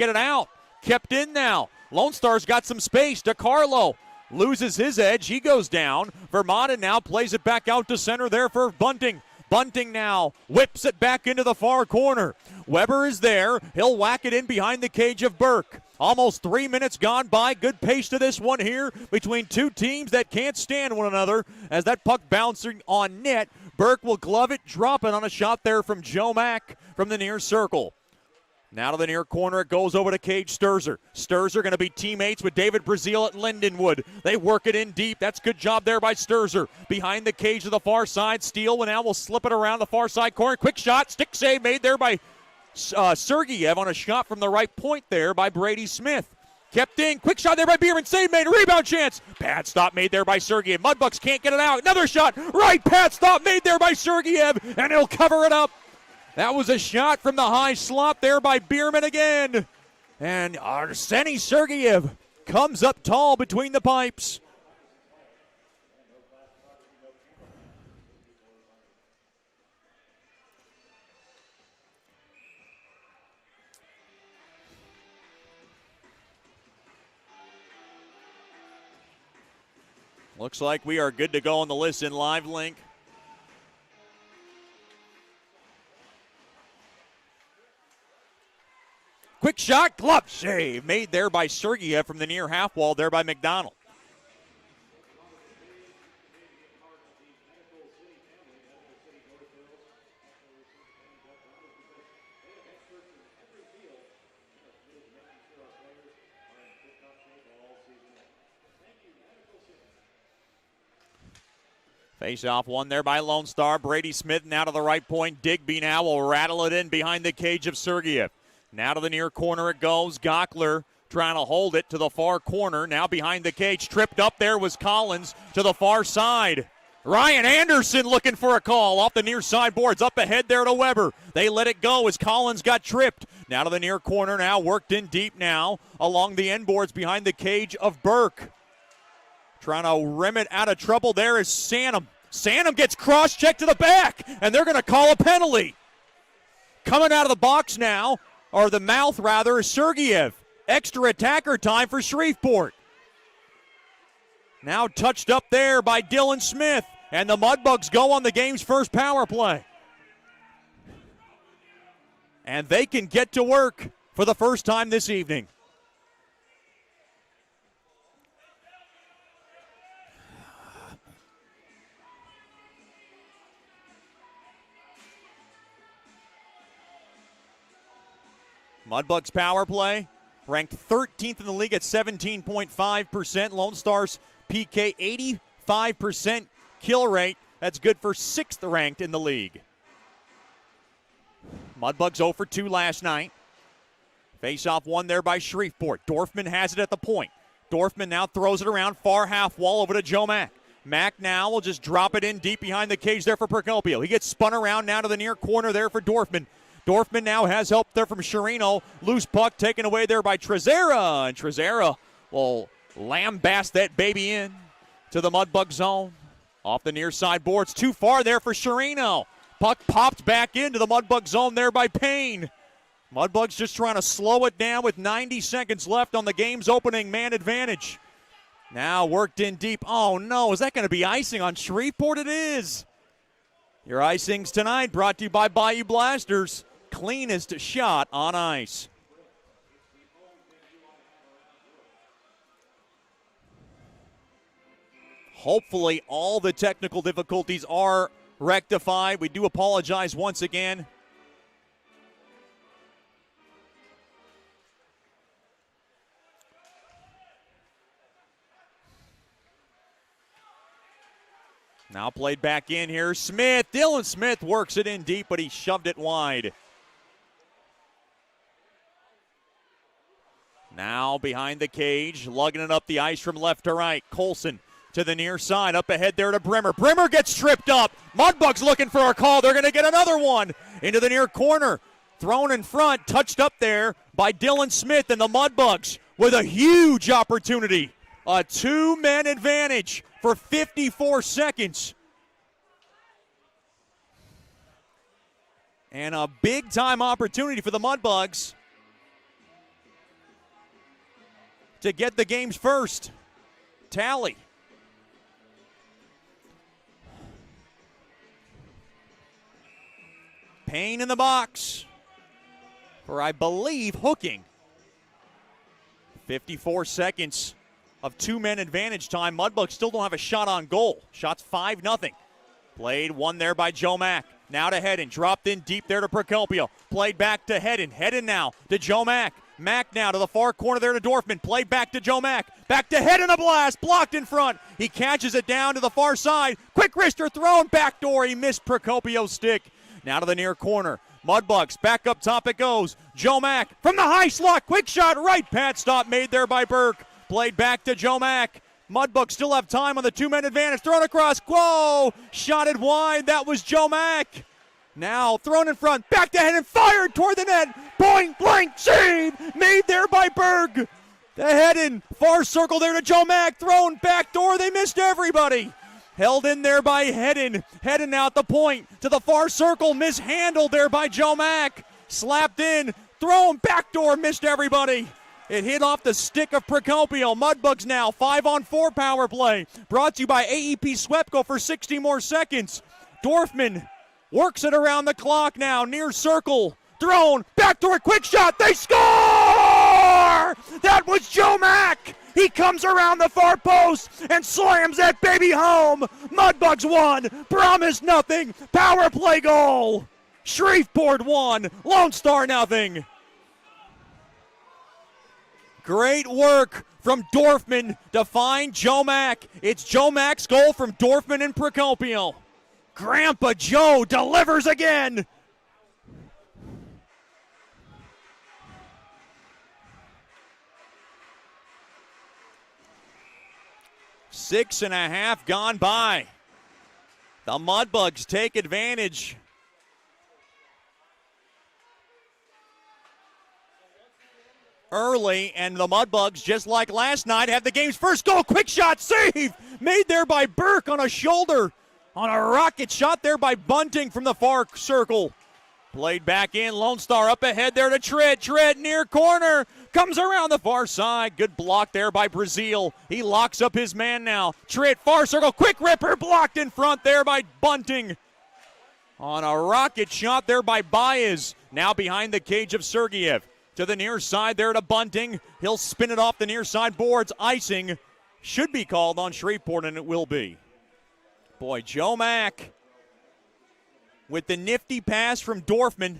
get it out. Kept in now. Lone Star's got some space. DiCarlo loses his edge. He goes down. Vermont now plays it back out to center there for Bunting. Bunting now whips it back into the far corner. Weber is there. He'll whack it in behind the cage of Burke. Almost 3 minutes gone by. Good pace to this one here between two teams that can't stand one another as that puck bouncing on net. Burke will glove it, drop it on a shot there from Joe Mack from the near circle. Now to the near corner, it goes over to Cage Sturzer. Sturzer going to be teammates with David Brazil at Lindenwood. They work it in deep. That's good job there by Sturzer. Behind the cage to the far side. Steele now will slip it around the far side corner. Quick shot, stick save made there by Sergeyev on a shot from the right point there by Brady Smith. Kept in, quick shot there by Bierman, save made, a rebound chance. Pad stop made there by Sergeyev. Mudbugs can't get it out. Another shot, right pad stop made there by Sergeyev, and he'll cover it up. That was a shot from the high slot there by Bierman again. And Arseny Sergeyev comes up tall between the pipes. Looks like we are good to go on the Listen Live link. Quick shot, glove save made there by Sergeyev from the near half wall there by McDonald. Face off one there by Lone Star. Brady Smith now to the right point. Digby now will rattle it in behind the cage of Sergeyev. Now to the near corner it goes. Gockler trying to hold it to the far corner. Now behind the cage. Tripped up there was Collins to the far side. Ryan Anderson looking for a call off the near side boards. Up ahead there to Weber. They let it go as Collins got tripped. Now to the near corner now. Worked in deep now along the end boards behind the cage of Burke. Trying to rim it out of trouble there is Sanum. Sanum gets cross-checked to the back, and they're going to call a penalty. Coming out of the box now, or the mouth rather, is Sergeyev. Extra attacker time for Shreveport. Now touched up there by Dylan Smith, and the Mudbugs go on the game's first power play. And they can get to work for the first time this evening. Mudbugs power play, ranked 13th in the league at 17.5%. Lone Star's PK, 85% kill rate. That's good for 6th ranked in the league. Mudbugs 0 for 2 last night. Face-off one there by Shreveport. Dorfman has it at the point. Dorfman now throws it around far half wall over to Joe Mack. Mack now will just drop it in deep behind the cage there for Procopio. He gets spun around now to the near corner there for Dorfman. Dorfman now has help there from Chirino. Loose puck taken away there by Trezera. And Trezera will lambast that baby in to the Mudbug zone. Off the near side boards. Too far there for Chirino. Puck popped back into the Mudbug zone there by Payne. Mudbugs just trying to slow it down with 90 seconds left on the game's opening man advantage. Now worked in deep. Oh no, is that going to be icing on Shreveport? It is. Your icings tonight brought to you by Bayou Blasters. Cleanest shot on ice. Hopefully all the technical difficulties are rectified. We do apologize once again. Now played back in here. Smith, Dylan Smith works it in deep, but he shoved it wide. Now behind the cage, lugging it up the ice from left to right. Colson to the near side, up ahead there to Brimmer. Brimmer gets tripped up. Mudbugs looking for a call. They're going to get another one into the near corner. Thrown in front, touched up there by Dylan Smith and the Mudbugs with a huge opportunity. A two-man advantage for 54 seconds. And a big-time opportunity for the Mudbugs. to get the game's first tally. Payne in the box for, I believe, hooking. 54 seconds of two-man advantage time. Mudbugs still don't have a shot on goal. Shots 5-0. Played one there by Joe Mack. Now to Hedden. Dropped in deep there to Procopio. Played back to Hedden. Hedden now to Joe Mack. Mack now to the far corner there to Dorfman. Played back to Joe Mack. Back to Hedden, a blast. Blocked in front. He catches it down to the far side. Quick wrister thrown backdoor. He missed Procopio's stick. Now to the near corner. Mudbugs, back up top it goes. Joe Mack from the high slot. Quick shot right. Pad stop made there by Burke. Played back to Joe Mack. Mudbugs still have time on the two-man advantage. Thrown across. Whoa! Shot it wide. That was Joe Mack. Now thrown in front. Back to head and fired toward the net. Point blank save made there by Berg. The head in. Far circle there to Joe Mack. Thrown back door. They missed everybody. Held in there by Hedden. Hedden now at the point to the far circle. Mishandled there by Joe Mack. Slapped in. Thrown backdoor. Missed everybody. It hit off the stick of Procopio. Mudbugs now 5-on-4 power play. Brought to you by AEP Swepco for 60 more seconds. Dorfman works it around the clock now. Near circle. Thrown. Backdoor quick shot. They score! That was Joe Mack. He comes around the far post and slams that baby home. Mudbugs 1, Brahmas 0. Power play goal. Shreveport 1, Lone Star 0. Great work from Dorfman to find Joe Mack. It's Joe Mack's goal from Dorfman and Procopio. Grandpa Joe delivers again. Six and a half gone by. The Mudbugs take advantage. Early, and the Mudbugs, just like last night, have the game's first goal. Quick shot save made there by Burke on a shoulder. On a rocket shot there by Bunting from the far circle. Played back in. Lone Star up ahead there to Tritt. Tritt near corner. Comes around the far side. Good block there by Brazil. He locks up his man now. Tritt, far circle. Quick ripper blocked in front there by Bunting. On a rocket shot there by Baez. Now behind the cage of Sergeyev. To the near side there to Bunting. He'll spin it off the near side boards. Icing should be called on Shreveport, and it will be. Boy, Joe Mack with the nifty pass from Dorfman.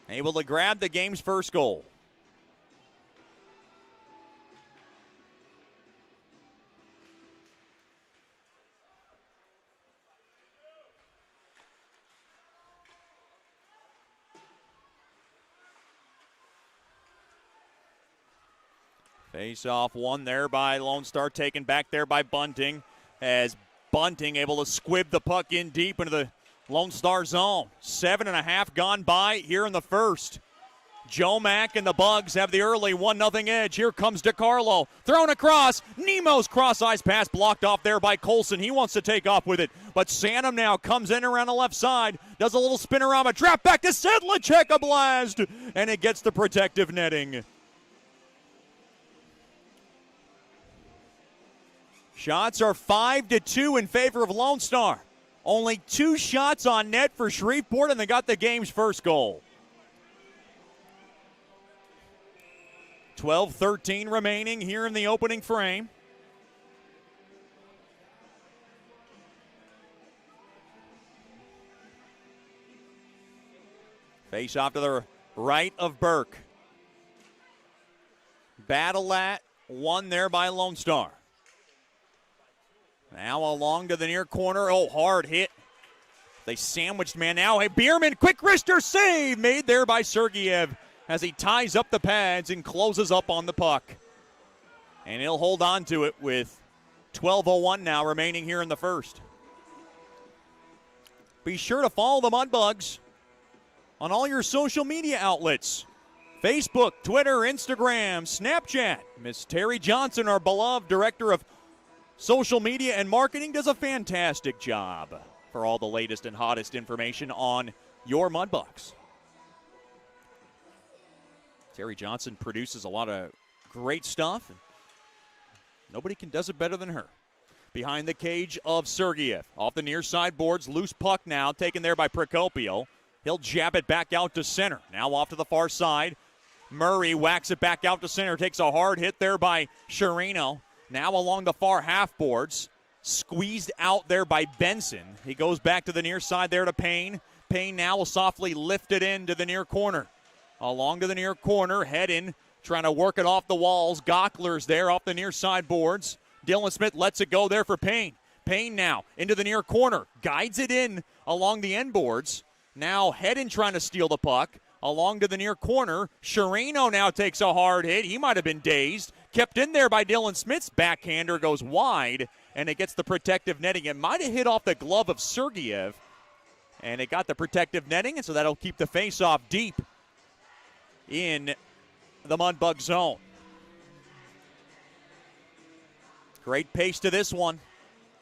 Able to grab the game's first goal. Face-off one there by Lone Star, taken back there by Bunting. As Bunting able to squib the puck in deep into the Lone Star zone. 7.5 gone by here in the first. Joe Mack and the Bugs have the early 1-0 edge. Here comes DiCarlo. Thrown across. Nemo's cross-ice pass blocked off there by Colson. He wants to take off with it. But Sanum now comes in around the left side. Does a little spinorama. Drop back to Sedlicek. A blast. And it gets the protective netting. Shots are 5-2 in favor of Lone Star. Only 2 shots on net for Shreveport, and they got the game's first goal. 12-13 remaining here in the opening frame. Face off to the right of Burke. Battle at one there by Lone Star. Now along to the near corner. Oh, hard hit. They sandwiched man now. Hey, Bierman, quick wrister save made there by Sergeyev as he ties up the pads and closes up on the puck. And he'll hold on to it with 12:01 now remaining here in the first. Be sure to follow the Mudbugs on all your social media outlets. Facebook, Twitter, Instagram, Snapchat. Miss Terry Johnson, our beloved director of social media and marketing does a fantastic job for all the latest and hottest information on your Mudbugs. Terry Johnson produces a lot of great stuff, and nobody does it better than her. Behind the cage of Sergeyev. Off the near side boards, loose puck now, taken there by Procopio. He'll jab it back out to center. Now off to the far side. Murray whacks it back out to center, takes a hard hit there by Chirino. Now along the far half boards, squeezed out there by Benson. He goes back to the near side there to Payne. Payne now will softly lift it into the near corner. Along to the near corner, head in, trying to work it off the walls. Gockler's there off the near side boards. Dylan Smith lets it go there for Payne. Payne now into the near corner, guides it in along the end boards. Now Hedden trying to steal the puck. Along to the near corner. Chirino now takes a hard hit. He might have been dazed. Kept in there by Dylan Smith's backhander, goes wide, and it gets the protective netting. It might have hit off the glove of Sergeyev, and it got the protective netting, and so that'll keep the faceoff deep in the Mudbug zone. Great pace to this one.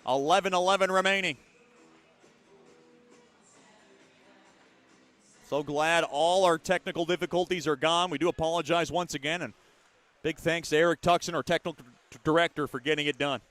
11-11 remaining. So glad all our technical difficulties are gone. We do apologize once again, and big thanks to Eric Tuckson, our technical director, for getting it done.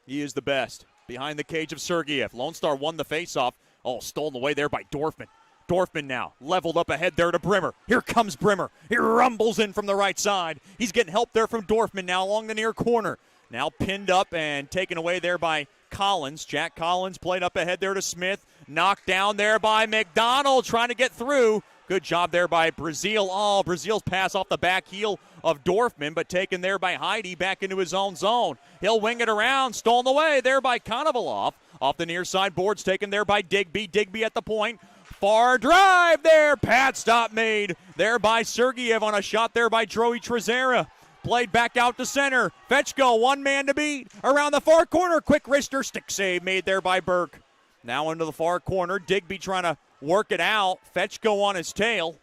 He is the best. Behind the cage of Sergeyev. Lone Star won the faceoff. Oh, stolen away there by Dorfman. Dorfman now leveled up ahead there to Brimmer. Here comes Brimmer. He rumbles in from the right side. He's getting help there from Dorfman now along the near corner. Now pinned up and taken away there by Collins. Jack Collins played up ahead there to Smith. Knocked down there by McDonald, trying to get through. Good job there by Brazil. Oh, Brazil's pass off the back heel of Dorfman, but taken there by Heidi back into his own zone. He'll wing it around, stolen away there by Konovalov. Off the near side boards, taken there by Digby. Digby at the point. Far drive there. Pad stop made there by Sergeyev on a shot there by Joey Trezera. Played back out to center. Fetchko, one man to beat. Around the far corner, quick wrister, stick save made there by Burke. Now into the far corner, Digby trying to work it out. Fetchko on his tail.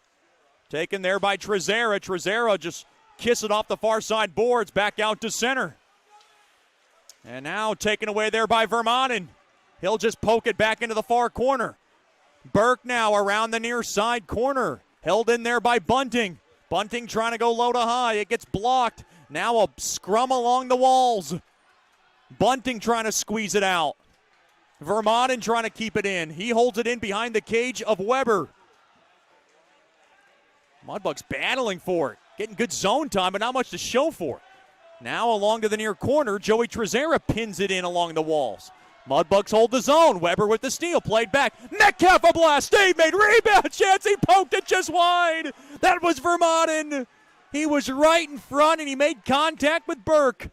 Taken there by Trezera. Trezera just kiss it off the far side boards, back out to center. And now taken away there by Vermanen. He'll just poke it back into the far corner. Burke now around the near side corner. Held in there by Bunting. Bunting trying to go low to high. It gets blocked. Now a scrum along the walls. Bunting trying to squeeze it out. Vermanen trying to keep it in. He holds it in behind the cage of Weber. Mudbugs battling for it. Getting good zone time, but not much to show for it. Now along to the near corner, Joey Trezera pins it in along the walls. Mudbugs hold the zone. Weber with the steal. Played back. Metcalf a blast. Steve made rebound chance. He poked it just wide. That was Vermanen. He was right in front, and he made contact with Burke.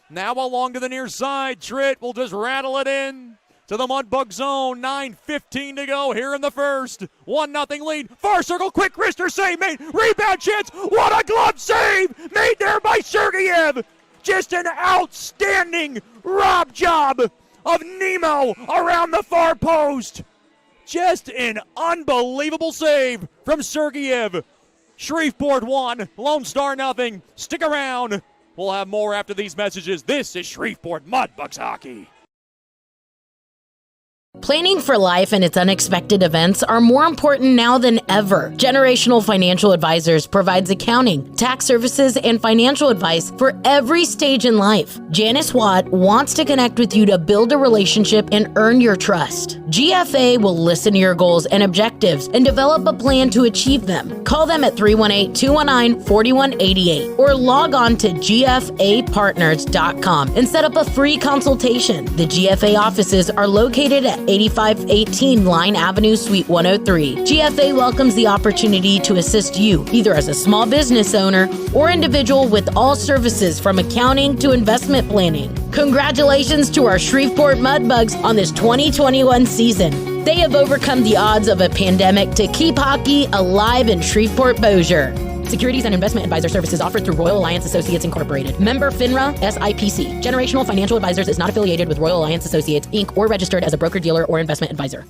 Now along to the near side. Tritt will just rattle it in to the Mudbug zone. 9:15 to go here in the first. 1-0 lead. Far circle. Quick wrister save made. Rebound chance. What a glove save made there by Sergeyev. Just an outstanding rob job of Nemo around the far post. Just an unbelievable save from Sergeyev. Shreveport 1, Lone Star 0. Stick around. We'll have more after these messages. This is Shreveport Mudbugs hockey. Planning for life and its unexpected events are more important now than ever. Generational Financial Advisors provides accounting, tax services, and financial advice for every stage in life. Janice Watt wants to connect with you to build a relationship and earn your trust. GFA will listen to your goals and objectives and develop a plan to achieve them. Call them at 318-219-4188 or log on to gfapartners.com and set up a free consultation. The GFA offices are located at 8518 Line Avenue, Suite 103. GFA welcomes the opportunity to assist you, either as a small business owner or individual, with all services from accounting to investment planning. Congratulations to our Shreveport Mudbugs on this 2021 season. They have overcome the odds of a pandemic to keep hockey alive in Shreveport-Bossier. Securities and investment advisor services offered through Royal Alliance Associates Incorporated. Member FINRA, SIPC. Generational Financial Advisors is not affiliated with Royal Alliance Associates, Inc. or registered as a broker-dealer or investment advisor.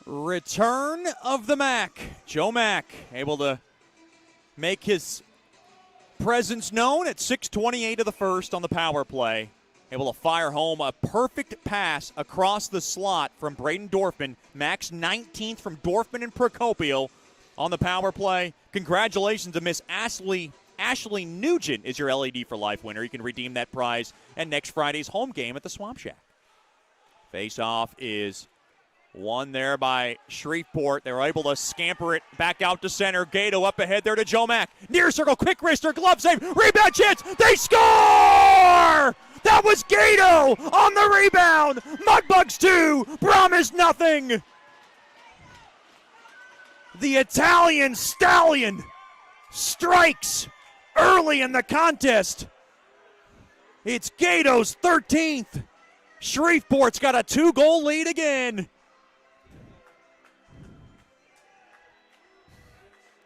Return of the Mac. Joe Mack able to make his presence known at 6:28 of the first on the power play. Able to fire home a perfect pass across the slot from Braden Dorfman. Max 19th from Dorfman and Procopio on the power play. Congratulations to Miss Ashley Nugent is your LED for Life winner. You can redeem that prize at next Friday's home game at the Swamp Shack. Face-off is won there by Shreveport. They were able to scamper it back out to center. Gato up ahead there to Joe Mack. Near circle, quick wrister, glove save, rebound chance. They score! That was Gato on the rebound. Mudbugs 2, Brahmas nothing. The Italian stallion strikes early in the contest. It's Gato's 13th. Shreveport's got a 2-goal lead again.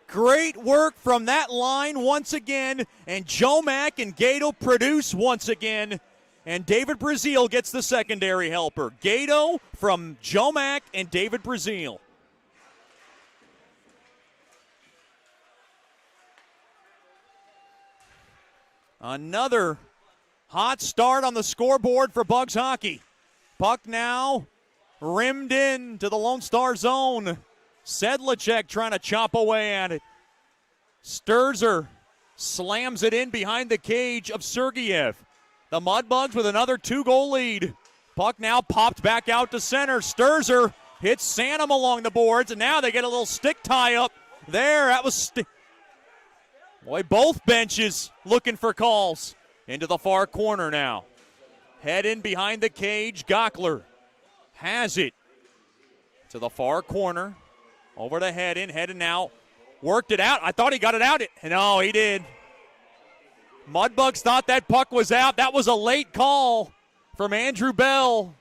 Great work from that line once again, and Joe Mack and Gato produce once again, and David Brazil gets the secondary helper. Gato from Joe Mack and David Brazil. Another hot start on the scoreboard for Bugs hockey. Puck now rimmed in to the Lone Star zone. Sedlacek trying to chop away at it. Sturzer slams it in behind the cage of Sergeyev. The Mudbugs with another 2-goal lead. Puck now popped back out to center. Sturzer hits Santam along the boards, and now they get a little stick tie up there. That was boy, both benches looking for calls. Into the far corner now. Head in behind the cage. Gockler has it to the far corner. Over to head in now. Worked it out. I thought he got it out. No, he did. Mudbugs thought that puck was out. That was a late call from Andrew Bell.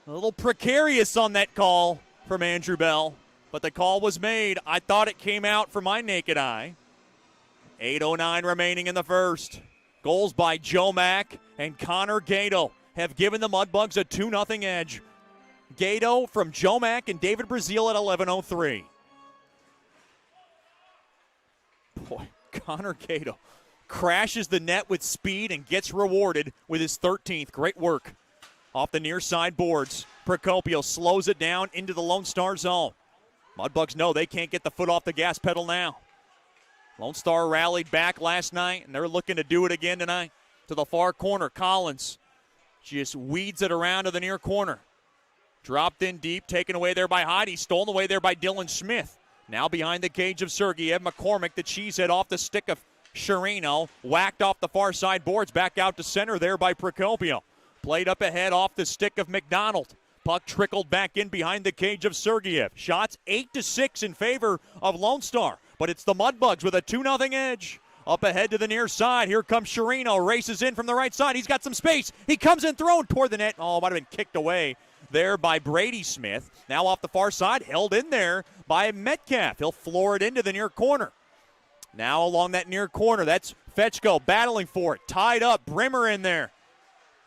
A little precarious on that call from Andrew Bell, but the call was made. I thought it came out for my naked eye. 8:09 remaining in the first. Goals by Joe Mack and Connor Gato have given the Mudbugs a 2-0 edge. Gato from Joe Mack and David Brazil at 11:03. Boy, Connor Gato crashes the net with speed and gets rewarded with his 13th. Great work off the near side boards. Procopio slows it down into the Lone Star zone. Mudbugs know they can't get the foot off the gas pedal now. Lone Star rallied back last night, and they're looking to do it again tonight. To the far corner, Collins just weeds it around to the near corner. Dropped in deep, taken away there by Heidi, stolen away there by Dylan Smith. Now behind the cage of Sergeyev. McCormick, the cheesehead off the stick of Sherino. Whacked off the far side boards, back out to center there by Procopio. Played up ahead off the stick of McDonald. Puck trickled back in behind the cage of Sergeyev. Shots 8-6 in favor of Lone Star. But it's the Mudbugs with a 2-0 edge. Up ahead to the near side. Here comes Sherino. Races in from the right side. He's got some space. He comes in thrown toward the net. Oh, might have been kicked away there by Brady Smith. Now off the far side. Held in there by Metcalf. He'll floor it into the near corner. Now along that near corner. That's Fetchko battling for it. Tied up. Brimmer in there.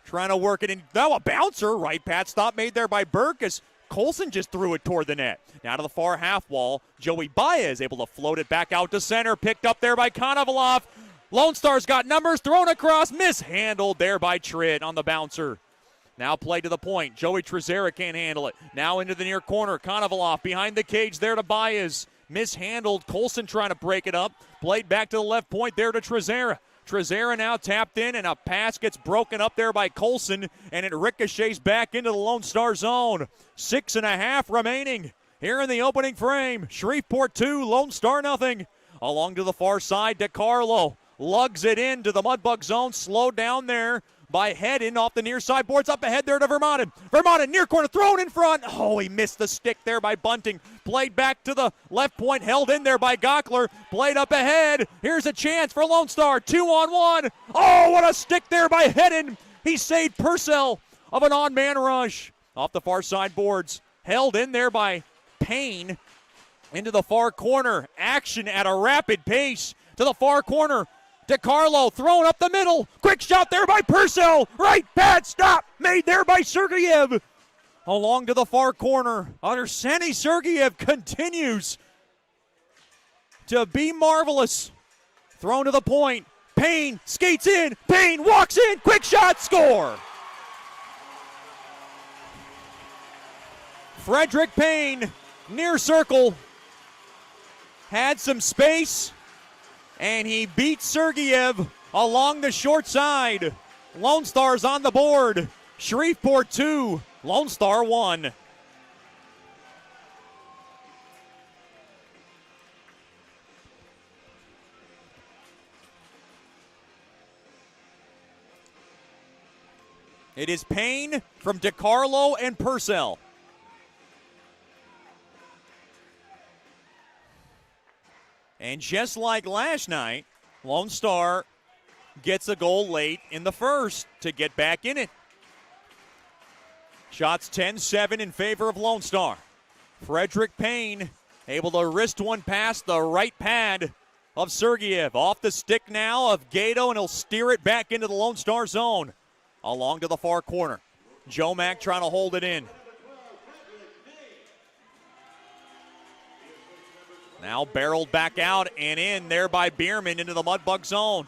Trying to work it in. Now a bouncer. Right pat stop made there by Burke as Colson just threw it toward the net. Now to the far half wall. Joey Baez able to float it back out to center. Picked up there by Konovalov. Lone Star's got numbers. Thrown across. Mishandled there by Tritt on the bouncer. Now play to the point. Joey Trezera can't handle it. Now into the near corner. Konovalov behind the cage there to Baez. Mishandled. Colson trying to break it up. Played back to the left point there to Trezera. Trezera now tapped in, and a pass gets broken up there by Colson, and it ricochets back into the Lone Star zone. 6.5 remaining here in the opening frame. Shreveport 2, Lone Star nothing. Along to the far side, DeCarlo lugs it into the Mudbug zone, slowed down there by Hedden off the near side boards. Up ahead there to Vermanen. Vermanen near corner, thrown in front. Oh, he missed the stick there by Bunting. Played back to the left point, held in there by Gockler. Played up ahead. Here's a chance for Lone Star. 2-on-1. Oh, what a stick there by Hedden. He saved Purcell of an on-man rush. Off the far side boards. Held in there by Payne. Into the far corner. Action at a rapid pace. To the far corner. DeCarlo thrown up the middle. Quick shot there by Purcell. Right pad stop made there by Sergeyev. Along to the far corner. Arsenij Sergeyev continues to be marvelous. Thrown to the point. Payne skates in. Payne walks in. Quick shot. Score. Frederick Payne, near circle, had some space, and he beat Sergeyev along the short side. Lone Star's on the board. Shreveport 2, Lone Star 1. It is Payne from DiCarlo and Purcell. And just like last night, Lone Star gets a goal late in the first to get back in it. Shots 10-7 in favor of Lone Star. Frederick Payne able to wrist one past the right pad of Sergeyev. Off the stick now of Gato, and he'll steer it back into the Lone Star zone. Along to the far corner. Joe Mack trying to hold it in. Now barreled back out and in there by Bierman into the Mudbug zone.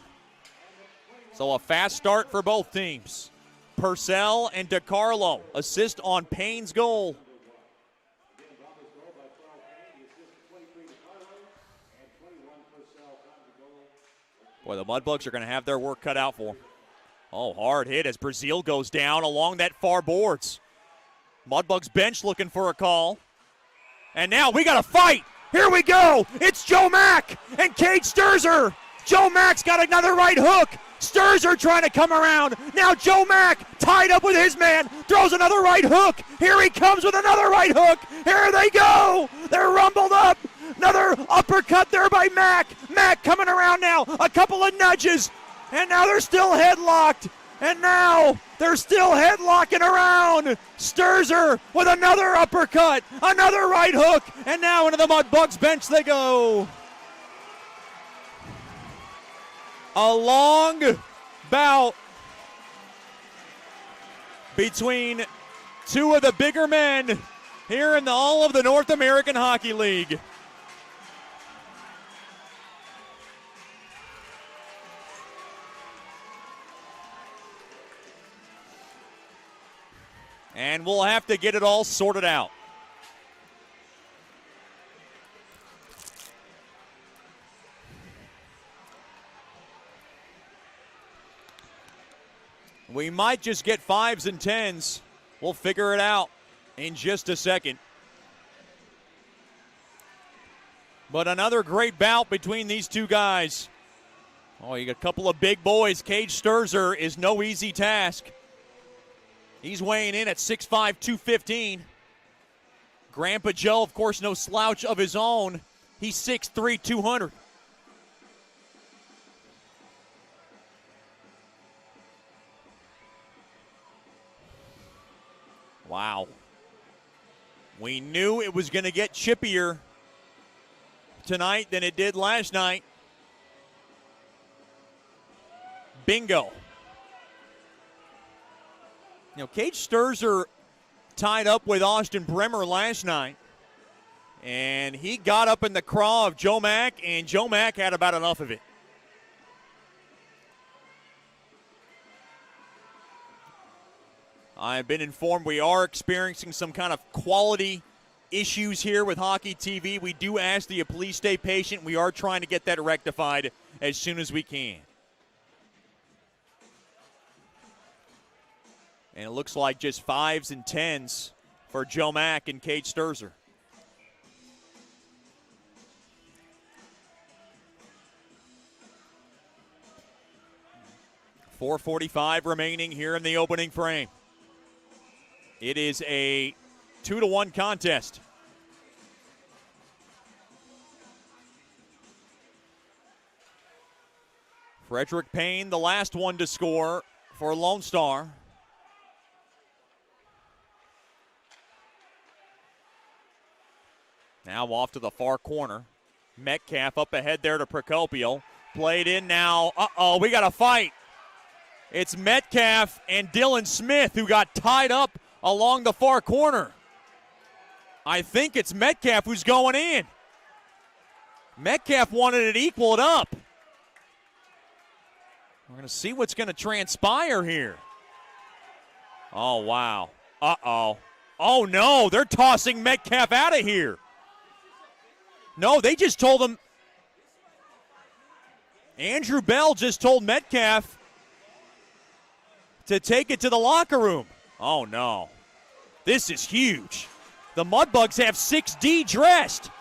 So a fast start for both teams. Purcell and DiCarlo assist on Payne's goal. Boy, the Mudbugs are going to have their work cut out for them. Oh, hard hit as Brazil goes down along that far boards. Mudbugs bench looking for a call. And now we got a fight. Here we go. It's Joe Mack and Cade Sturzer. Joe Mack's got another right hook. Sturzer trying to come around. Now Joe Mack tied up with his man. Throws another right hook. Here he comes with another right hook. Here they go. They're rumbled up. Another uppercut there by Mack. Mack coming around now. A couple of nudges. And now they're still headlocked. And now they're still headlocking around. Sturzer with another uppercut, another right hook, and now into the Mudbugs bench they go. A long bout between two of the bigger men here in all of the North American Hockey League. And we'll have to get it all sorted out. We might just get 5s and 10s. We'll figure it out in just a second. But another great bout between these two guys. Oh, you got a couple of big boys. Cade Sturzer is no easy task. He's weighing in at 6'5", 215. Grandpa Joe, of course, no slouch of his own. He's 6'3", 200. Wow. We knew it was going to get chippier tonight than it did last night. Bingo. You know, Cade Sturzer tied up with Austin Bremer last night, and he got up in the craw of Joe Mack, and Joe Mack had about enough of it. I've been informed we are experiencing some kind of quality issues here with Hockey TV. We do ask that you please stay patient. We are trying to get that rectified as soon as we can. And it looks like just 5s and 10s for Joe Mack and Cade Sturzer. .445 remaining here in the opening frame. It is a 2-1 contest. Frederick Payne, the last one to score for Lone Star. Now off to the far corner. Metcalf up ahead there to Procopio. Played in now. Uh-oh, we got a fight. It's Metcalf and Dylan Smith who got tied up along the far corner. I think it's Metcalf who's going in. Metcalf wanted it equaled up. We're going to see what's going to transpire here. Oh, wow. Uh-oh. Oh, no, they're tossing Metcalf out of here. No, they just told him. Andrew Bell just told Metcalf to take it to the locker room. Oh, no. This is huge. The Mudbugs have 6D dressed.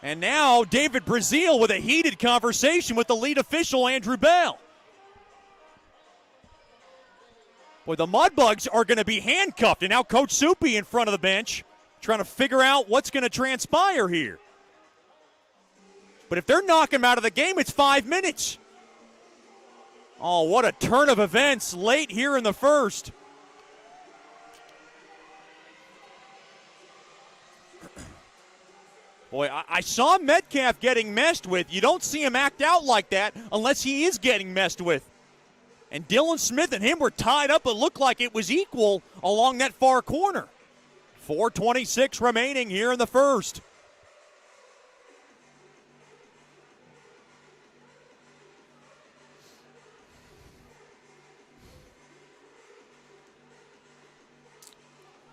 And now David Brazil with a heated conversation with the lead official, Andrew Bell. Boy, the Mudbugs are going to be handcuffed. And now Coach Soupy in front of the bench trying to figure out what's going to transpire here. But if they're knocking him out of the game, it's 5 minutes. Oh, what a turn of events late here in the first. Boy, I saw Metcalf getting messed with. You don't see him act out like that unless he is getting messed with. And Dylan Smith and him were tied up. It looked like it was equal along that far corner. 4:26 remaining here in the first.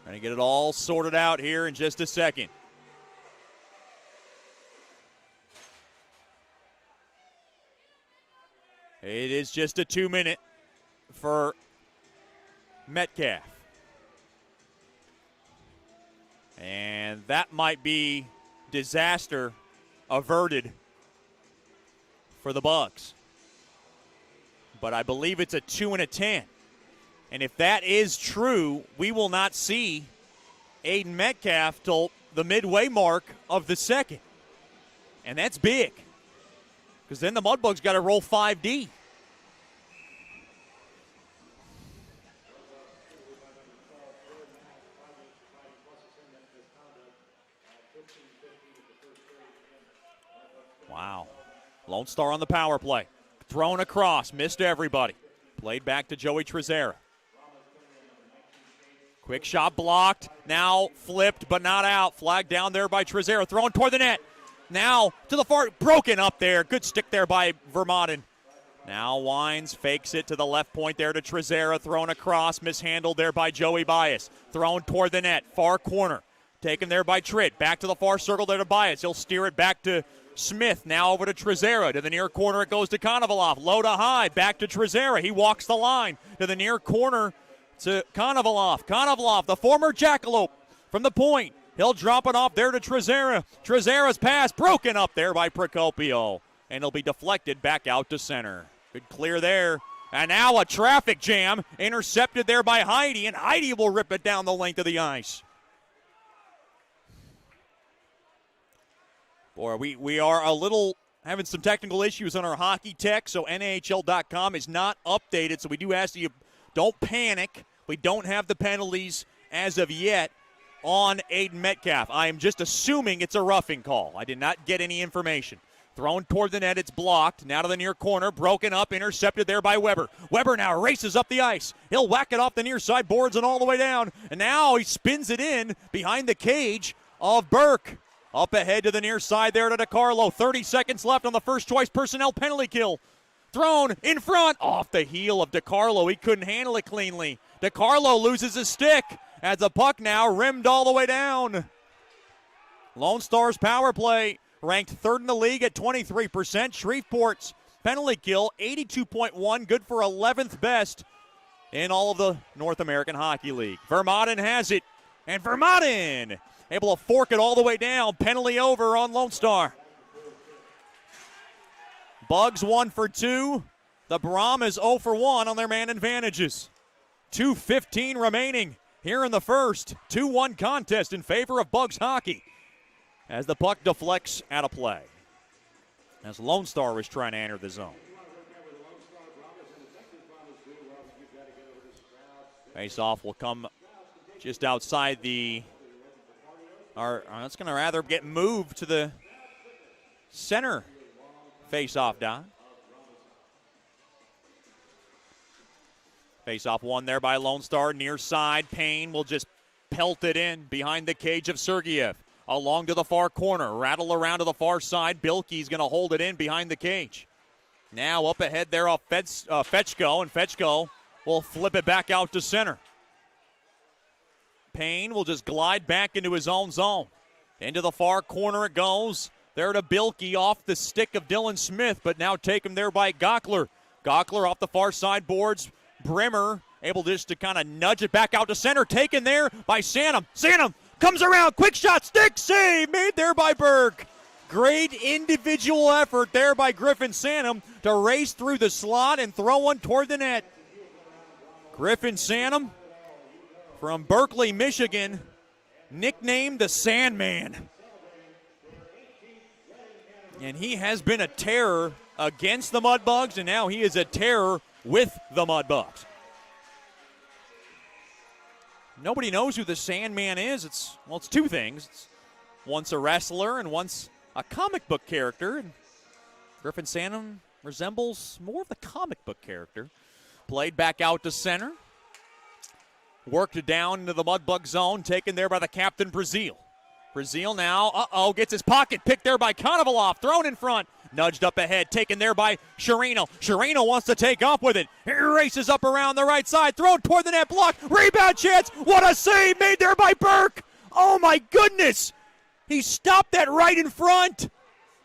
Going to get it all sorted out here in just a second. It is just a 2-minute for Metcalf. And that might be disaster averted for the Bugs. But I believe it's a 2 and a 10. And if that is true, we will not see Aiden Metcalf till the midway mark of the second. And that's big. Because then the Mudbugs got to roll 5D. Wow. Lone Star on the power play. Thrown across. Missed everybody. Played back to Joey Trezera. Quick shot blocked. Now flipped but not out. Flag down there by Trezera. Thrown toward the net. Now to the far, broken up there. Good stick there by Vermaten. Now Wines fakes it to the left point there to Trezera. Thrown across, mishandled there by Joey Bias. Thrown toward the net, far corner. Taken there by Tritt. Back to the far circle there to Bias. He'll steer it back to Smith. Now over to Trezera. To the near corner it goes to Konovalov. Low to high, back to Trezera. He walks the line to the near corner to Konovalov. Konovalov, the former Jackalope from the point. He'll drop it off there to Trezera. Trezera's pass broken up there by Procopio. And it'll be deflected back out to center. Good clear there. And now a traffic jam intercepted there by Heidi. And Heidi will rip it down the length of the ice. Boy, we are a little having some technical issues on our hockey tech. So NHL.com is not updated. So we do ask that you don't panic. We don't have the penalties as of yet on Aiden Metcalf. I am just assuming it's a roughing call. I did not get any information. Thrown toward the net, it's blocked. Now to the near corner, broken up, intercepted there by Weber. Weber now races up the ice. He'll whack it off the near side boards and all the way down. And now he spins it in behind the cage of Burke. Up ahead to the near side there to DeCarlo. 30 seconds left on the first choice personnel penalty kill. Thrown in front, off the heel of DeCarlo. He couldn't handle it cleanly. DeCarlo loses his stick. As the puck now rimmed all the way down. Lone Star's power play ranked third in the league at 23%. Shreveport's penalty kill, 82.1, good for 11th best in all of the North American Hockey League. Vermaten has it, and Vermaten able to fork it all the way down. Penalty over on Lone Star. Bugs 1 for 2. The Brahmas 0 for 1 on their man advantages. 2:15 remaining here in the first. 2-1 contest in favor of Bugs hockey as the puck deflects out of play as Lone Star was trying to enter the zone. Face-off will come just outside the, it's going to rather get moved to the center face-off, Don. Face-off won there by Lone Star, near side. Payne will just pelt it in behind the cage of Sergeyev. along to the far corner. Rattle around to the far side. Bilkey's going to hold it in behind the cage. Now up ahead there off Fetchko, and Fetchko will flip it back out to center. Payne will just glide back into his own zone. Into the far corner it goes. There to Bilkey off the stick of Dylan Smith, but now taken there by Gockler. Gockler off the far side boards. Brimmer able just to kind of nudge it back out to center. Taken there by Sanum. Sanum comes around. Quick shot. Stick save. Made there by Burke. Great individual effort there by Griffin Sanum to race through the slot and throw one toward the net. Griffin Sanum from Berkeley, Michigan, nicknamed the Sandman. And he has been a terror against the Mudbugs, and now he is a terror with the Mudbugs. Nobody knows who the Sandman is. It's two things. It's once a wrestler and once a comic book character. And Griffin Sanum resembles more of the comic book character. Played back out to center. Worked it down into the Mudbug zone, taken there by the captain, Brazil. Brazil now, gets his pocket picked there by Konovalov, thrown in front, nudged up ahead, taken there by Sherino. Sherino wants to take off with it. He races up around the right side, thrown toward the net, blocked, rebound chance. What a save made there by Burke. Oh my goodness. He stopped that right in front.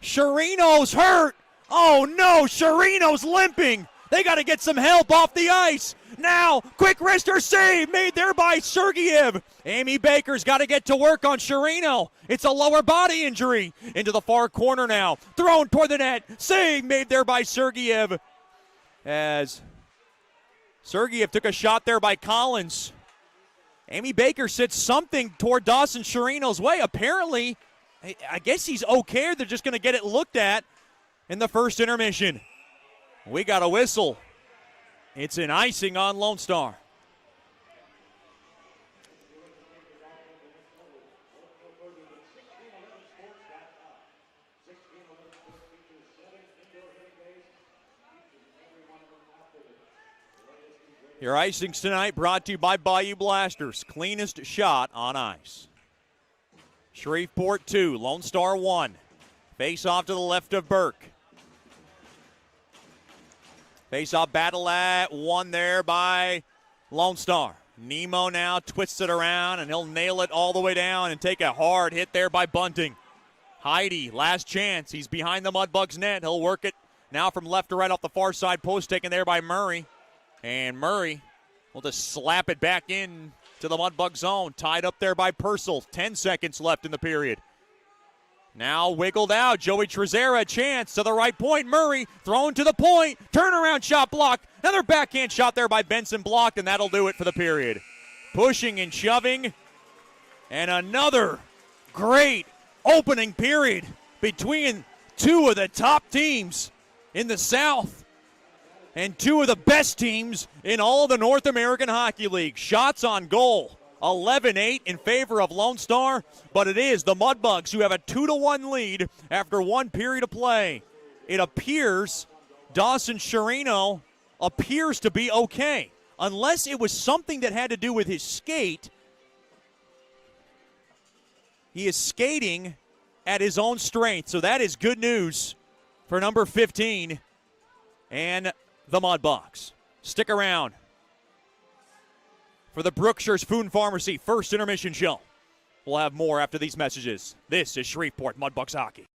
Sherino's hurt. Oh no, Sherino's limping. They got to get some help off the ice. Now, quick wrister save made there by Sergeyev. Amy Baker's got to get to work on Sherino. It's a lower body injury. Into the far corner now. Thrown toward the net. Save made there by Sergeyev. As Sergeyev took a shot there by Collins. Amy Baker sits something toward Dawson Sherino's way. Apparently, I guess he's okay. They're just going to get it looked at in the first intermission. We got a whistle. It's an icing on Lone Star. Your icings tonight brought to you by Bayou Blasters. Cleanest shot on ice. Shreveport 2, Lone Star 1. Face off to the left of Burke. Face-off battle at one there by Lone Star. Nemo now twists it around, and he'll nail it all the way down and take a hard hit there by Bunting. Heidi, last chance. He's behind the Mudbugs net. He'll work it now from left to right off the far side post, taken there by Murray. And Murray will just slap it back in to the Mudbug zone. Tied up there by Purcell. 10 seconds left in the period. Now wiggled out. Joey Trezera, chance to the right point. Murray thrown to the point. Turnaround shot blocked. Another backhand shot there by Benson blocked, and that'll do it for the period. Pushing and shoving. And another great opening period between two of the top teams in the South and two of the best teams in all of the North American Hockey League. Shots on goal. 11-8 in favor of Lone Star, but it is the Mudbugs who have a 2-1 lead after one period of play. It appears Dawson Sherino appears to be okay, unless it was something that had to do with his skate. He is skating at his own strength, so that is good news for number 15 and the Mudbugs. Stick around for the Brookshire's Food and Pharmacy first intermission show. We'll have more after these messages. This is Shreveport Mudbugs Hockey.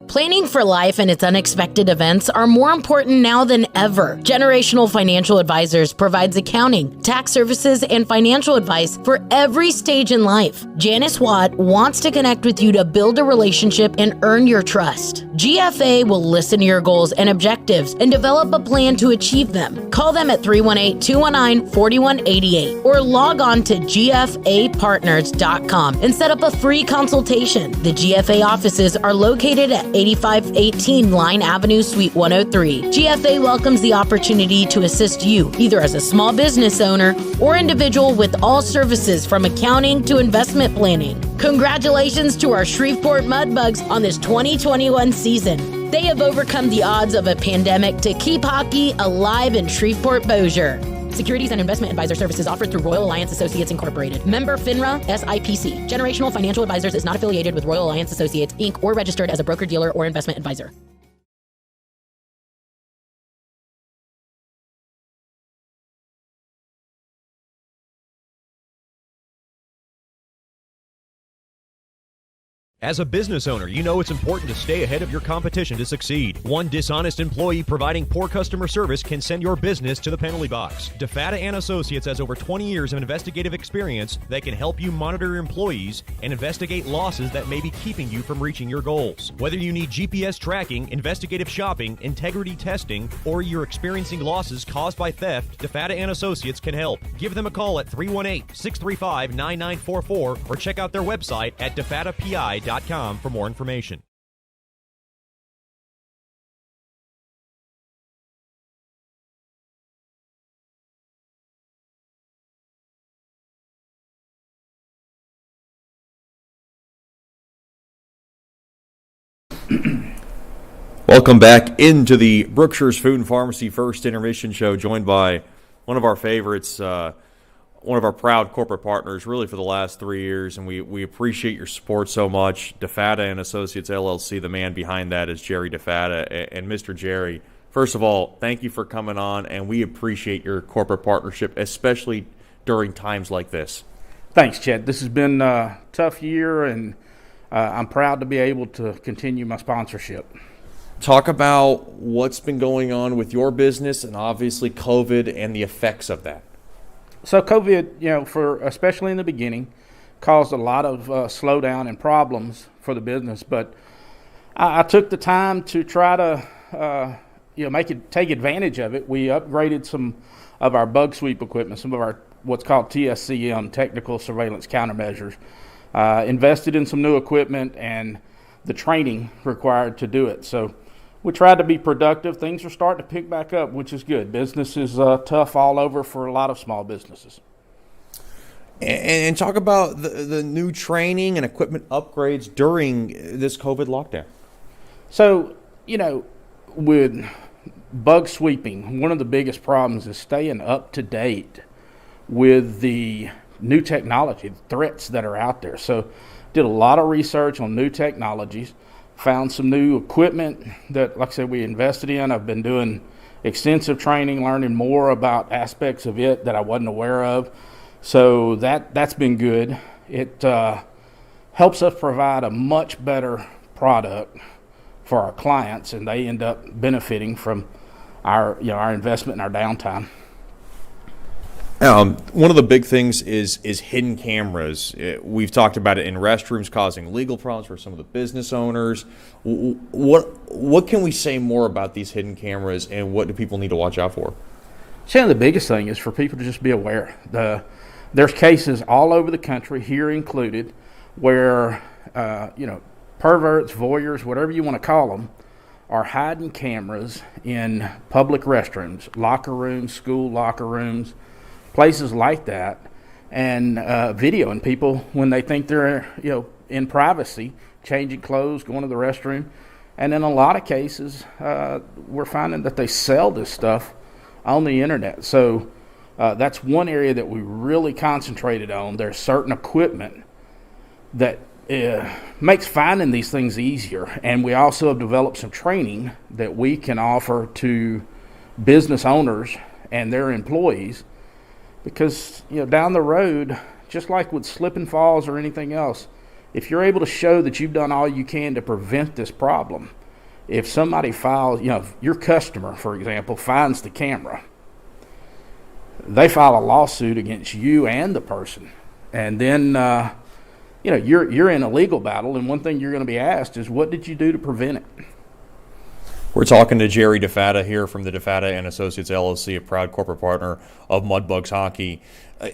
Planning for life and its unexpected events are more important now than ever. Generational Financial Advisors provides accounting, tax services, and financial advice for every stage in life. Janice Watt wants to connect with you to build a relationship and earn your trust. GFA will listen to your goals and objectives and develop a plan to achieve them. Call them at 318-219-4188 or log on to gfapartners.com and set up a free consultation. The GFA offices are located at 8518 Line Avenue, Suite 103. GFA welcomes the opportunity to assist you, either as a small business owner or individual, with all services from accounting to investment planning. Congratulations to our Shreveport Mudbugs on this 2021 season. They have overcome the odds of a pandemic to keep hockey alive in Shreveport Bossier. Securities and investment advisor services offered through Royal Alliance Associates Incorporated. Member FINRA SIPC. Generational Financial Advisors is not affiliated with Royal Alliance Associates, Inc. or registered as a broker-dealer or investment advisor. As a business owner, you know it's important to stay ahead of your competition to succeed. One dishonest employee providing poor customer service can send your business to the penalty box. DeFata and Associates has over 20 years of investigative experience that can help you monitor your employees and investigate losses that may be keeping you from reaching your goals. Whether you need GPS tracking, investigative shopping, integrity testing, or you're experiencing losses caused by theft, DeFata and Associates can help. Give them a call at 318-635-9944 or check out their website at defatapi.com for more information. Welcome back into the Brookshire's Food and Pharmacy First Intermission Show, joined by one of our favorites, one of our proud corporate partners really for the last 3 years, and we appreciate your support so much. DeFata and Associates LLC, the man behind that is Jerry DeFata. And Mr. Jerry, first of all, thank you for coming on, and we appreciate your corporate partnership, especially during times like this. Thanks, Chad. This has been a tough year, and I'm proud to be able to continue my sponsorship. Talk about what's been going on with your business and obviously COVID and the effects of that. So COVID, for especially in the beginning, caused a lot of slowdown and problems for the business. But I took the time to try to, take advantage of it. We upgraded some of our bug sweep equipment, some of our what's called TSCM, technical surveillance countermeasures. Invested in some new equipment and the training required to do it. So we tried to be productive. Things are starting to pick back up, which is good. Business is tough all over for a lot of small businesses. And talk about the new training and equipment upgrades during this COVID lockdown. So, with bug sweeping, one of the biggest problems is staying up to date with the new technology, the threats that are out there. So did a lot of research on new technologies. Found some new equipment that, like I said, we invested in. I've been doing extensive training, learning more about aspects of it that I wasn't aware of. So that's been good. It helps us provide a much better product for our clients, and they end up benefiting from our investment and our downtime. One of the big things is hidden cameras. We've talked about it in restrooms causing legal problems for some of the business owners. What can we say more about these hidden cameras, and what do people need to watch out for? So the biggest thing is for people to just be aware. There's cases all over the country, here included, where perverts, voyeurs, whatever you want to call them, are hiding cameras in public restrooms, locker rooms, school locker rooms, places like that, and videoing people when they think they're in privacy, changing clothes, going to the restroom. And in a lot of cases, we're finding that they sell this stuff on the internet. So that's one area that we really concentrated on. There's certain equipment that makes finding these things easier, and we also have developed some training that we can offer to business owners and their employees. Because, down the road, just like with slip and falls or anything else, if you're able to show that you've done all you can to prevent this problem, if somebody files, if your customer, for example, finds the camera, they file a lawsuit against you and the person. And then, you're in a legal battle, and one thing you're going to be asked is, what did you do to prevent it? We're talking to Jerry DeFata here from the DeFata and Associates LLC, a proud corporate partner of Mudbugs Hockey.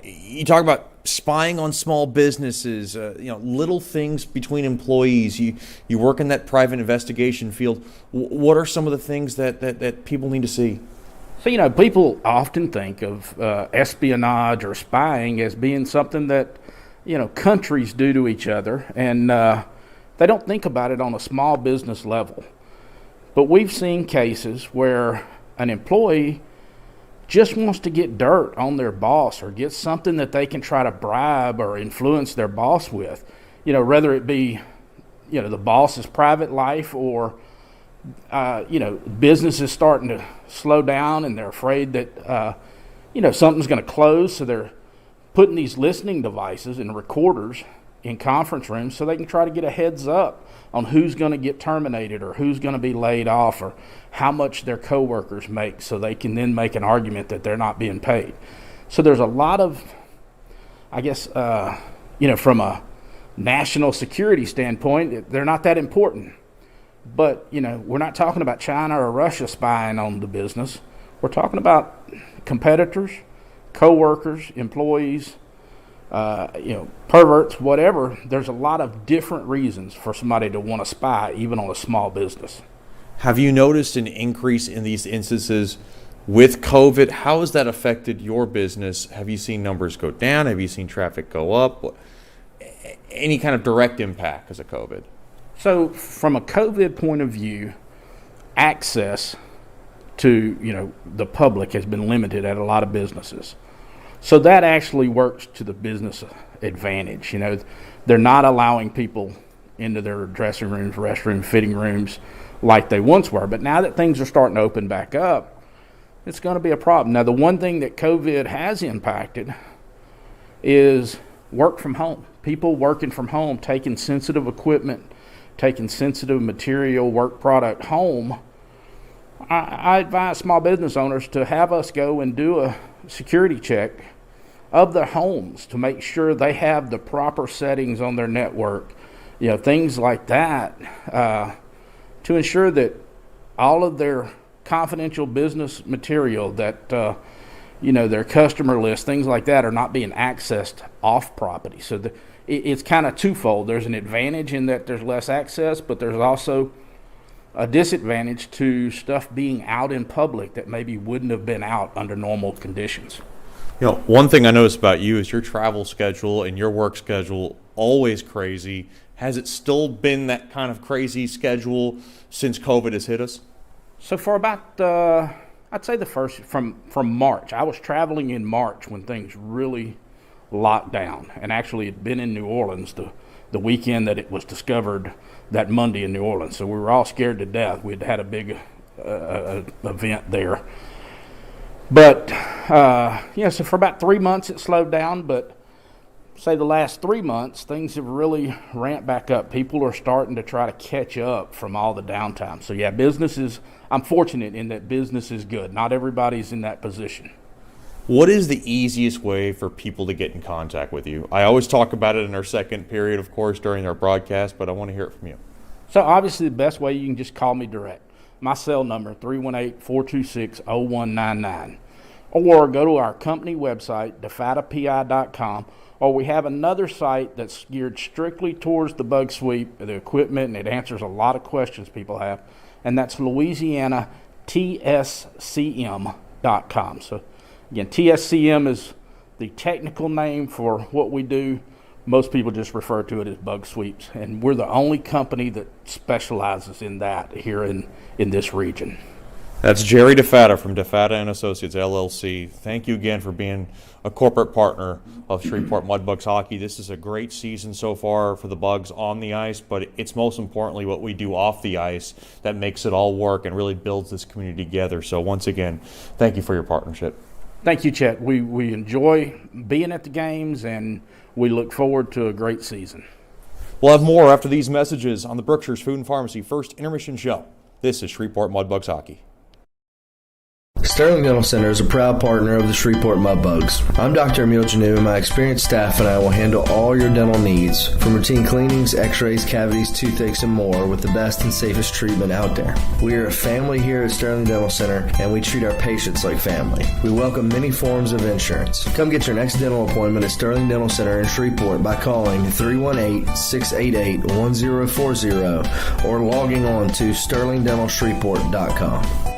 You talk about spying on small businesses, little things between employees. You work in that private investigation field. What are some of the things that people need to see? So, people often think of espionage or spying as being something that, countries do to each other, and they don't think about it on a small business level. But we've seen cases where an employee just wants to get dirt on their boss or get something that they can try to bribe or influence their boss with, whether it be, the boss's private life or, business is starting to slow down and they're afraid that, something's going to close. So they're putting these listening devices and recorders in conference rooms so they can try to get a heads up on who's going to get terminated or who's going to be laid off or how much their coworkers make, so they can then make an argument that they're not being paid. So there's a lot of, I guess, from a national security standpoint, they're not that important. But, we're not talking about China or Russia spying on the business. We're talking about competitors, coworkers, employees, perverts, whatever. There's a lot of different reasons for somebody to want to spy, even on a small business. Have you noticed an increase in these instances with COVID? How has that affected your business? Have you seen numbers go down? Have you seen traffic go up? Any kind of direct impact because of COVID? So from a COVID point of view, access to, the public has been limited at a lot of businesses. So that actually works to the business advantage. They're not allowing people into their dressing rooms, restrooms, fitting rooms like they once were. But now that things are starting to open back up, it's going to be a problem. Now, the one thing that COVID has impacted is work from home. People working from home, taking sensitive equipment, taking sensitive material, work product home. I advise small business owners to have us go and do a security check of their homes to make sure they have the proper settings on their network, things like that, to ensure that all of their confidential business material, that their customer list, things like that, are not being accessed off property. So it's kind of twofold. There's an advantage in that there's less access, but there's also a disadvantage to stuff being out in public that maybe wouldn't have been out under normal conditions. One thing I noticed about you is your travel schedule and your work schedule always crazy. Has it still been that kind of crazy schedule since COVID has hit us? So for about, I'd say the first, from March. I was traveling in March when things really locked down, and actually had been in New Orleans the weekend that it was discovered, that Monday in New Orleans. So we were all scared to death. We'd had a big event there. But, so for about 3 months it slowed down, but say the last 3 months, things have really ramped back up. People are starting to try to catch up from all the downtime. So, I'm fortunate in that business is good. Not everybody's in that position. What is the easiest way for people to get in contact with you? I always talk about it in our second period, of course, during our broadcast, but I want to hear it from you. So, obviously, the best way, you can just call me direct. My cell number, 318-426-0199. Or go to our company website, defatapi.com, or we have another site that's geared strictly towards the bug sweep, the equipment, and it answers a lot of questions people have, and that's LouisianaTSCM.com. So, again, TSCM is the technical name for what we do. Most people just refer to it as bug sweeps, and we're the only company that specializes in that here in this region. That's Jerry DeFata from DeFata & Associates, LLC. Thank you again for being a corporate partner of Shreveport Mudbugs hockey. This is a great season so far for the Bugs on the ice, but it's most importantly what we do off the ice that makes it all work and really builds this community together. So once again, thank you for your partnership. Thank you, Chet. We enjoy being at the games, and we look forward to a great season. We'll have more after these messages on the Berkshire's Food and Pharmacy First Intermission Show. This is Shreveport Mudbugs hockey. Sterling Dental Center is a proud partner of the Shreveport Mudbugs. I'm Dr. Emil Janu, and my experienced staff and I will handle all your dental needs, from routine cleanings, x-rays, cavities, toothaches, and more, with the best and safest treatment out there. We are a family here at Sterling Dental Center, and we treat our patients like family. We welcome many forms of insurance. Come get your next dental appointment at Sterling Dental Center in Shreveport by calling 318-688-1040 or logging on to sterlingdentalshreveport.com.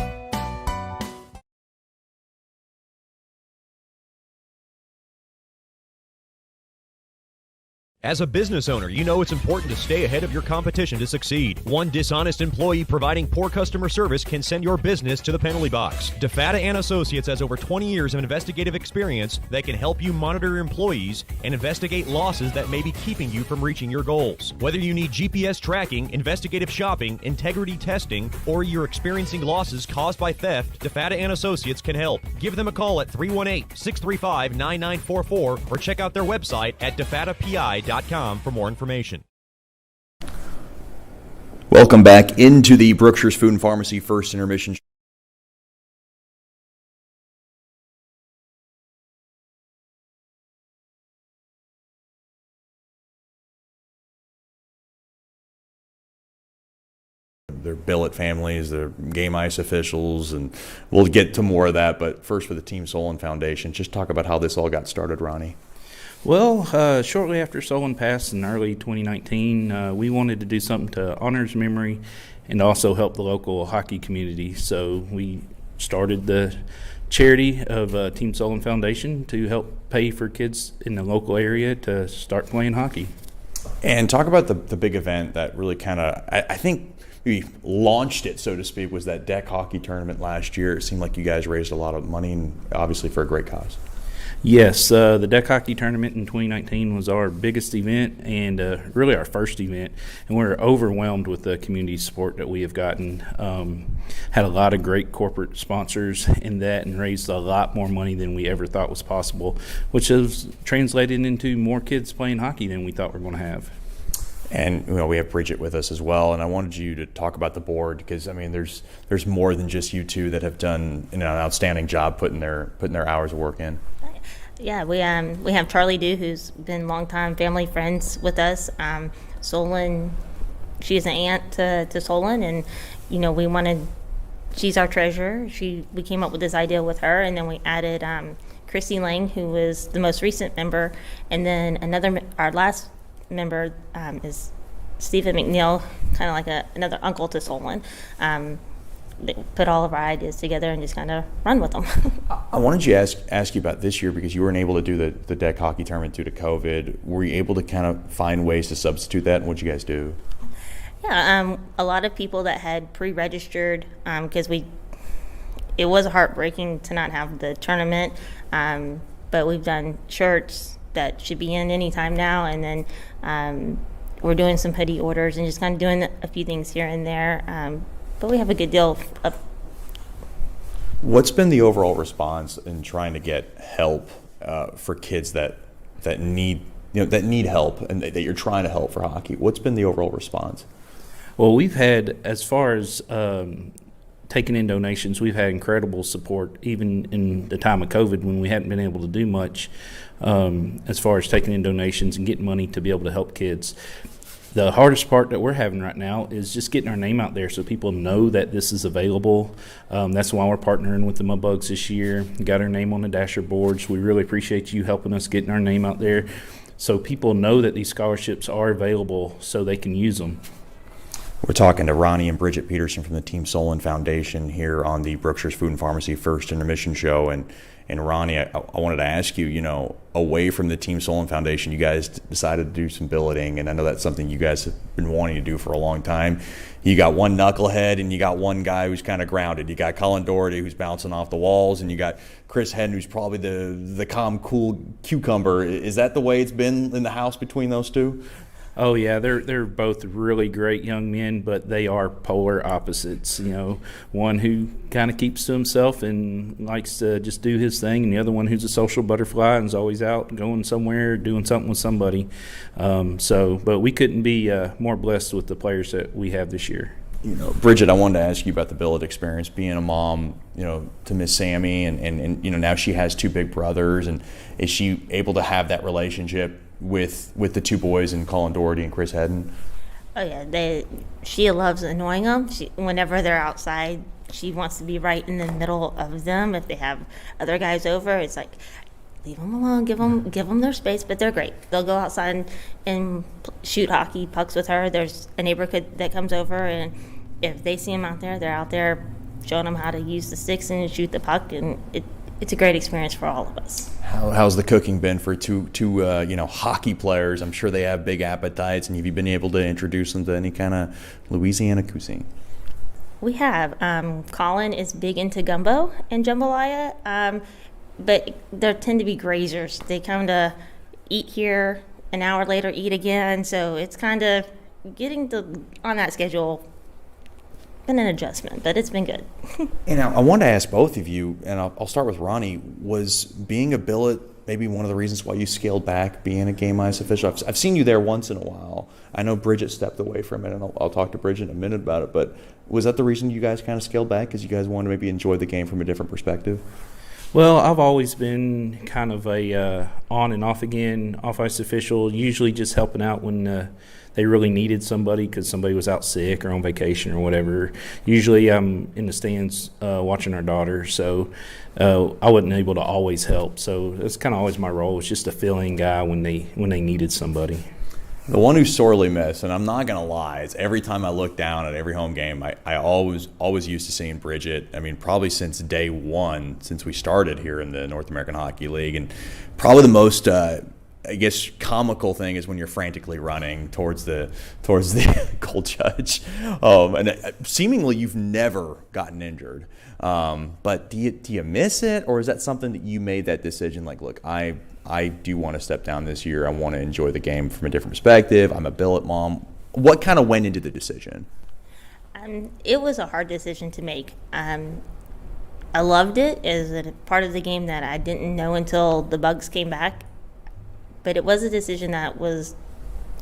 As a business owner, you know it's important to stay ahead of your competition to succeed. One dishonest employee providing poor customer service can send your business to the penalty box. DeFata and Associates has over 20 years of investigative experience that can help you monitor your employees and investigate losses that may be keeping you from reaching your goals. Whether you need GPS tracking, investigative shopping, integrity testing, or you're experiencing losses caused by theft, DeFata and Associates can help. Give them a call at 318-635-9944 or check out their website at defatapi.com for more information. Welcome back into the Brookshire's Food and Pharmacy First Intermission. Their billet families, their game ice officials, and we'll get to more of that. But first, for the Team Solon Foundation, just talk about how this all got started, Ronnie. Well, shortly after Solon passed in early 2019, we wanted to do something to honor his memory and also help the local hockey community. So we started the charity of Team Solon Foundation to help pay for kids in the local area to start playing hockey. And talk about the big event that really kind of, I think we launched it, so to speak, was that deck hockey tournament last year. It seemed like you guys raised a lot of money, and obviously for a great cause. Yes, the deck hockey tournament in 2019 was our biggest event and really our first event, and we're overwhelmed with the community support that we have gotten. Had a lot of great corporate sponsors in that and raised a lot more money than we ever thought was possible, which has translated into more kids playing hockey than we thought we were going to have. And we have Bridget with us as well, and I wanted you to talk about the board because I mean, there's more than just you two that have done an outstanding job putting their hours of work in. Yeah, we have Charlie Dew, who's been longtime family friends with us. Solon, she's an aunt to Solon, and she's our treasurer. We came up with this idea with her, and then we added Christy Lang, who was the most recent member, and then our last member is Stephen McNeil, kind of like another uncle to Solon. Put all of our ideas together and just kind of run with them. I wanted to ask you about this year because you weren't able to do the deck hockey tournament due to COVID. Were you able to kind of find ways to substitute that, and what'd you guys do? Yeah, a lot of people that had pre-registered because it was heartbreaking to not have the tournament, but we've done shirts that should be in any time now, and then we're doing some hoodie orders and just kind of doing a few things here and there. But we have a good deal of. What's been the overall response in trying to get help for kids that need help and that you're trying to help for hockey? What's been the overall response? Well, we've had, as far as taking in donations, we've had incredible support, even in the time of COVID when we hadn't been able to do much as far as taking in donations and getting money to be able to help kids. The hardest part that we're having right now is just getting our name out there so people know that this is available. That's why we're partnering with the Mudbugs this year. Got our name on the Dasher boards. We really appreciate you helping us getting our name out there so people know that these scholarships are available so they can use them. We're talking to Ronnie and Bridget Peterson from the Team Solon Foundation here on the Brookshire's Food and Pharmacy First Intermission Show. And Ronnie, I wanted to ask you, away from the Team Solon Foundation, you guys decided to do some billeting, and I know that's something you guys have been wanting to do for a long time. You got one knucklehead, and you got one guy who's kind of grounded. You got Colin Doherty, who's bouncing off the walls, and you got Chris Hedden, who's probably the calm, cool cucumber. Is that the way it's been in the house between those two? Oh yeah, they're both really great young men, but they are polar opposites. One who kind of keeps to himself and likes to just do his thing, and the other one who's a social butterfly and is always out going somewhere, doing something with somebody. But we couldn't be more blessed with the players that we have this year. Bridget, I wanted to ask you about the billet experience, being a mom, to Miss Sammy, and now she has two big brothers, and is she able to have that relationship with the two boys and Colin Doherty and Chris Hedden? Oh yeah, she loves annoying them. Whenever they're outside, she wants to be right in the middle of them. If they have other guys over, it's like, leave them alone, give them their space. But they're great. They'll go outside and shoot hockey pucks with her. There's a neighborhood that comes over, and if they see them out there, they're out there showing them how to use the sticks and shoot the puck, and it's a great experience for all of us. How's the cooking been for two hockey players? I'm sure they have big appetites, and have you been able to introduce them to any kind of Louisiana cuisine? We have. Colin is big into gumbo and jambalaya, but they tend to be grazers. They come to eat here, an hour later eat again, so it's kind of getting on that schedule. Been an adjustment, but it's been good. And I want to ask both of you, and I'll start with Ronnie. Was being a billet maybe one of the reasons why you scaled back being a game ice official? I've seen you there once in a while. I know Bridget stepped away from it, and I'll talk to Bridget in a minute about it. But was that the reason you guys kind of scaled back, because you guys wanted to maybe enjoy the game from a different perspective? Well, I've always been kind of a on and off again, off ice official, usually just helping out when they really needed somebody because somebody was out sick or on vacation or whatever. Usually I'm in the stands watching our daughter, so I wasn't able to always help. So that's kind of always my role, was just a fill-in guy when they needed somebody. The one who's sorely missed, and I'm not going to lie, is every time I look down at every home game, I always used to seeing Bridget. I mean, probably since day one, since we started here in the North American Hockey League. And probably the most, comical thing is when you're frantically running towards the goal judge. And seemingly you've never gotten injured. But do you miss it, or is that something that you made that decision, like, look, I do want to step down this year. I want to enjoy the game from a different perspective. I'm a billet mom. What kind of went into the decision? It was a hard decision to make. I loved it as a part of the game that I didn't know until the Bugs came back. But it was a decision that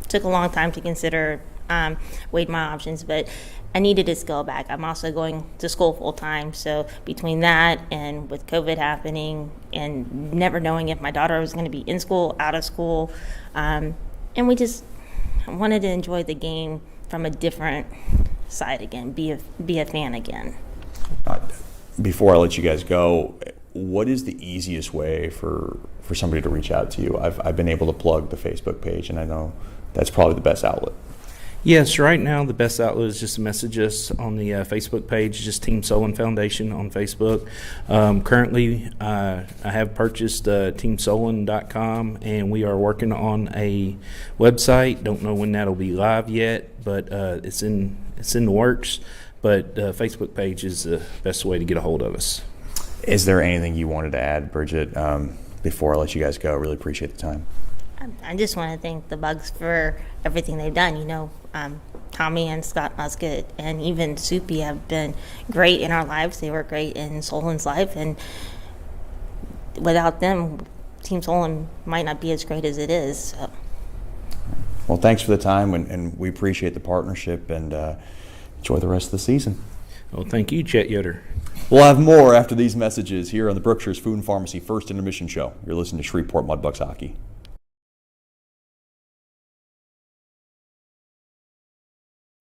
took a long time to consider, weighed my options. But I needed to scale back. I'm also going to school full time, so between that and with COVID happening and never knowing if my daughter was going to be in school, out of school, and we just wanted to enjoy the game from a different side again, be a fan again. Before I let you guys go, what is the easiest way for somebody to reach out to you? I've been able to plug the Facebook page, and I know that's probably the best outlet. Yes, right now the best outlet is just to message us on the Facebook page, just Team Solon Foundation on Facebook. Currently, I have purchased teamsolon.com, and we are working on a website. Don't know when that'll be live yet, but it's in the works. But Facebook page is the best way to get a hold of us. Is there anything you wanted to add, Bridget, before I let you guys go? I really appreciate the time. I just want to thank the Bugs for everything they've done. Tommy and Scott Musket and even Soupy have been great in our lives. They were great in Solon's life, and without them, Team Solon might not be as great as it is. So. Well, thanks for the time, and we appreciate the partnership, and enjoy the rest of the season. Well, thank you, Chet Yoder. We'll have more after these messages here on the Brookshires Food and Pharmacy First Intermission Show. You're listening to Shreveport Mudbugs Hockey.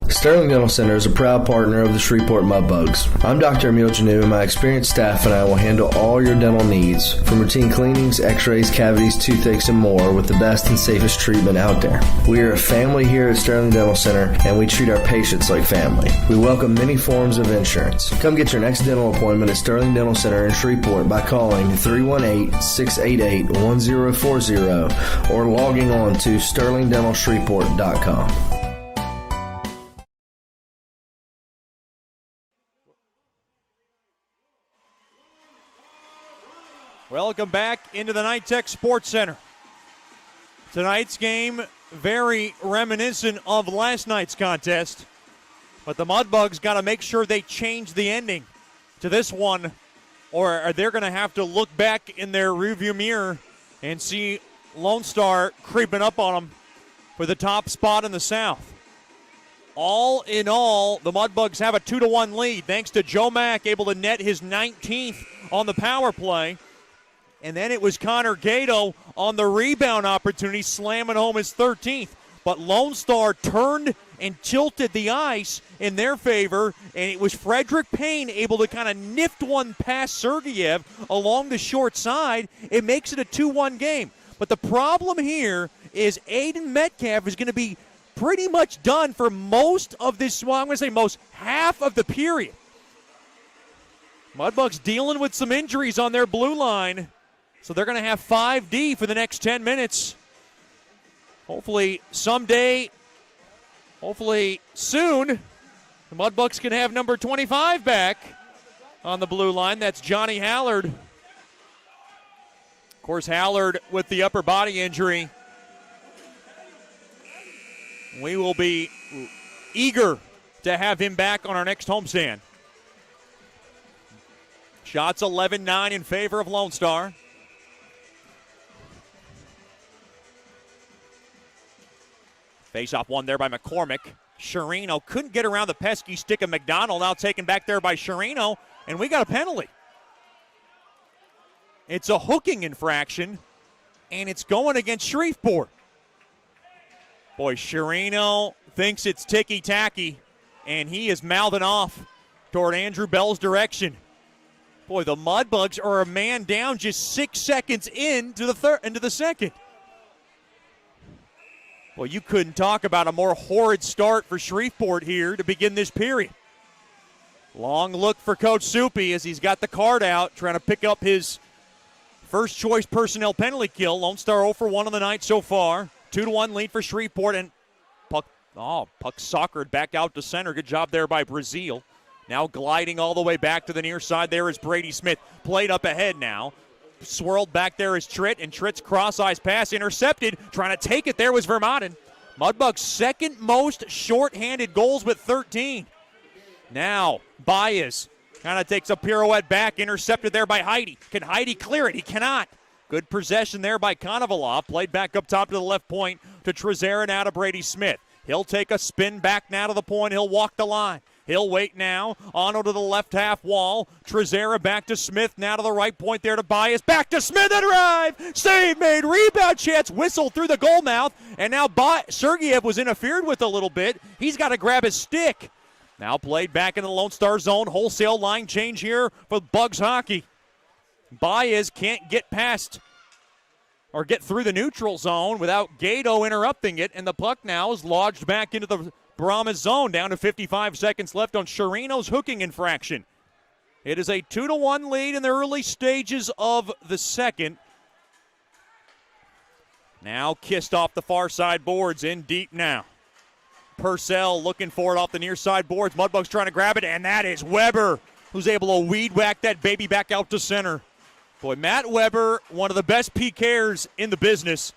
Sterling Dental Center is a proud partner of the Shreveport Mudbugs. I'm Dr. Emil Janu, and my experienced staff and I will handle all your dental needs, from routine cleanings, x-rays, cavities, toothaches, and more, with the best and safest treatment out there. We are a family here at Sterling Dental Center, and we treat our patients like family. We welcome many forms of insurance. Come get your next dental appointment at Sterling Dental Center in Shreveport by calling 318-688-1040 or logging on to sterlingdentalshreveport.com. Welcome back into the Nytex Sports Centre. Tonight's game very reminiscent of last night's contest, but the Mudbugs got to make sure they change the ending to this one, or they're going to have to look back in their rearview mirror and see Lone Star creeping up on them for the top spot in the South. All in all, the Mudbugs have a 2-1 lead thanks to Joe Mack able to net his 19th on the power play. And then it was Connor Gato on the rebound opportunity, slamming home his 13th. But Lone Star turned and tilted the ice in their favor, and it was Frederick Payne able to kind of nift one past Sergeyev along the short side. It makes it a 2-1 game. But the problem here is Aiden Metcalf is going to be pretty much done for most of this, well, I'm going to say most half of the period. Mudbugs dealing with some injuries on their blue line, so they're going to have 5D for the next 10 minutes. Hopefully someday, hopefully soon, the Mudbugs can have number 25 back on the blue line. That's Johnny Hallard. Of course, Hallard with the upper body injury. We will be eager to have him back on our next homestand. Shots 11-9 in favor of Lone Star. Face-off one there by McCormick. Sherino couldn't get around the pesky stick of McDonald. Now taken back there by Sherino, and we got a penalty. It's a hooking infraction, and it's going against Shreveport. Boy, Sherino thinks it's ticky-tacky, and he is mouthing off toward Andrew Bell's direction. Boy, the Mudbugs are a man down just 6 seconds into the second. Well, you couldn't talk about a more horrid start for Shreveport here to begin this period. Long look for Coach Soupy as he's got the card out, trying to pick up his first choice personnel penalty kill. Lone Star 0 for 1 on the night so far. 2-1 lead for Shreveport, and puck soccered back out to center. Good job there by Brazil. Now gliding all the way back to the near side there is Brady Smith. Played up ahead now. Swirled back there is Tritt, and Tritt's cross-eyes pass intercepted. Trying to take it there was Vermaelen. Mudbugs' second most short-handed goals with 13. Now Baez kind of takes a pirouette back, intercepted there by Heidi. Can Heidi clear it? He cannot. Good possession there by Konovalov. Played back up top to the left point to Trezera, now to Brady Smith. He'll take a spin back now to the point. He'll walk the line. He'll wait now. Ono to the left half wall. Trezera back to Smith. Now to the right point there to Baez. Back to Smith and drive. Save made. Rebound chance. Whistle through the goal mouth. And now Sergeyev was interfered with a little bit. He's got to grab his stick. Now played back in the Lone Star zone. Wholesale line change here for Bugs hockey. Baez can't get past or get through the neutral zone without Gato interrupting it. And the puck now is lodged back into the Brahmas zone, down to 55 seconds left on Sherino's hooking infraction. It is a 2-1 lead in the early stages of the second. Now kissed off the far side boards, in deep now. Purcell looking for it off the near side boards. Mudbugs trying to grab it, and that is Weber, who's able to weed whack that baby back out to center. Boy, Matt Weber, one of the best PKers in the business.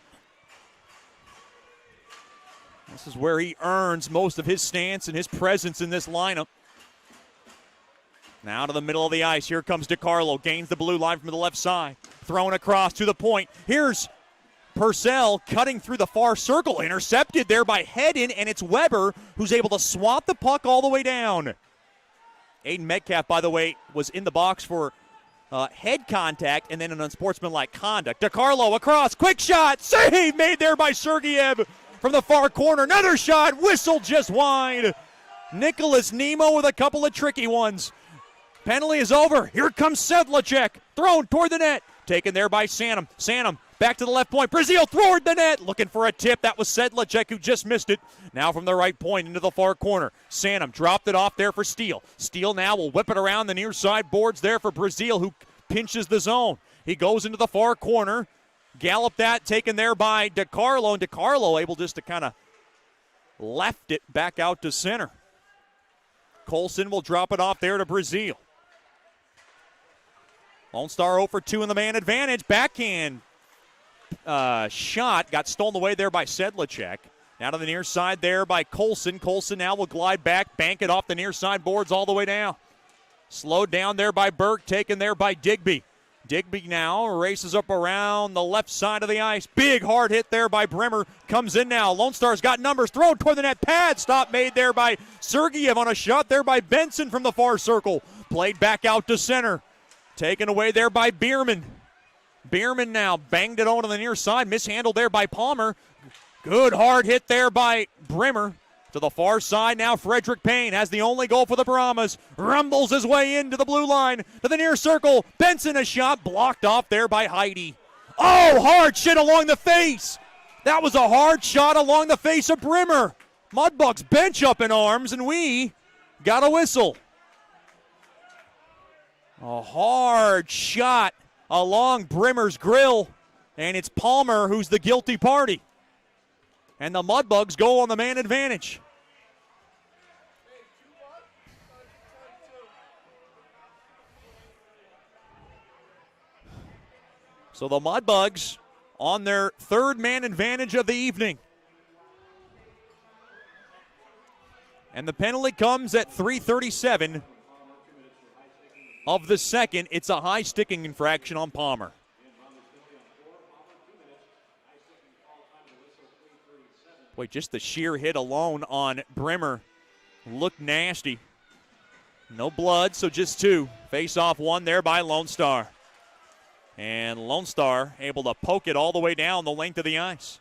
This is where he earns most of his stance and his presence in this lineup. Now to the middle of the ice. Here comes DiCarlo. Gains the blue line from the left side. Thrown across to the point. Here's Purcell cutting through the far circle. Intercepted there by Hedden, and it's Weber who's able to swat the puck all the way down. Aiden Metcalf, by the way, was in the box for head contact and then an unsportsmanlike conduct. DiCarlo across. Quick shot. Save made there by Sergeyev. From the far corner, another shot, whistled just wide. Nicholas Nemo with a couple of tricky ones. Penalty is over. Here comes Sedlacek, thrown toward the net. Taken there by Sanum. Sanum back to the left point. Brazil toward the net, looking for a tip. That was Sedlacek who just missed it. Now from the right point into the far corner. Sanum dropped it off there for Steele. Steele now will whip it around the near side boards there for Brazil, who pinches the zone. He goes into the far corner. Gallop that, taken there by DiCarlo, and DiCarlo able just to kind of left it back out to center. Colson will drop it off there to Brazil. Lone Star 0 for 2 in the man advantage. Backhand shot got stolen away there by Sedlacek. Now to the near side there by Colson. Colson now will glide back, bank it off the near side boards all the way down. Slowed down there by Burke, taken there by Digby. Digby now races up around the left side of the ice. Big hard hit there by Bremer. Comes in now. Lone Star's got numbers. Thrown toward the net. Pad stop made there by Sergeyev on a shot there by Benson from the far circle. Played back out to center. Taken away there by Bierman. Bierman now banged it on to the near side. Mishandled there by Palmer. Good hard hit there by Bremer. To the far side now, Frederick Payne has the only goal for the Brahmas. Rumbles his way into the blue line to the near circle. Benson a shot blocked off there by Heidi. Oh, hard shit along the face. That was a hard shot along the face of Brimmer. Mudbugs bench up in arms, and we got a whistle. A hard shot along Brimmer's grill, and it's Palmer who's the guilty party. And the Mudbugs go on the man advantage. So the Mudbugs on their third man advantage of the evening. And the penalty comes at 3:37 of the second. It's a high sticking infraction on Palmer. Boy, just the sheer hit alone on Brimmer looked nasty. No blood, so just two. Face off one there by Lone Star. And Lone Star able to poke it all the way down the length of the ice.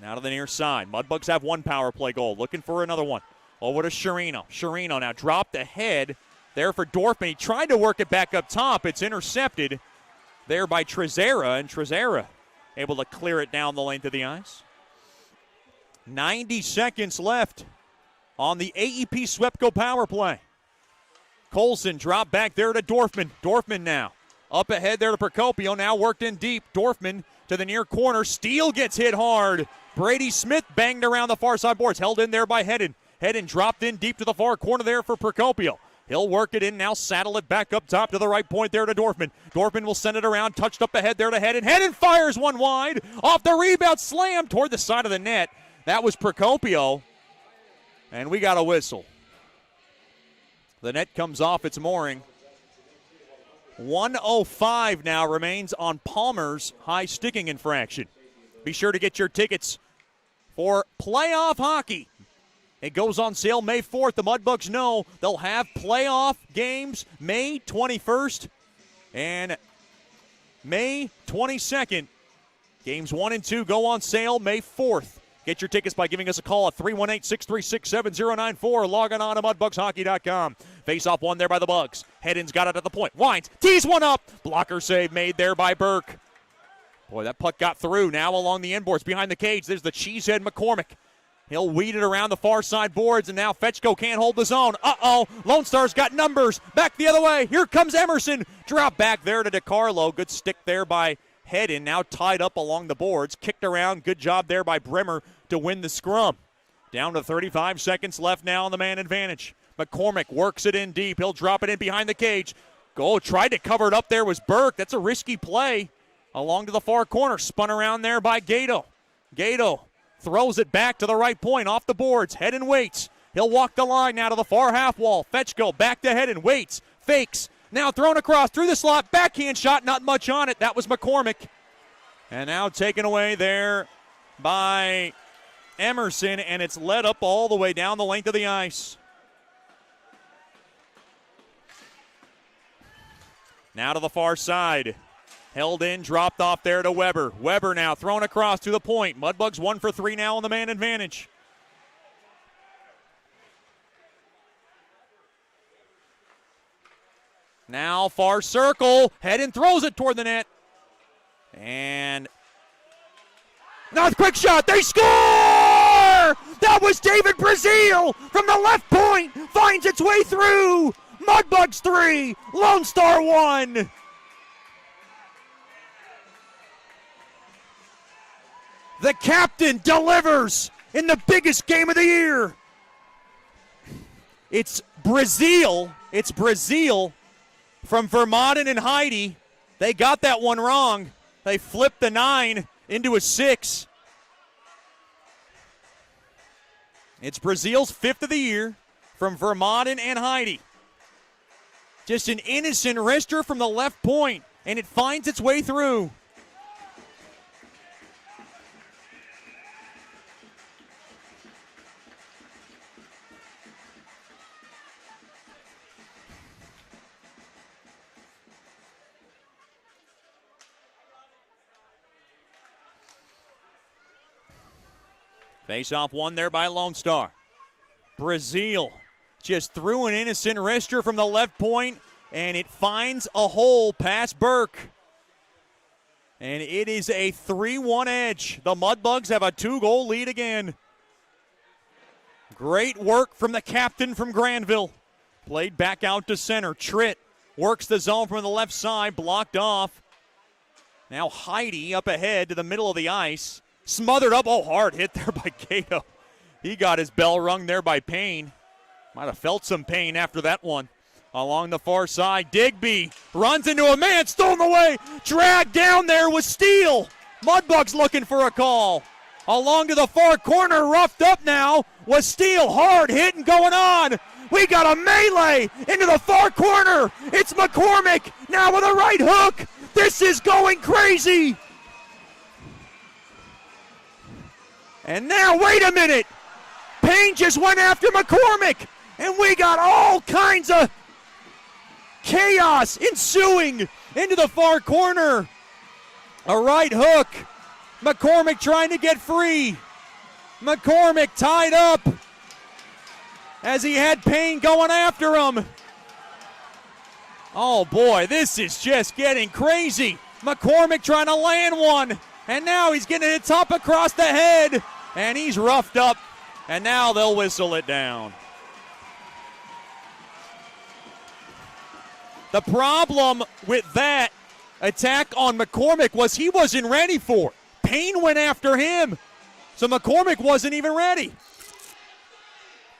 Now to the near side. Mudbugs have one power play goal. Looking for another one. Over to Shreveport. Shreveport now dropped ahead there for Dorfman. He tried to work it back up top. It's intercepted there by Trezera, and Trezera able to clear it down the length of the ice. 90 seconds left on the AEP Swepco power play. Colson dropped back there to Dorfman. Dorfman now up ahead there to Procopio. Now worked in deep. Dorfman to the near corner. Steele gets hit hard. Brady Smith banged around the far side boards. Held in there by Hedden. Hedden dropped in deep to the far corner there for Procopio. He'll work it in now, saddle it back up top to the right point there to Dorfman. Dorfman will send it around, touched up ahead there to Hedden. Hedden fires one wide. Off the rebound, slam toward the side of the net. That was Procopio. And we got a whistle. The net comes off its mooring. 1:05 now remains on Palmer's high sticking infraction. Be sure to get your tickets for playoff hockey. It goes on sale May 4th. The Mudbugs know they'll have playoff games May 21st and May 22nd. Games 1 and 2 go on sale May 4th. Get your tickets by giving us a call at 318-636-7094 or log on to mudbugshockey.com. Face-off one there by the Bugs. Hedden's got it at the point. Winds, tees one up. Blocker save made there by Burke. Boy, that puck got through. Now along the inboards behind the cage. There's the cheesehead McCormick. He'll weed it around the far side boards, and now Fetchko can't hold the zone. Uh-oh, Lone Star's got numbers. Back the other way. Here comes Emerson. Drop back there to DeCarlo. Good stick there by Hedden. Now tied up along the boards. Kicked around. Good job there by Brimmer to win the scrum. Down to 35 seconds left now on the man advantage. McCormick works it in deep. He'll drop it in behind the cage. Tried to cover it up there was Burke. That's a risky play. Along to the far corner. Spun around there by Gato. Gato throws it back to the right point, off the boards. Hedden waits. He'll walk the line now to the far half wall. Fetchko back to Hedden, waits, fakes. Now thrown across through the slot. Backhand shot, not much on it. That was McCormick. And now taken away there by Emerson, and it's led up all the way down the length of the ice. Now to the far side. Held in, dropped off there to Weber. Weber now thrown across to the point. Mudbugs 1 for 3 now on the man advantage. Now far circle. Hedden throws it toward the net. And now quick shot. They score! That was David Brazil from the left point. Finds its way through. Mudbugs 3, Lone Star 1. The captain delivers in the biggest game of the year. It's Brazil. It's Brazil from Vermaelen and Heidi. They got that one wrong. They flipped the 9 into a 6. It's Brazil's 5th of the year from Vermaelen and Heidi. Just an innocent wrister from the left point, and it finds its way through. Face-off one there by Lone Star. Brazil just threw an innocent wrister from the left point, and it finds a hole past Burke. And it is a 3-1 edge. The Mudbugs have a 2-goal lead again. Great work from the captain from Granville. Played back out to center. Tritt works the zone from the left side, blocked off. Now Heidi up ahead to the middle of the ice. Smothered up. Oh, hard hit there by Cato. He got his bell rung there by Payne. Might have felt some pain after that one. Along the far side, Digby runs into a man, stolen away, dragged down there with Steele. Mudbugs looking for a call. Along to the far corner, roughed up now with Steele. Hard hitting going on. We got a melee into the far corner. It's McCormick now with a right hook. This is going crazy. And now, wait a minute. Payne just went after McCormick. And we got all kinds of chaos ensuing into the far corner. A right hook. McCormick trying to get free. McCormick tied up as he had Payne going after him. Oh boy, this is just getting crazy. McCormick trying to land one. And now he's getting it top across the head. And he's roughed up. And now they'll whistle it down. The problem with that attack on McCormick was he wasn't ready for it. Payne went after him, so McCormick wasn't even ready.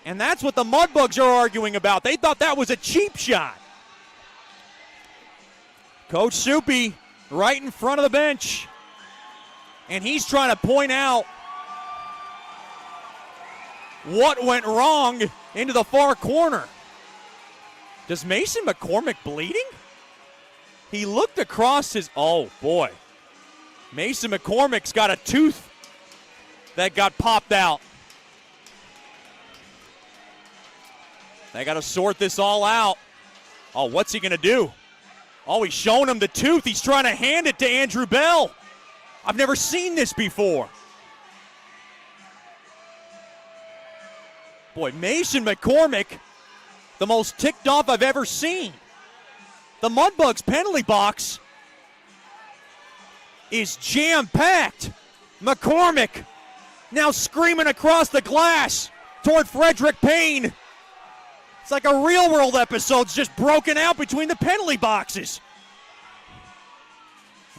And that's what the Mudbugs are arguing about. They thought that was a cheap shot. Coach Soupy right in front of the bench, and he's trying to point out what went wrong into the far corner. Does Mason McCormick bleeding? He looked across his, oh boy. Mason McCormick's got a tooth that got popped out. They got to sort this all out. Oh, what's he going to do? Oh, he's showing him the tooth. He's trying to hand it to Andrew Bell. I've never seen this before. Boy, Mason McCormick, the most ticked off I've ever seen. The Mudbugs penalty box is jam-packed. McCormick now screaming across the glass toward Frederick Payne. It's like a real-world episode's just broken out between the penalty boxes.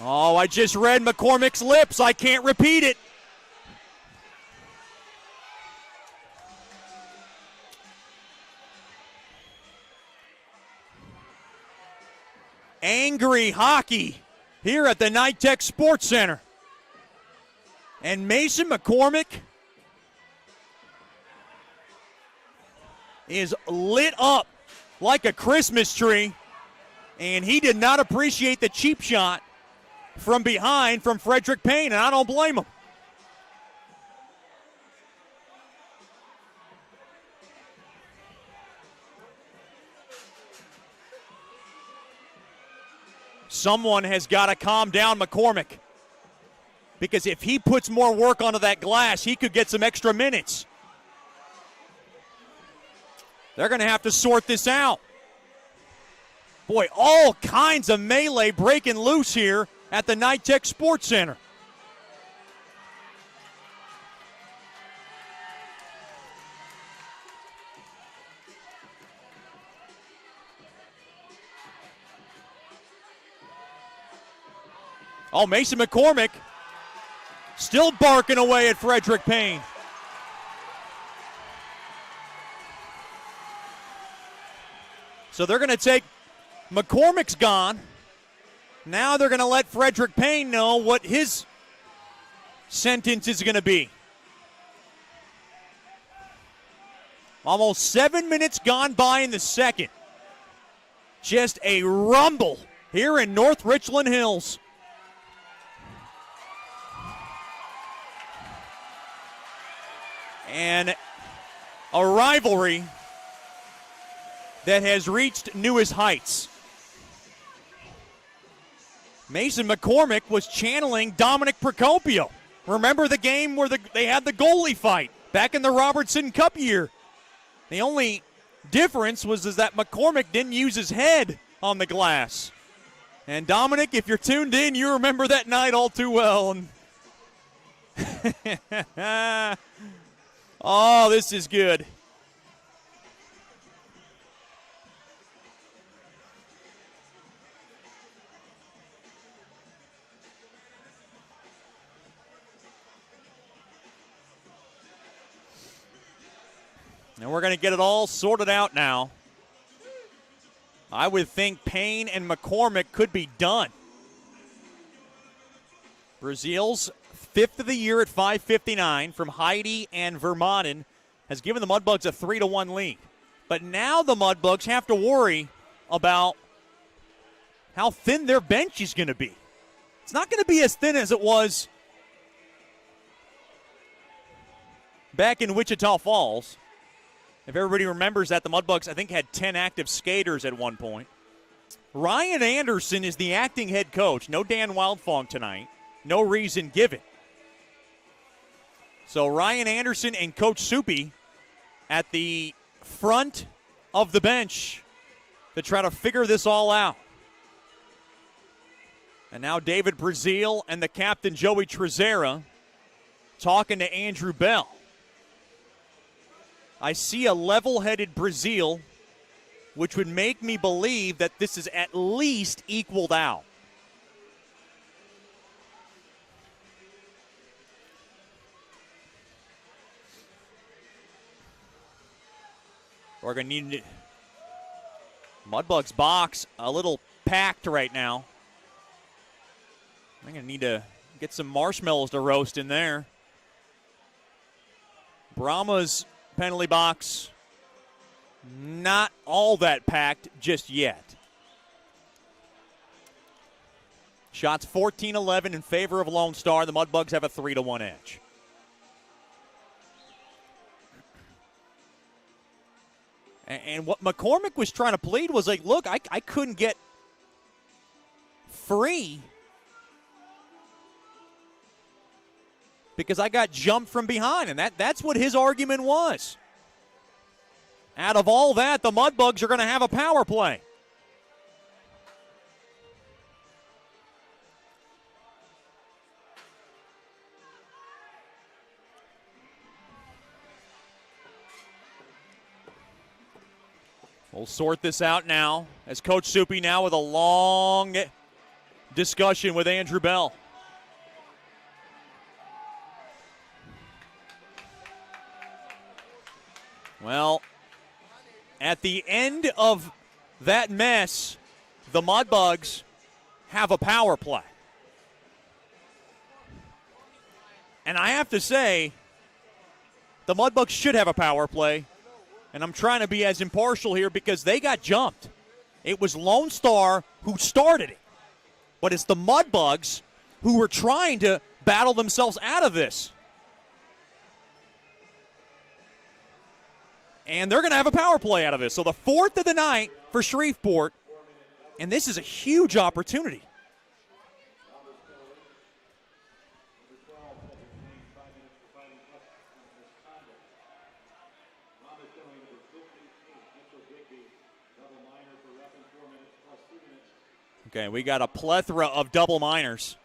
Oh, I just read McCormick's lips. I can't repeat it. Angry hockey here at the Nytex Sports Centre. And Mason McCormick is lit up like a Christmas tree, and he did not appreciate the cheap shot from behind from Frederick Payne, and I don't blame him. Someone has got to calm down McCormick, because if he puts more work onto that glass, he could get some extra minutes. They're going to have to sort this out. Boy, all kinds of melee breaking loose here at the Nytex Sports Centre. Oh, Mason McCormick still barking away at Frederick Payne. So they're going to take, McCormick's gone. Now they're going to let Frederick Payne know what his sentence is going to be. Almost 7 minutes gone by in the second. Just a rumble here in North Richland Hills. And a rivalry that has reached newest heights. Mason McCormick was channeling Dominic Procopio. Remember the game where they had the goalie fight back in the Robertson Cup year? The only difference was that McCormick didn't use his head on the glass. And Dominic, if you're tuned in, you remember that night all too well. Oh, this is good. And we're going to get it all sorted out now. I would think Payne and McCormick could be done. Brazil's 5th of the year at 5:59 from Heidi and Vermanen has given the Mudbugs a 3-1 lead. But now the Mudbugs have to worry about how thin their bench is going to be. It's not going to be as thin as it was back in Wichita Falls. If everybody remembers that, the Mudbugs, I think, had 10 active skaters at one point. Ryan Anderson is the acting head coach. No Dan Wildfong tonight. No reason given. So Ryan Anderson and Coach Soupy at the front of the bench to try to figure this all out. And now David Brazil and the captain Joey Trezera talking to Andrew Bell. I see a level-headed Brazil, which would make me believe that this is at least equaled out. We're going to need Mudbugs box a little packed right now. I'm going to need to get some marshmallows to roast in there. Brahmas penalty box, not all that packed just yet. Shots 14-11 in favor of Lone Star. The Mudbugs have a 3-1 edge. And what McCormick was trying to plead was like, look, I couldn't get free because I got jumped from behind. And that's what his argument was. Out of all that, the Mudbugs are going to have a power play. We'll sort this out now as Coach Soupy now with a long discussion with Andrew Bell. Well, at the end of that mess, the Mudbugs have a power play. And I have to say, the Mudbugs should have a power play. And I'm trying to be as impartial here because they got jumped. It was Lone Star who started it. But it's the Mudbugs who were trying to battle themselves out of this. And they're going to have a power play out of this. So the 4th of the night for Shreveport. And this is a huge opportunity. Okay, we got a plethora of double minors.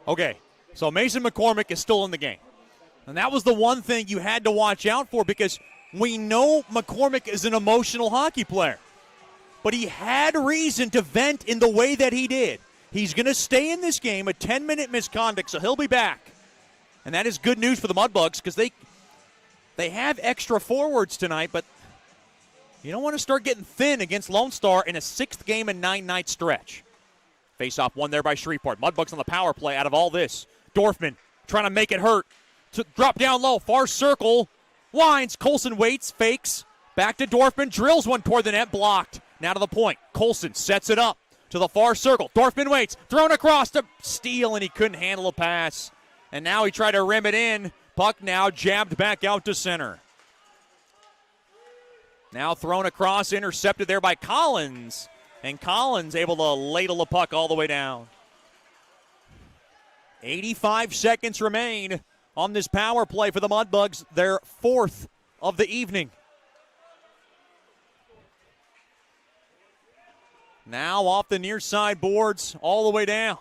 Okay, so Mason McCormick is still in the game. And that was the one thing you had to watch out for because we know McCormick is an emotional hockey player. But he had reason to vent in the way that he did. He's going to stay in this game, a 10-minute misconduct, so he'll be back. And that is good news for the Mudbugs because they have extra forwards tonight, but you don't want to start getting thin against Lone Star in a 6th game and 9-night stretch. Face-off won there by Shreveport. Mudbugs on the power play out of all this. Dorfman trying to make it hurt. To drop down low, far circle. Winds, Colson waits, fakes. Back to Dorfman, drills one toward the net, blocked. Now to the point. Colson sets it up to the far circle. Dorfman waits, thrown across to Steele, and he couldn't handle a pass. And now he tried to rim it in. Puck now jabbed back out to center. Now thrown across, intercepted there by Collins. And Collins able to ladle the puck all the way down. 85 seconds remain on this power play for the Mudbugs, their 4th of the evening. Now off the near side boards all the way down.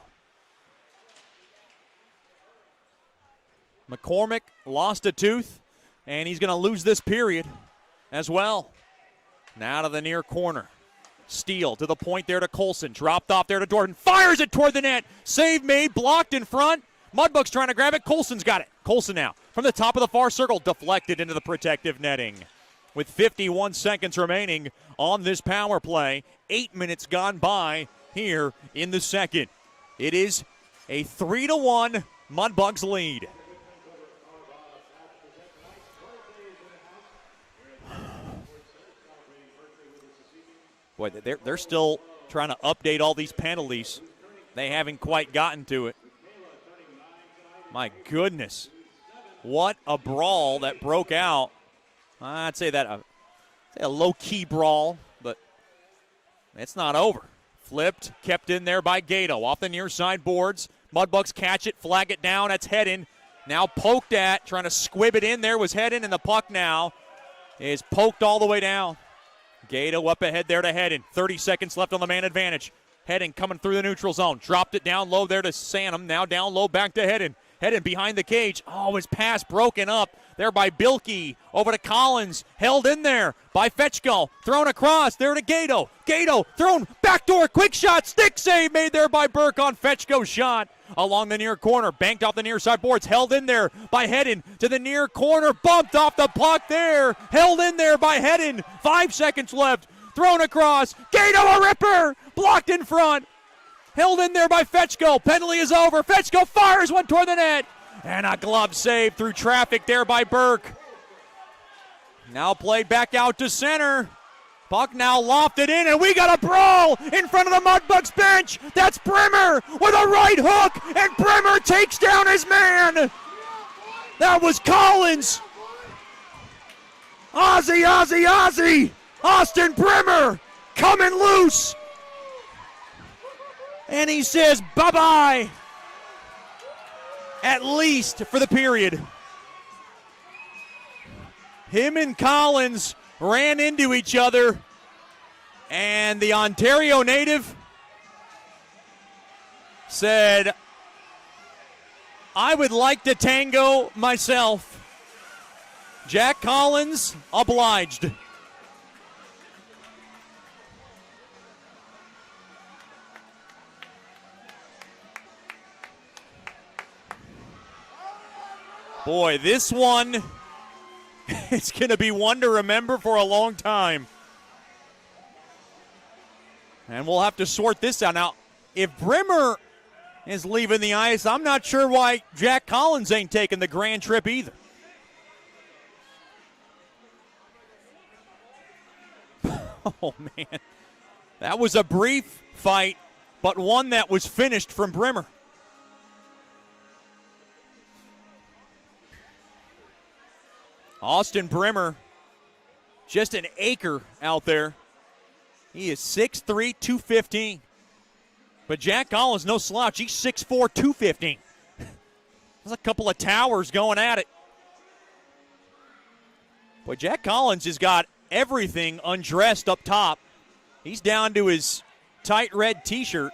McCormick lost a tooth, and he's going to lose this period as well. Now to the near corner. Steele to the point there to Colson. Dropped off there to Jordan. Fires it toward the net. Save made. Blocked in front. Mudbugs trying to grab it. Colson's got it. Colson now from the top of the far circle. Deflected into the protective netting. With 51 seconds remaining on this power play. 8 minutes gone by here in the second. It is a 3-1 Mudbugs lead. Boy, they're still trying to update all these penalties. They haven't quite gotten to it. My goodness. What a brawl that broke out. I'd say a low-key brawl, but it's not over. Flipped, kept in there by Gato. Off the near side boards. Mudbugs catch it, flag it down. That's Hedden. Now poked at, trying to squib it in there was Hedden, and the puck now is poked all the way down. Gato up ahead there to Hedden. 30 seconds left on the man advantage. Hedden coming through the neutral zone. Dropped it down low there to Sanum. Now down low back to Hedden. Hedden behind the cage. Oh, his pass broken up there by Bilkey. Over to Collins. Held in there by Fetchko. Thrown across there to Gato. Gato thrown backdoor. Quick shot. Stick save made there by Burke on Fetchko's shot. Along the near corner. Banked off the near side boards. Held in there by Hedden to the near corner. Bumped off the puck there. Held in there by Hedden. 5 seconds left. Thrown across. Gato a ripper. Blocked in front. Held in there by Fetchko. Penalty is over. Fetchko fires one toward the net. And a glove save through traffic there by Burke. Now played back out to center. Puck now lofted in, and we got a brawl in front of the Mudbugs bench. That's Brimmer with a right hook, and Brimmer takes down his man. That was Collins. Ozzy. Austin Brimmer coming loose. And he says bye-bye, at least for the period. Him and Collins ran into each other, and the Ontario native said, I would like to tango myself. Jack Collins obliged. Boy, this one, it's going to be one to remember for a long time. And we'll have to sort this out. Now, if Brimmer is leaving the ice, I'm not sure why Jack Collins ain't taking the grand trip either. Oh, man. That was a brief fight, but one that was finished from Brimmer. Austin Brimmer, just an acre out there. He is 6'3", 215. But Jack Collins, no slouch. He's 6'4", 215. There's a couple of towers going at it. Boy, Jack Collins has got everything undressed up top. He's down to his tight red T-shirt.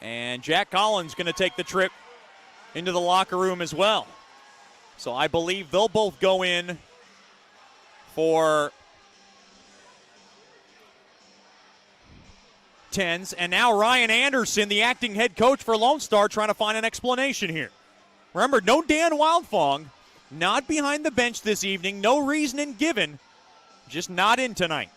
And Jack Collins going to take the trip into the locker room as well. So I believe they'll both go in for 10s. And now Ryan Anderson, the acting head coach for Lone Star, trying to find an explanation here. Remember, no Dan Wildfong, not behind the bench this evening. No reasoning given, just not in tonight.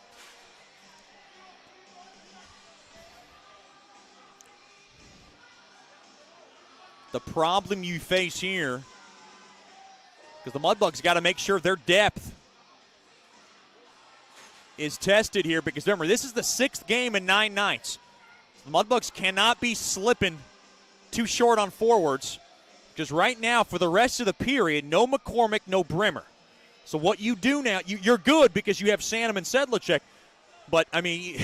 The problem you face here, because the Mudbugs got to make sure their depth is tested here, because remember, this is the 6th game in 9 nights. The Mudbugs cannot be slipping too short on forwards, because right now, for the rest of the period, no McCormick, no Brimmer. So what you do now, you're good because you have Sanum and Sedlacek, but, I mean,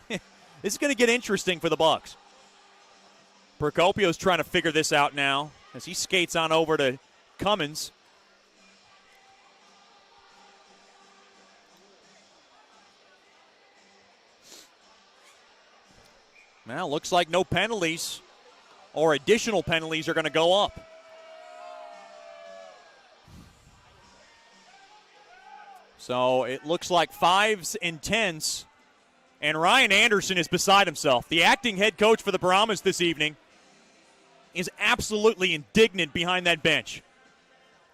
this is going to get interesting for the Bucks. Procopio's trying to figure this out now as he skates on over to Cummins. Well, looks like no penalties or additional penalties are going to go up. So it looks like 5s and 10s. And Ryan Anderson is beside himself. The acting head coach for the Brahmas this evening is absolutely indignant behind that bench.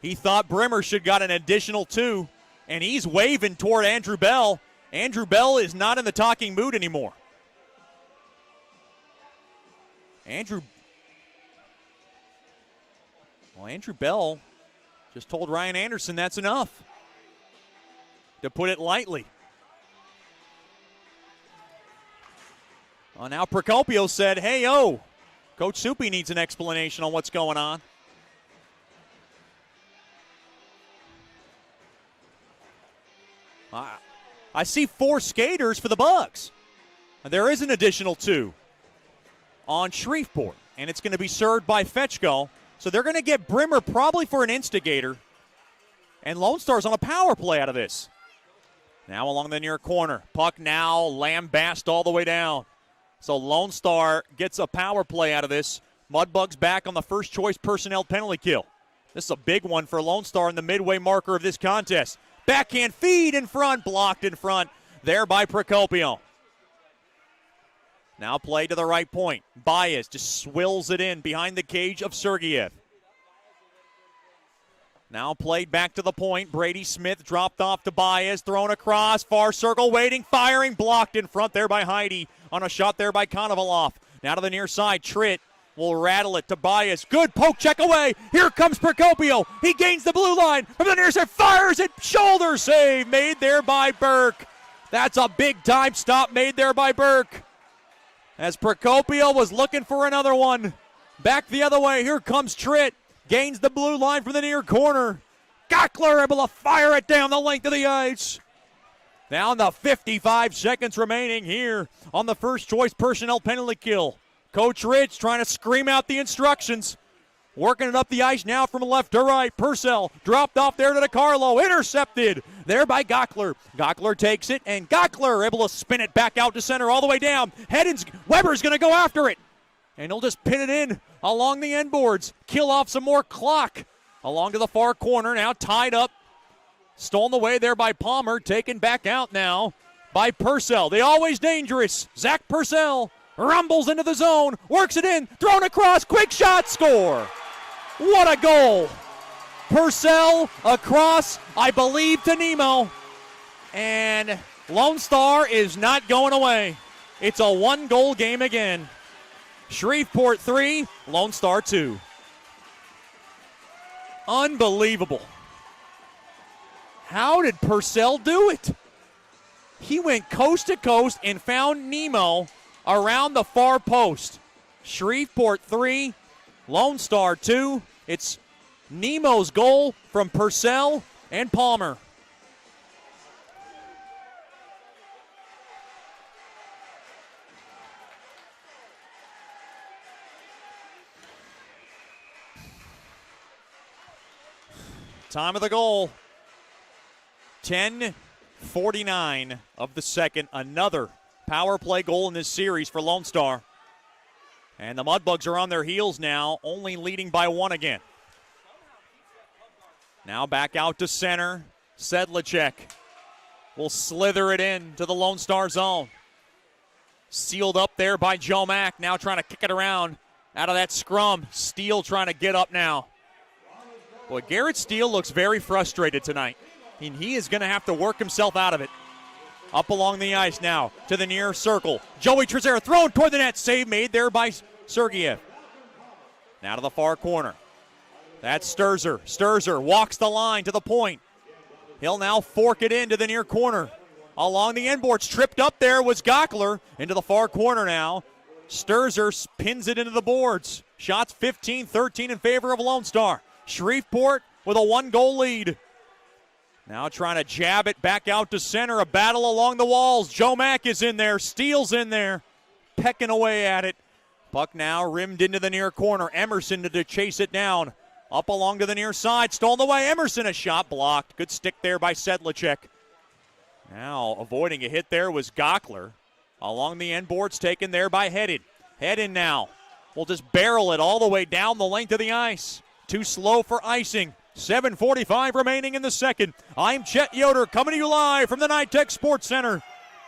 He thought Brimmer should got an additional 2, and he's waving toward Andrew Bell. Andrew Bell is not in the talking mood anymore. Andrew Bell just told Ryan Anderson that's enough, to put it lightly. Well, now Procopio said, hey, Coach Soupy needs an explanation on what's going on. I see 4 skaters for the Bugs. There is an additional 2 on Shreveport, and it's going to be served by Fetchko. So they're going to get Brimmer probably for an instigator, and Lone Star's on a power play out of this. Now along the near corner. Puck now lambast all the way down. So Lone Star gets a power play out of this. Mudbugs back on the first choice personnel penalty kill. This is a big one for Lone Star in the midway marker of this contest. Backhand feed in front, blocked in front there by Procopio. Now play to the right point. Baez just swills it in behind the cage of Sergeyev. Now played back to the point. Brady Smith dropped off to Baez, thrown across, far circle, waiting, firing, blocked in front there by Heidi on a shot there by Konovalov. Now to the near side, Tritt will rattle it to Baez. Good poke check away. Here comes Procopio. He gains the blue line from the near side, fires it, shoulder save made there by Burke. That's a big time stop made there by Burke, as Procopio was looking for another one. Back the other way, here comes Tritt. Gains the blue line from the near corner. Gockler able to fire it down the length of the ice. Down to 55 seconds remaining here on the first choice personnel penalty kill. Coach Ridge trying to scream out the instructions. Working it up the ice now from left to right. Purcell dropped off there to DeCarlo. Intercepted there by Gockler. Gockler takes it, and Gockler able to spin it back out to center all the way down. Weber's going to go after it. And he'll just pin it in along the end boards. Kill off some more clock. Along to the far corner, now tied up. Stolen away there by Palmer. Taken back out now by Purcell. The always dangerous Zach Purcell rumbles into the zone. Works it in. Thrown across. Quick shot. Score. What a goal. Purcell across, I believe, to Nemo. And Lone Star is not going away. It's a 1-goal game again. Shreveport 3, Lone Star 2. Unbelievable. How did Purcell do it? He went coast to coast and found Nemo around the far post. Shreveport 3, Lone Star 2. It's Nemo's goal from Purcell and Palmer. Time of the goal, 10:49 of the second. Another power play goal in this series for Lone Star. And the Mudbugs are on their heels now, only leading by 1 again. Now back out to center. Sedlacek will slither it in to the Lone Star zone. Sealed up there by Joe Mack, now trying to kick it around out of that scrum. Steele trying to get up now. Boy, Garrett Steele looks very frustrated tonight, and he is going to have to work himself out of it. Up along the ice now to the near circle. Joey Trezera thrown toward the net. Save made there by Sergeyev. Now to the far corner. That's Sturzer. Sturzer walks the line to the point. He'll now fork it into the near corner. Along the end boards, tripped up there was Gockler. Into the far corner now. Sturzer pins it into the boards. Shots 15-13 in favor of Lone Star. Shreveport with a 1-goal lead. Now trying to jab it back out to center. A battle along the walls. Joe Mack is in there. Steele's in there. Pecking away at it. Puck now rimmed into the near corner. Emerson to chase it down. Up along to the near side. Stolen away. Emerson, a shot blocked. Good stick there by Sedlacek. Now avoiding a hit there was Gockler. Along the end boards taken there by Headed. Headed now will just barrel it all the way down the length of the ice. Too slow for icing. 7:45 remaining in the second. I'm Chet Yoder coming to you live from the Nytex Sports Centre.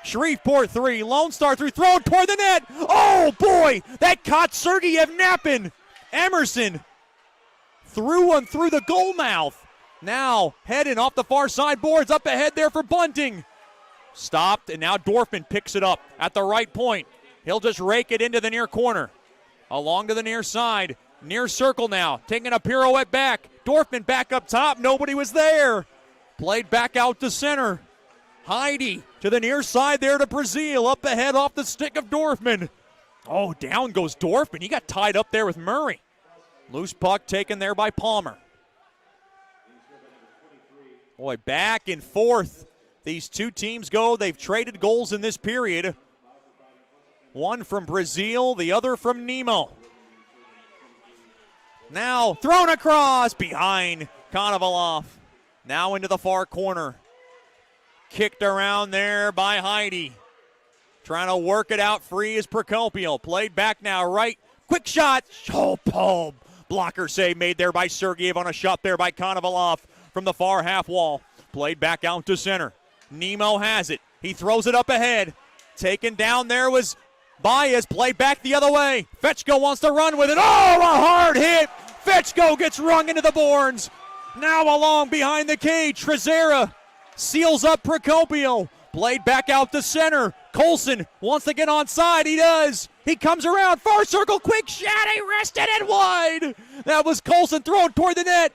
Shreveport 3, Lone Star 3, thrown toward the net. Oh boy, that caught Sergeyev napping. Emerson threw one through the goal mouth. Now heading off the far side boards, up ahead there for Bunting. Stopped, and now Dorfman picks it up at the right point. He'll just rake it into the near corner. Along to the near side. Near circle now. Taking a pirouette back. Dorfman back up top. Nobody was there. Played back out to center. Heidi to the near side there to Brazil. Up ahead off the stick of Dorfman. Oh, down goes Dorfman. He got tied up there with Murray. Loose puck taken there by Palmer. Boy, back and forth. These two teams go. They've traded goals in this period. One from Brazil, the other from Nemo. Now thrown across behind Konovalov. Now into the far corner. Kicked around there by Heidi. Trying to work it out free is Procopio. Played back now right. Quick shot. Oh, blocker save made there by Sergeyev on a shot there by Konovalov from the far half wall. Played back out to center. Nemo has it. He throws it up ahead. Taken down there was Baez. Played back the other way. Fetchko wants to run with it. Oh, a hard hit. Fetchko gets rung into the boards. Now along behind the cage. Trezera seals up Procopio. Played back out to center. Colson wants to get onside. He does. He comes around. Far circle. Quick shot. He rested it wide. That was Colson thrown toward the net.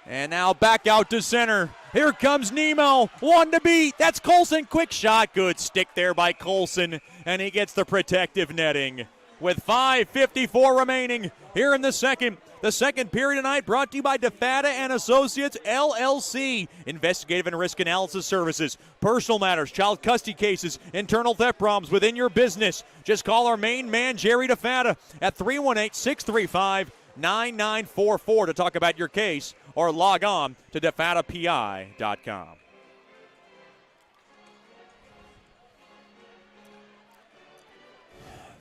And now back out to center. Here comes Nemo. One to beat. That's Colson. Quick shot. Good stick there by Colson. And he gets the protective netting. With 5:54 remaining here in the second. The second period tonight brought to you by DeFata and Associates, LLC. Investigative and risk analysis services. Personal matters, child custody cases, internal theft problems within your business. Just call our main man, Jerry DeFata, at 318-635-9944 to talk about your case, or log on to defatapi.com.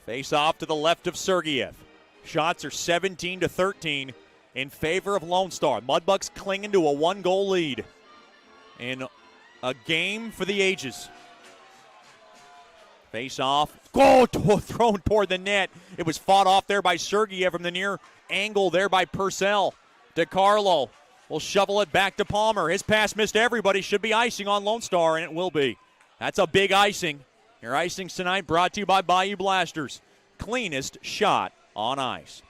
Face off to the left of Sergeyev. Shots are 17-13 in favor of Lone Star. Mudbugs clinging to a one-goal lead in a game for the ages. Face off. Goal thrown toward the net. It was fought off there by Sergeyev from the near angle there by Purcell. DeCarlo will shovel it back to Palmer. His pass missed everybody. Should be icing on Lone Star, and it will be. That's a big icing. Your icings tonight brought to you by Bayou Blasters. Cleanest shot on ice.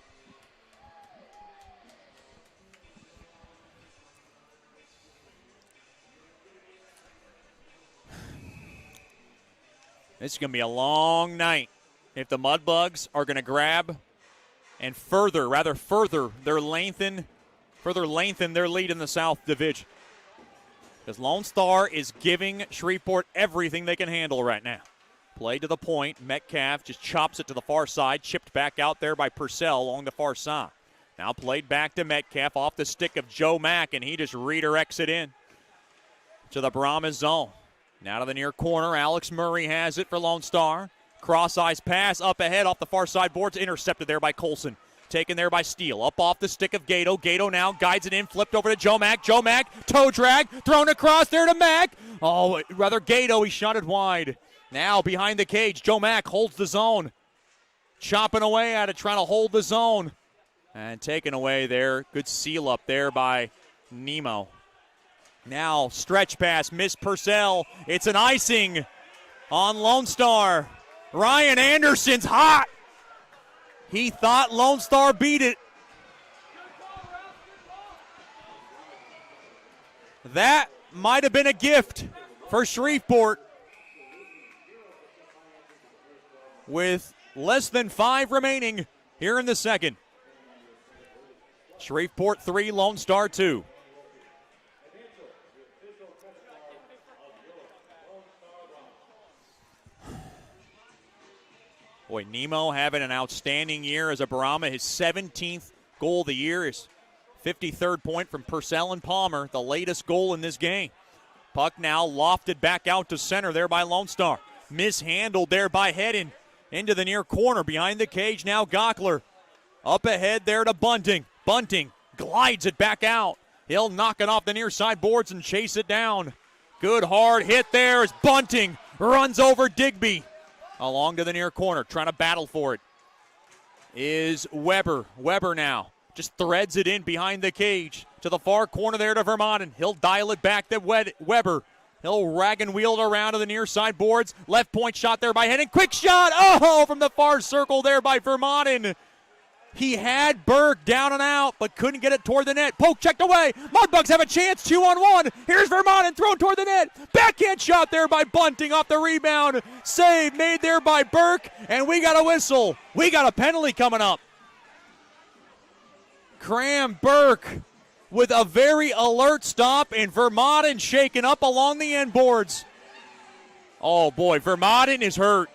This is going to be a long night if the Mudbugs are going to grab and further their lengthen their lead in the South Division. Because Lone Star is giving Shreveport everything they can handle right now. Play to the point. Metcalf just chops it to the far side. Chipped back out there by Purcell along the far side. Now played back to Metcalf off the stick of Joe Mack, and he just redirects it in to the Brahmas zone. Now to the near corner. Alex Murray has it for Lone Star. Cross-ice pass up ahead off the far side boards. Intercepted there by Colson. Taken there by Steele. Up off the stick of Gato. Gato now guides it in. Flipped over to Joe Mack. Joe Mack, toe drag. Thrown across there to Mack. Oh, rather Gato. He shot it wide. Now behind the cage, Joe Mack holds the zone. Chopping away at it, trying to hold the zone. And taken away there. Good seal up there by Nemo. Now stretch pass, miss Purcell. It's an icing on Lone Star. Ryan Anderson's hot. He thought Lone Star beat it. That might have been a gift for Shreveport. With less than 5 remaining here in the second. Shreveport 3, Lone Star 2. Boy, Nemo having an outstanding year as a Brahma. His 17th goal of the year, his 53rd point from Purcell and Palmer, the latest goal in this game. Puck now lofted back out to center there by Lone Star. Mishandled there by Hedden. Into the near corner behind the cage now Gockler. Up ahead there to Bunting. Bunting glides it back out. He'll knock it off the near side boards and chase it down. Good hard hit there as Bunting runs over Digby. Along to the near corner, trying to battle for it is Weber. Weber now just threads it in behind the cage to the far corner there to Vermaelen. He'll dial it back to Weber. He'll rag and wheel it around to the near side boards. Left point shot there by Henning. Quick shot. Oh, from the far circle there by Vermaelen. He had Burke down and out, but couldn't get it toward the net. Poke checked away. Mudbugs have a chance, 2-on-1. Here's Vermaelen thrown toward the net. Backhand shot there by Bunting off the rebound. Save made there by Burke, and we got a whistle. We got a penalty coming up. Cram Burke with a very alert stop, and Vermaelen shaken up along the end boards. Oh boy, Vermaelen is hurt,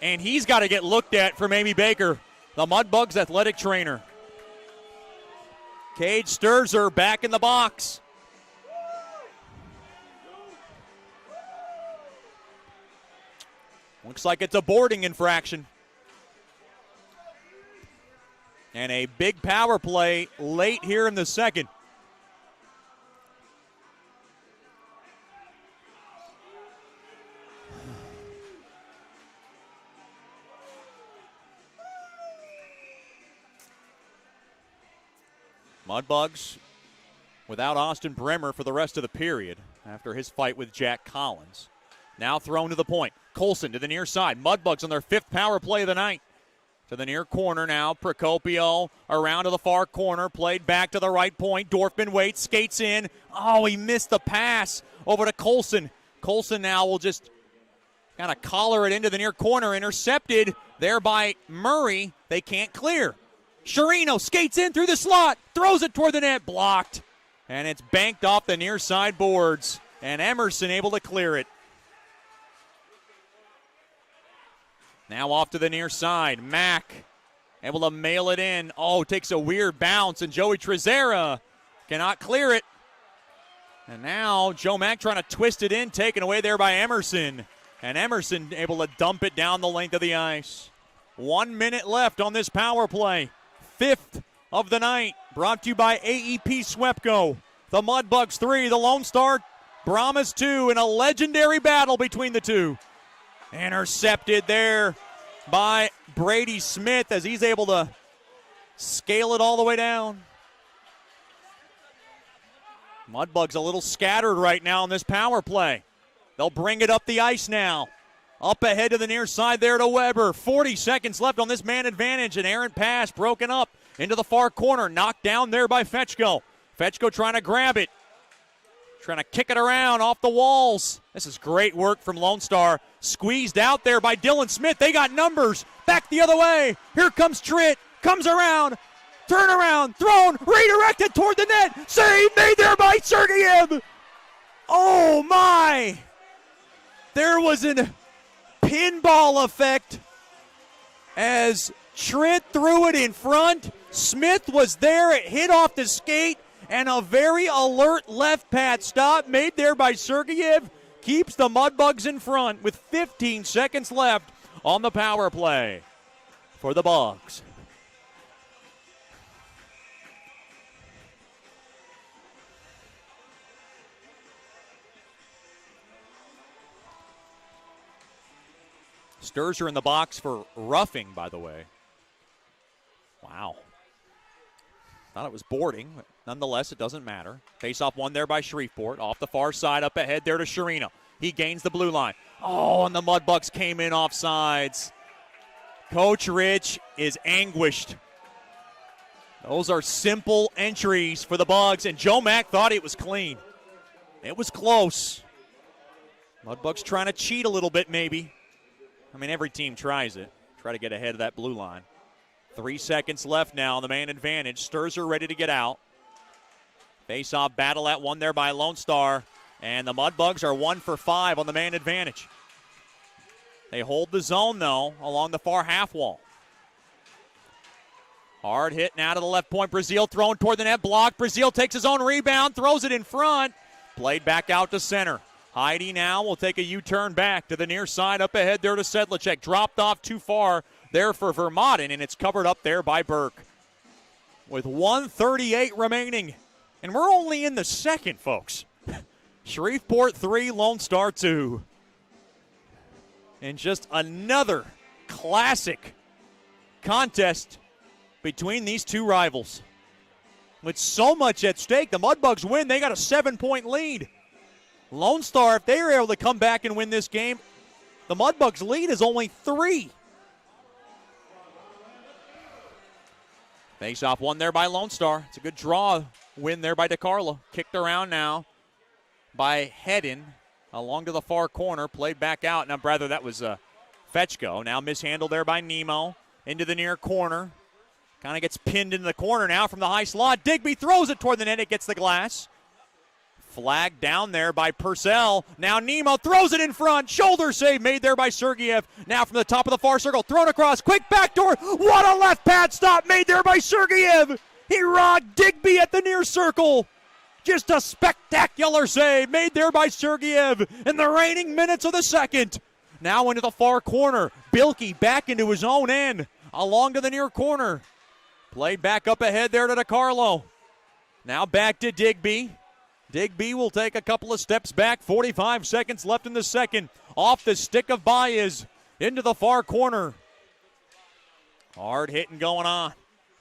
and he's got to get looked at from Amy Baker, the Mudbugs athletic trainer. Cade Sturzer back in the box. Looks like it's a boarding infraction. And a big power play late here in the second. Mudbugs without Austin Bremer for the rest of the period after his fight with Jack Collins. Now thrown to the point. Colson to the near side. Mudbugs on their fifth power play of the night. To the near corner now. Procopio around to the far corner. Played back to the right point. Dorfman waits, skates in. Oh, he missed the pass over to Colson. Colson now will just kind of collar it into the near corner. Intercepted there by Murray. They can't clear. Sherino skates in through the slot. Throws it toward the net. Blocked. And it's banked off the near side boards. And Emerson able to clear it. Now off to the near side. Mack able to mail it in. Oh, takes a weird bounce, and Joey Trezera cannot clear it. And now Joe Mack trying to twist it in, taken away there by Emerson. And Emerson able to dump it down the length of the ice. 1 minute left on this power play. Fifth of the night. Brought to you by AEP Swepco. The Mudbugs 3, the Lone Star Brahmas 2 in a legendary battle between the two. Intercepted there by Brady Smith as he's able to scale it all the way down. Mudbugs a little scattered right now on this power play. They'll bring it up the ice now. Up ahead to the near side there to Weber. 40 seconds left on this man advantage. An errant pass broken up into the far corner. Knocked down there by Fetchko. Fetchko trying to grab it. Trying to kick it around off the walls. This is great work from Lone Star. Squeezed out there by Dylan Smith. They got numbers. Back the other way. Here comes Tritt. Comes around. Turn around. Thrown. Redirected toward the net. Save made there by Sergeyev. Oh, my. There was an pinball effect as Tritt threw it in front. Smith was there. It hit off the skate. And a very alert left pad stop made there by Sergeyev keeps the Mudbugs in front with 15 seconds left on the power play for the Bugs. Sturzer in the box for roughing, by the way. Wow. Thought it was boarding, but nonetheless, it doesn't matter. Face-off one there by Shreveport. Off the far side, up ahead there to Sherino. He gains the blue line. Oh, and the Mudbugs came in off sides. Coach Rich is anguished. Those are simple entries for the Bugs, and Joe Mack thought it was clean. It was close. Mudbugs trying to cheat a little bit, maybe. I mean, every team tries it. Try to get ahead of that blue line. 3 seconds left now, the man advantage. Sturzer ready to get out. Face-off battle at one there by Lone Star. And the Mudbugs are 1 for 5 on the man advantage. They hold the zone, though, along the far half wall. Hard hit now to the left point. Brazil thrown toward the net. Block. Brazil takes his own rebound, throws it in front. Played back out to center. Heidi now will take a U-turn back to the near side. Up ahead there to Sedlacek. Dropped off too far there for Vermaelen, and it's covered up there by Burke. With 1:38 remaining And we're only in the second, folks. Shreveport 3, Lone Star 2. And just another classic contest between these two rivals. With so much at stake, the Mudbugs win. They got a 7-point lead. Lone Star, if they are able to come back and win this game, the Mudbugs lead is only 3. Face-off won there by Lone Star. It's a good draw win there by DeCarlo. Kicked around now by Hedden along to the far corner. Played back out. Now, brother, that was Fetchko. Now mishandled there by Nemo. Into the near corner. Kind of gets pinned into the corner now from the high slot. Digby throws it toward the net. It gets the glass. Flag down there by Purcell. Now Nemo throws it in front. Shoulder save made there by Sergeyev. Now from the top of the far circle. Thrown across. Quick backdoor. What a left pad stop made there by Sergeyev. He rocked Digby at the near circle. Just a spectacular save made there by Sergeyev in the reigning minutes of the second. Now into the far corner. Bilkey back into his own end. Along to the near corner. Played back up ahead there to DeCarlo. Now back to Digby. Digby will take a couple of steps back. 45 seconds left in the second. Off the stick of Baez. Into the far corner. Hard hitting going on.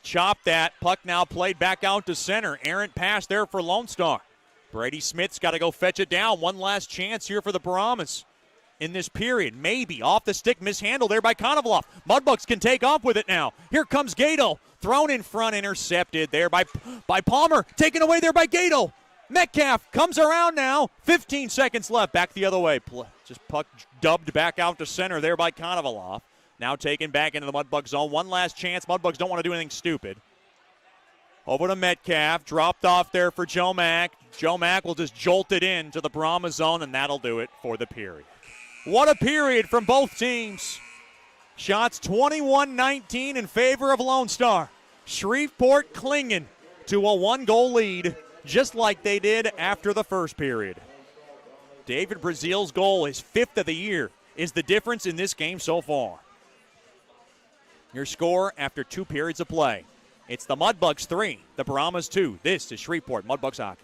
Chop that. Puck now played back out to center. Errant pass there for Lone Star. Brady Smith's got to go fetch it down. One last chance here for the Brahmas in this period. Maybe off the stick, mishandled there by Konovalov. Mudbugs can take off with it now. Here comes Gato. Thrown in front, intercepted there by Palmer. Taken away there by Gato. Metcalf comes around now. 15 seconds left. Back the other way. Just puck dubbed back out to center there by Konovalov. Now taken back into the Mudbug zone. One last chance. Mudbugs don't want to do anything stupid. Over to Metcalf. Dropped off there for Joe Mack. Joe Mack will just jolt it in to the Brahma zone, and that'll do it for the period. What a period from both teams. Shots 21-19 in favor of Lone Star. Shreveport clinging to a 1-goal lead, just like they did after the first period. David Brazil's goal, his 5th of the year, is the difference in this game so far. Your score after 2 periods of play. It's the Mudbugs 3, the Brahmas 2. This is Shreveport Mudbugs hockey.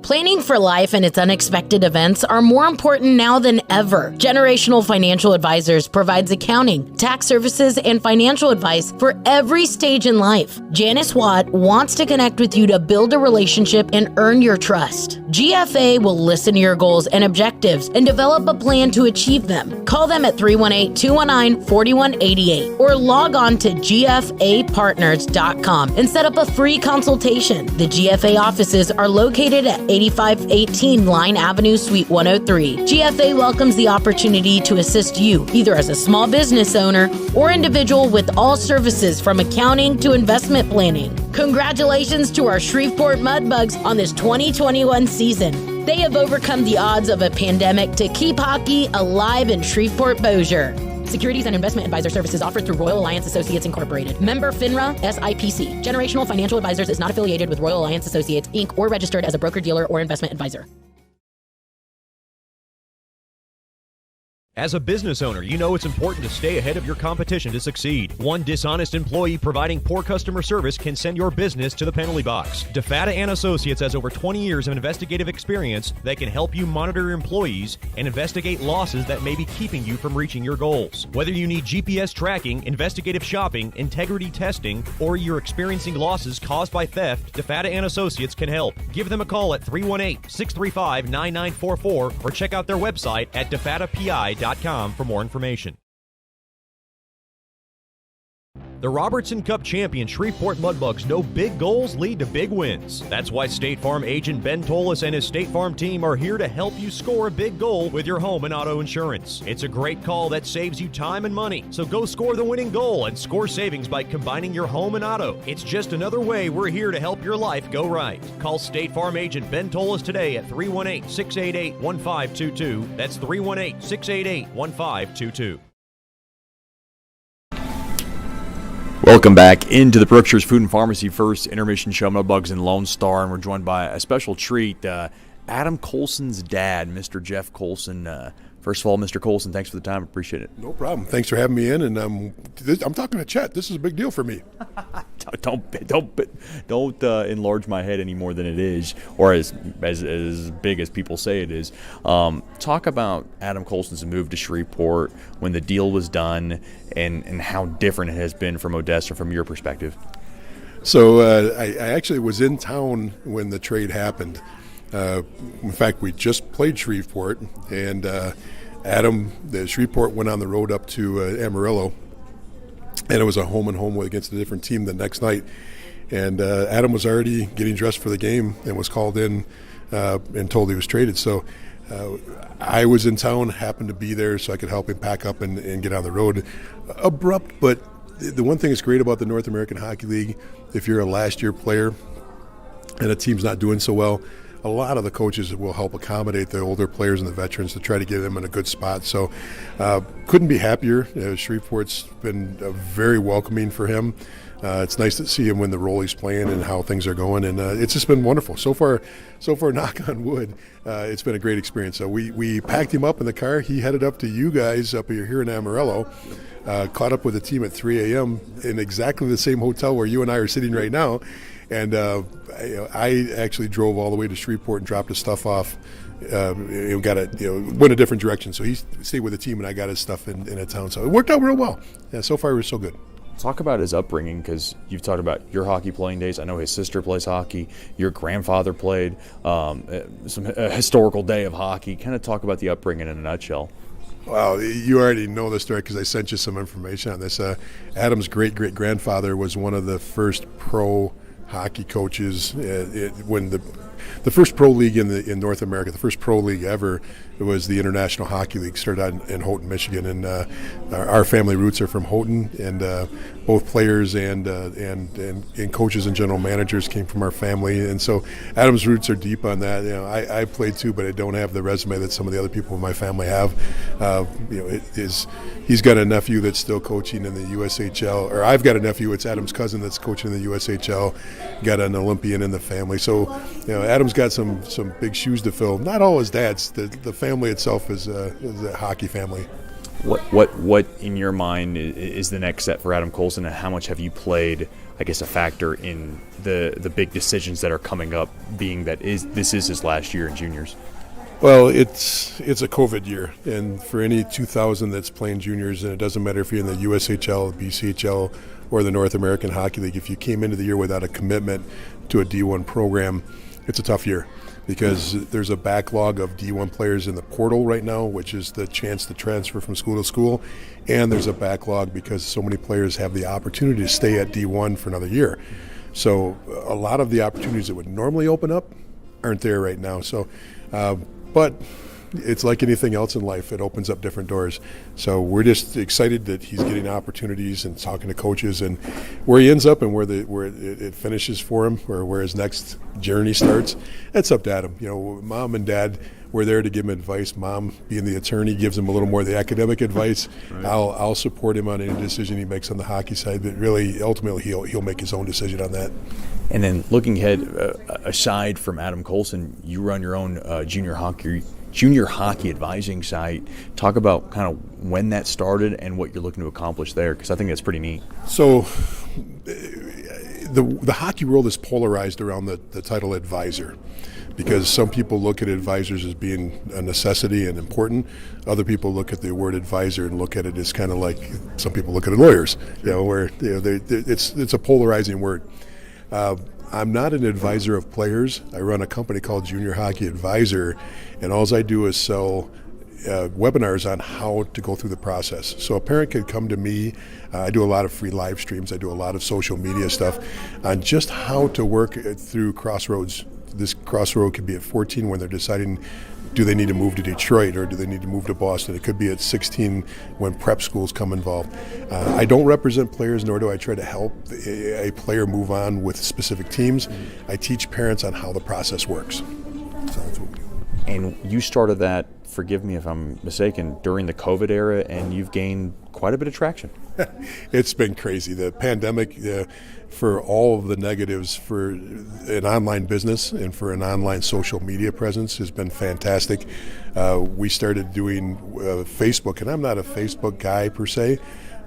Planning for life and its unexpected events are more important now than ever. Generational Financial Advisors provides accounting, tax services, and financial advice for every stage in life. Janice Watt wants to connect with you to build a relationship and earn your trust. GFA will listen to your goals and objectives and develop a plan to achieve them. Call them at 318-219-4188 or log on to gfapartners.com and set up a free consultation. The GFA offices are located at 8518 Line Avenue, Suite 103. GFA welcomes the opportunity to assist you, either as a small business owner or individual, with all services from accounting to investment planning. Congratulations to our Shreveport Mudbugs on this 2021 season. They have overcome the odds of a pandemic to keep hockey alive in Shreveport-Bossier. Securities and investment advisor services offered through Royal Alliance Associates Incorporated. Member FINRA SIPC. Generational Financial Advisors is not affiliated with Royal Alliance Associates, Inc. or registered as a broker-dealer or investment advisor. As a business owner, you know it's important to stay ahead of your competition to succeed. One dishonest employee providing poor customer service can send your business to the penalty box. DeFata and Associates has over 20 years of investigative experience that can help you monitor your employees and investigate losses that may be keeping you from reaching your goals. Whether you need GPS tracking, investigative shopping, integrity testing, or you're experiencing losses caused by theft, DeFata and Associates can help. Give them a call at 318-635-9944 or check out their website at defatapi.com for more information. The Robertson Cup champion Shreveport Mudbugs know big goals lead to big wins. That's why State Farm agent Ben Tolis and his State Farm team are here to help you score a big goal with your home and auto insurance. It's a great call that saves you time and money. So go score the winning goal and score savings by combining your home and auto. It's just another way we're here to help your life go right. Call State Farm agent Ben Tolis today at 318-688-1522. That's 318-688-1522. Welcome back into the Brookshire's Food and Pharmacy First Intermission Show. Mudbugs and Lone Star, and we're joined by a special treat, Adam Colson's dad, Mr. Jeff Colson, First of all, Mr. Colson, thanks for the time. Appreciate it. No problem. Thanks for having me in. And I'm talking to Chet. This is a big deal for me. Don't enlarge my head any more than it is, or as big as people say it is. Talk about Adam Colson's move to Shreveport when the deal was done, and how different it has been from Odessa from your perspective. So I actually was in town when the trade happened. In fact, we just played Shreveport, and the Shreveport went on the road up to Amarillo, and it was a home and home against a different team the next night. And Adam was already getting dressed for the game and was called in and told he was traded. So I was in town, happened to be there, so I could help him pack up and get on the road. Abrupt, but the one thing that's great about the North American Hockey League, if you're a last-year player and a team's not doing so well, a lot of the coaches will help accommodate the older players and the veterans to try to get them in a good spot. So couldn't be happier. Shreveport's been very welcoming for him. It's nice to see him when the role he's playing and how things are going, and it's just been wonderful. So far, knock on wood, it's been a great experience. So we packed him up in the car. He headed up to you guys up here in Amarillo, caught up with the team at 3 a.m. in exactly the same hotel where you and I are sitting right now. And I actually drove all the way to Shreveport and dropped his stuff off. And went a different direction. So he stayed with the team, and I got his stuff in a town. So it worked out real well. Yeah, so far it was so good. Talk about his upbringing, because you've talked about your hockey playing days. I know his sister plays hockey. Your grandfather played a historical day of hockey. Kind of talk about the upbringing in a nutshell. Well, you already know the story because I sent you some information on this. Adam's great-great-grandfather was one of the first pro hockey coaches when the first pro league in North America, the first pro league ever, it was the International Hockey League, started out in Houghton, Michigan, and our family roots are from Houghton, and both players and coaches and general managers came from our family, and so Adam's roots are deep on that. I played too, but I don't have the resume that some of the other people in my family have. He's got a nephew that's still coaching in the USHL, or I've got a nephew, it's Adam's cousin that's coaching in the USHL, got an Olympian in the family. So, Adam's got some big shoes to fill. Not all his dad's. The family itself is a hockey family. What in your mind is the next step for Adam Colson, and how much have you played, I guess, a factor in the big decisions that are coming up, being that this is his last year in juniors? Well, it's a COVID year, and for any 2,000 that's playing juniors, and it doesn't matter if you're in the USHL, BCHL, or the North American Hockey League, if you came into the year without a commitment to a D1 program, it's a tough year because there's a backlog of D1 players in the portal right now, which is the chance to transfer from school to school, and there's a backlog because so many players have the opportunity to stay at D1 for another year. So a lot of the opportunities that would normally open up aren't there right now. So, but it's like anything else in life, it opens up different doors. So we're just excited that he's getting opportunities and talking to coaches, and where he ends up and where it finishes for him, or where his next journey starts, that's up to Adam. Mom and Dad were there to give him advice. Mom, being the attorney, gives him a little more of the academic advice. Right. I'll support him on any decision he makes on the hockey side, but really, ultimately, he'll make his own decision on that. And then looking ahead, aside from Adam Colson, you run your own junior hockey advising site. Talk about kind of when that started and what you're looking to accomplish there, because I think that's pretty neat. So the hockey world is polarized around the title advisor, because some people look at advisors as being a necessity and important. Other people look at the word advisor and look at it as kind of like some people look at lawyers, where it's a polarizing word. I'm not an advisor of players. I run a company called Junior Hockey Advisor, and all I do is sell webinars on how to go through the process. So a parent could come to me. I do a lot of free live streams. I do a lot of social media stuff on just how to work through crossroads. This crossroad could be at 14 when they're deciding, do they need to move to Detroit or do they need to move to Boston? It could be at 16 when prep schools come involved. I don't represent players, nor do I try to help a player move on with specific teams. I teach parents on how the process works. So that's what we do. And you started that, forgive me if I'm mistaken, during the COVID era, and you've gained quite a bit of traction. It's been crazy. The pandemic, for all of the negatives for an online business and for an online social media presence, has been fantastic. We started doing Facebook, and I'm not a Facebook guy per se,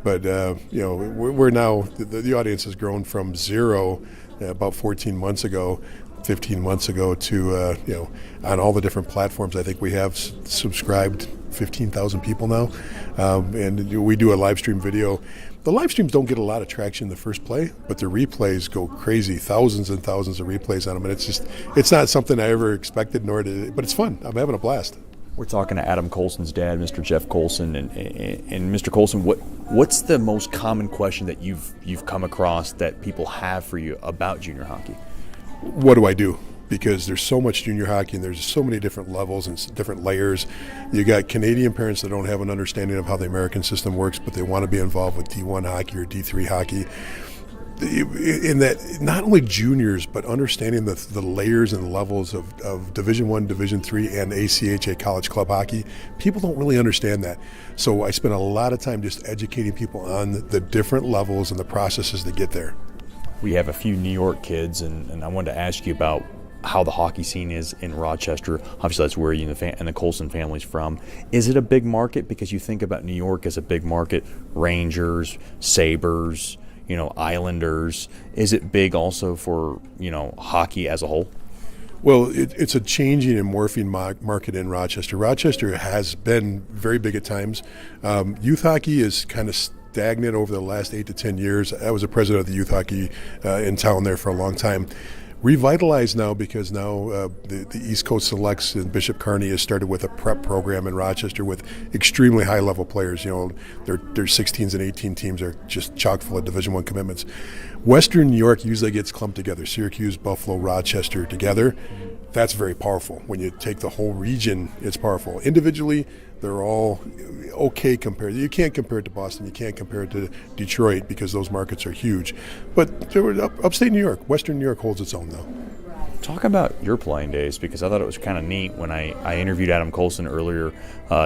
but we're now, the audience has grown from zero about 14 months ago, 15 months ago to on all the different platforms. I think we have subscribed 15,000 people now, and we do a live stream video. The live streams don't get a lot of traction in the first play, but the replays go crazy, thousands and thousands of replays on them, and it's not something I ever expected, but it's fun. I'm having a blast. We're talking to Adam Colson's dad, Mr. Jeff Colson, and Mr. Colson, what's the most common question that you've come across that people have for you about junior hockey? What do I do? Because there's so much junior hockey and there's so many different levels and different layers. You got Canadian parents that don't have an understanding of how the American system works, but they want to be involved with D1 hockey or D3 hockey. In that, not only juniors, but understanding the layers and levels of Division I, Division III, and ACHA college club hockey. People don't really understand that. So I spend a lot of time just educating people on the different levels and the processes to get there. We have a few New York kids, and I wanted to ask you about how the hockey scene is in Rochester. Obviously, that's where you and the Colson family's from. Is it a big market? Because you think about New York as a big market, Rangers, Sabres, Islanders. Is it big also for, hockey as a whole? Well, it's a changing and morphing market in Rochester. Rochester has been very big at times. Youth hockey is kind of stagnant over the last 8 to 10 years. I was a president of the youth hockey in town there for a long time. Revitalized now because now the East Coast Selects and Bishop Kearney has started with a prep program in Rochester with extremely high level players. Their 16s and 18 teams are just chock full of Division I commitments. Western New York usually gets clumped together, Syracuse, Buffalo, Rochester together. That's very powerful. When you take the whole region, it's powerful. Individually, they're all okay compared. You can't compare it to Boston. You can't compare it to Detroit because those markets are huge. But upstate New York, Western New York holds its own though. Talk about your playing days, because I thought it was kind of neat when I interviewed Adam Colson earlier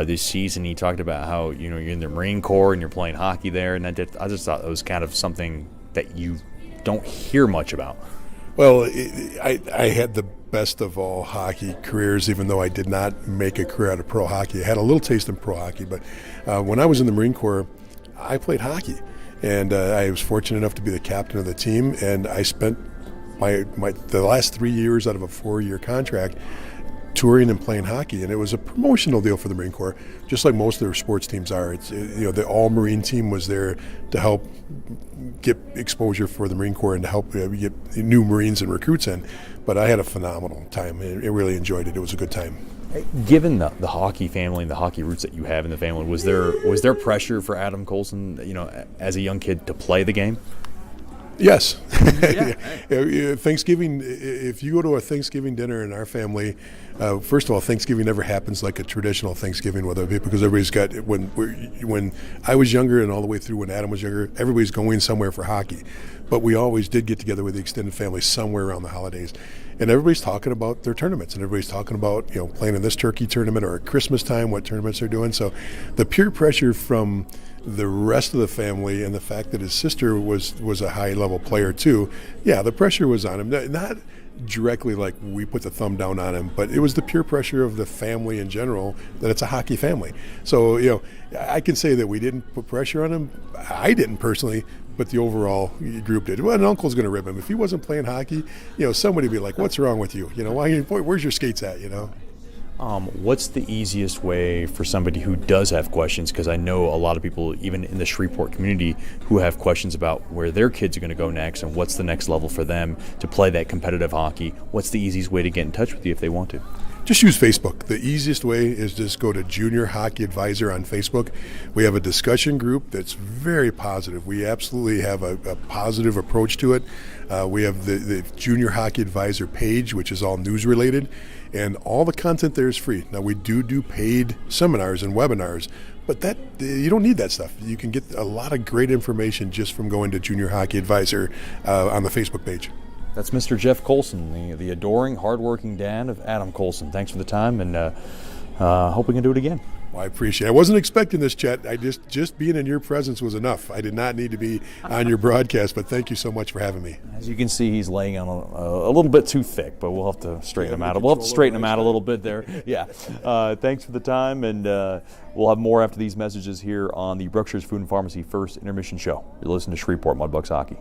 this season. He talked about how you're in the Marine Corps and you're playing hockey there, and I just thought it was kind of something that you don't hear much about. Well, I had the best of all hockey careers, even though I did not make a career out of pro hockey. I had a little taste in pro hockey, but when I was in the Marine Corps, I played hockey. And I was fortunate enough to be the captain of the team, and I spent the last 3 years out of a 4-year contract touring and playing hockey, and it was a promotional deal for the Marine Corps, just like most of their sports teams are. The all-Marine team was there to help get exposure for the Marine Corps and to help get new Marines and recruits in. But I had a phenomenal time. I really enjoyed it. It was a good time. Given the hockey family and the hockey roots that you have in the family, was there pressure for Adam Colson, as a young kid, to play the game? Yes. Thanksgiving, if you go to a Thanksgiving dinner in our family, first of all, Thanksgiving never happens like a traditional Thanksgiving with other people, because everybody's got, when I was younger and all the way through when Adam was younger, everybody's going somewhere for hockey. But we always did get together with the extended family somewhere around the holidays. And everybody's talking about their tournaments, and everybody's talking about, playing in this turkey tournament or at Christmas time, what tournaments they're doing. So the peer pressure from the rest of the family and the fact that his sister was a high-level player too, yeah, the pressure was on him. Not directly like we put the thumb down on him, but it was the peer pressure of the family in general that it's a hockey family. So, I can say that we didn't put pressure on him. I didn't personally, but the overall group did. Well, an uncle's going to rip him. If he wasn't playing hockey, somebody would be like, what's wrong with you? Where's your skates at, What's the easiest way for somebody who does have questions? Because I know a lot of people, even in the Shreveport community, who have questions about where their kids are going to go next and what's the next level for them to play that competitive hockey. What's the easiest way to get in touch with you if they want to? Just use Facebook. The easiest way is just go to Junior Hockey Advisor on Facebook. We have a discussion group that's very positive. We absolutely have a positive approach to it. We have the Junior Hockey Advisor page, which is all news related, and all the content there is free. Now, we do paid seminars and webinars, but that you don't need that stuff. You can get a lot of great information just from going to Junior Hockey Advisor on the Facebook page. That's Mr. Jeff Colson, the adoring, hardworking dad of Adam Colson. Thanks for the time, and hope we can do it again. Well, I appreciate it. I wasn't expecting this, Chet. I just being in your presence was enough. I did not need to be on your broadcast, but thank you so much for having me. As you can see, he's laying on a little bit too thick, but we'll have to straighten him out. We'll have to straighten him out a little bit there. Yeah. Thanks for the time, and we'll have more after these messages here on the Brookshire's Food and Pharmacy First Intermission Show. You're listening to Shreveport Mudbugs Hockey.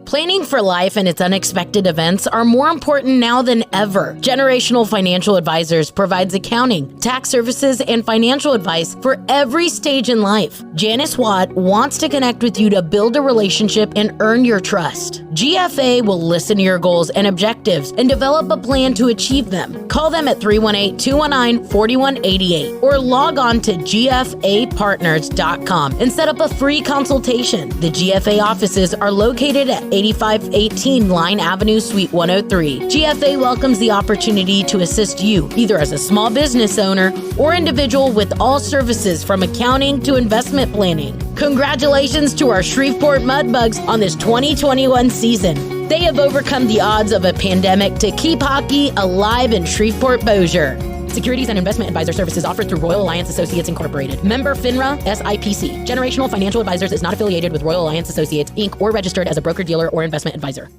Planning for life and its unexpected events are more important now than ever. Generational Financial Advisors provides accounting, tax services, and financial advice for every stage in life. Janice Watt wants to connect with you to build a relationship and earn your trust. GFA will listen to your goals and objectives and develop a plan to achieve them. Call them at 318-219-4188 or log on to gfapartners.com and set up a free consultation. The GFA offices are located at 8518 Line Avenue, Suite 103. GFA welcomes the opportunity to assist you, either as a small business owner or individual, with all services from accounting to investment planning. Congratulations to our Shreveport Mudbugs on this 2021 season. They have overcome the odds of a pandemic to keep hockey alive in Shreveport Bossier. Securities and investment advisor services offered through Royal Alliance Associates Incorporated. Member FINRA SIPC. Generational Financial Advisors is not affiliated with Royal Alliance Associates Inc. or registered as a broker dealer or investment advisor.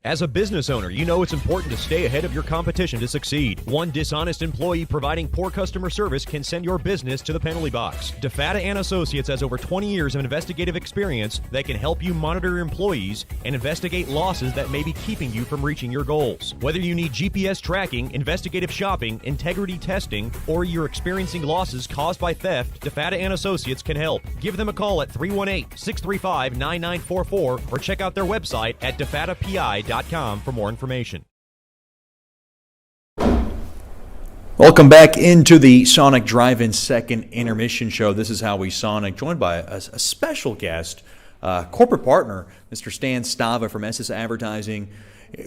As a business owner, you know it's important to stay ahead of your competition to succeed. One dishonest employee providing poor customer service can send your business to the penalty box. DeFata and Associates has over 20 years of investigative experience that can help you monitor your employees and investigate losses that may be keeping you from reaching your goals. Whether you need GPS tracking, investigative shopping, integrity testing, or you're experiencing losses caused by theft, DeFata and Associates can help. Give them a call at 318-635-9944 or check out their website at defatapi.com for more information. Welcome back into the Sonic Drive-In Second Intermission Show. This is How We Sonic, joined by a special guest, corporate partner, Mr. Stan Stava from SS Advertising,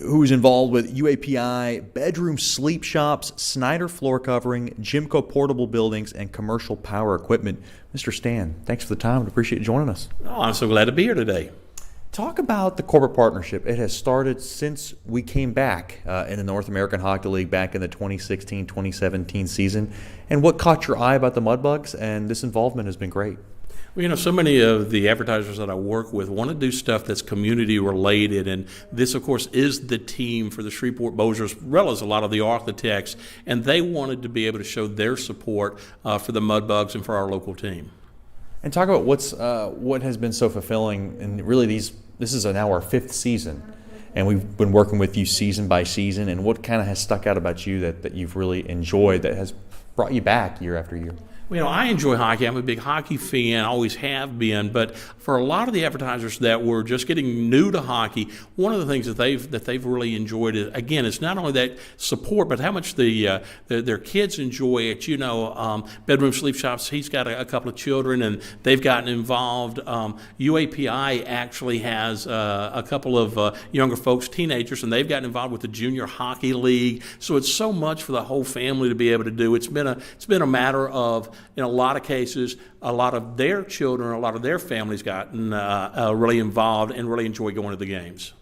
who's involved with UAPI, bedroom sleep shops, Snyder floor covering, Jimco portable buildings, and commercial power equipment. Mr. Stan, thanks for the time. I appreciate you joining us. Oh, I'm so glad to be here today. Talk about the corporate partnership. It has started since we came back in the North American Hockey League back in the 2016-2017 season. And what caught your eye about the Mudbugs? And this involvement has been great. Well, you know, so many of the advertisers that I work with want to do stuff that's community related, and this, of course, is the team for the Shreveport Bossier, as well as a lot of the architects, and they wanted to be able to show their support for the Mudbugs and for our local team. And talk about what has been so fulfilling, and really this is now our 5th season, and we've been working with you season by season, and what kind of has stuck out about you that you've really enjoyed that has brought you back year after year? Well, you know, I enjoy hockey. I'm a big hockey fan, always have been. But for a lot of the advertisers that were just getting new to hockey, one of the things that they've really enjoyed is, again, it's not only that support, but how much their kids enjoy it. You know, bedroom sleep shops. He's got a couple of children, and they've gotten involved. UAPI actually has a couple of younger folks, teenagers, and they've gotten involved with the Junior Hockey League. So it's so much for the whole family to be able to do. It's been a matter of, in a lot of cases, a lot of their children, a lot of their families gotten really involved and really enjoy going to the games.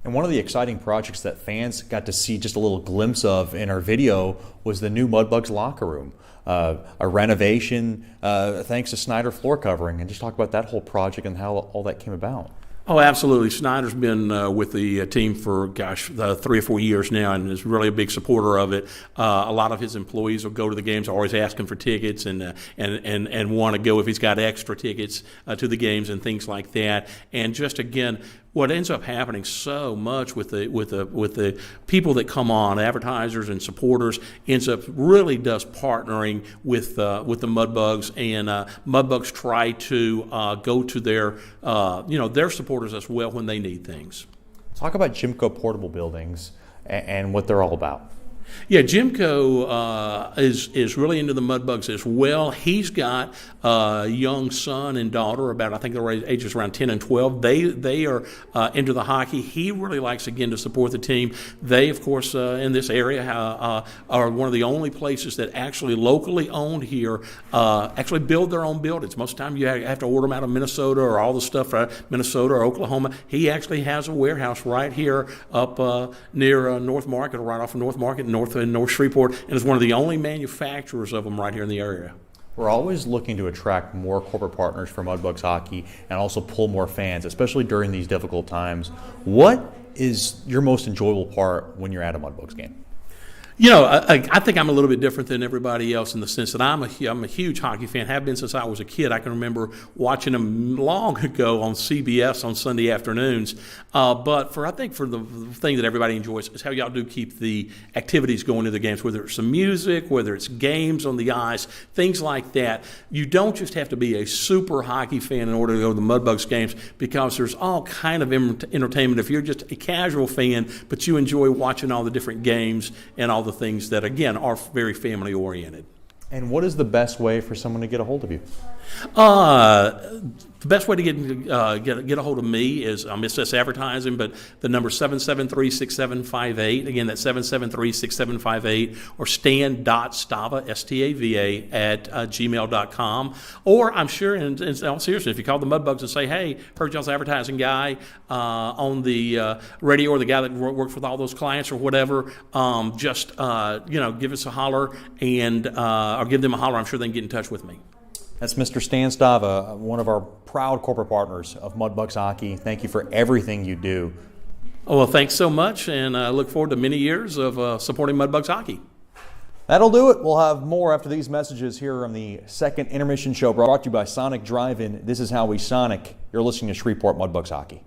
And one of the exciting projects that fans got to see just a little glimpse of in our video was the new Mudbugs locker room. A renovation thanks to Snyder floor covering. And just talk about that whole project and how all that came about. Oh, absolutely. Snyder's been with the team for, 3 or 4 years now, and is really a big supporter of it. A lot of his employees will go to the games, always asking for tickets, and want to go if he's got extra tickets to the games and things like that. And just, again, what ends up happening so much with the people that come on, advertisers and supporters, ends up really does partnering with the Mudbugs, and Mudbugs try to go to their supporters as well when they need things. Talk about Jimco portable buildings and what they're all about. Yeah, Jimco is really into the Mudbugs as well. He's got a young son and daughter, about I think their ages around 10 and 12. They are into the hockey. He really likes, again, to support the team. They, of course, in this area are one of the only places that actually locally owned here actually build their own buildings. Most of the time you have to order them out of Minnesota or all the stuff from Minnesota or Oklahoma. He actually has a warehouse right here up near North Market, or right off of North Market, in North Shreveport, and is one of the only manufacturers of them right here in the area. We're always looking to attract more corporate partners for Mudbugs hockey and also pull more fans, especially during these difficult times. What is your most enjoyable part when you're at a Mudbugs game? You know, I think I'm a little bit different than everybody else in the sense that I'm a huge hockey fan, have been since I was a kid. I can remember watching them long ago on CBS on Sunday afternoons. But I think for the thing that everybody enjoys is how y'all do keep the activities going to the games, whether it's some music, whether it's games on the ice, things like that. You don't just have to be a super hockey fan in order to go to the Mudbugs games, because there's all kind of entertainment. If you're just a casual fan, but you enjoy watching all the different games and all the things that, again, are very family oriented. And what is the best way for someone to get a hold of you? The best way to get a hold of me is it's just advertising, but the number 773-6758. Again, that's 773-6758, or stan.stava, S-T-A-V-A, at gmail.com. Or I'm sure, in all seriousness, if you call the Mudbugs and say, hey, heard y'all's advertising guy on the radio, or the guy that works with all those clients or whatever, just give us a holler, and or give them a holler. I'm sure they can get in touch with me. That's Mr. Stan Stava, one of our proud corporate partners of Mudbugs Hockey. Thank you for everything you do. Oh, well, thanks so much, and I look forward to many years of supporting Mudbugs Hockey. That'll do it. We'll have more after these messages here on the second intermission show, brought to you by Sonic Drive-In. This is how we Sonic. You're listening to Shreveport Mudbugs Hockey.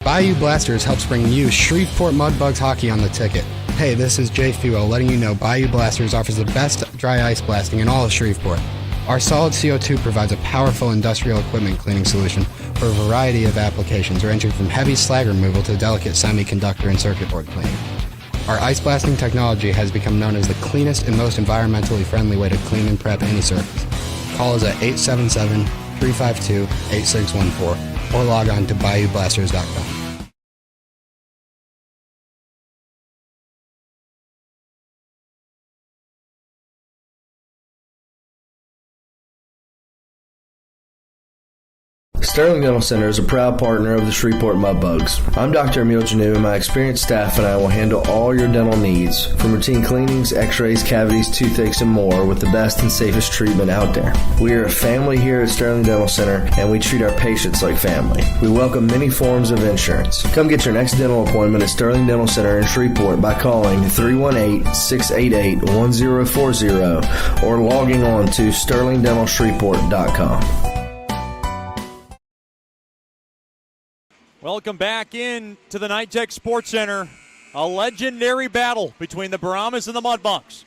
Bayou Blasters helps bring you Shreveport Mudbugs hockey on the ticket. Hey, this is Jay Fuel letting you know Bayou Blasters offers the best dry ice blasting in all of Shreveport. Our solid CO2 provides a powerful industrial equipment cleaning solution for a variety of applications, ranging from heavy slag removal to delicate semiconductor and circuit board cleaning. Our ice blasting technology has become known as the cleanest and most environmentally friendly way to clean and prep any surface. Call us at 877-352-8614 or log on to BayouBlasters.com. Sterling Dental Center is a proud partner of the Shreveport Mudbugs. I'm Dr. Emil Janu, and my experienced staff and I will handle all your dental needs, from routine cleanings, x-rays, cavities, toothaches, and more, with the best and safest treatment out there. We are a family here at Sterling Dental Center, and we treat our patients like family. We welcome many forms of insurance. Come get your next dental appointment at Sterling Dental Center in Shreveport by calling 318-688-1040 or logging on to sterlingdentalshreveport.com. Welcome back in to the Nytex Sports Centre. A legendary battle between the Brahmas and the Mudbugs.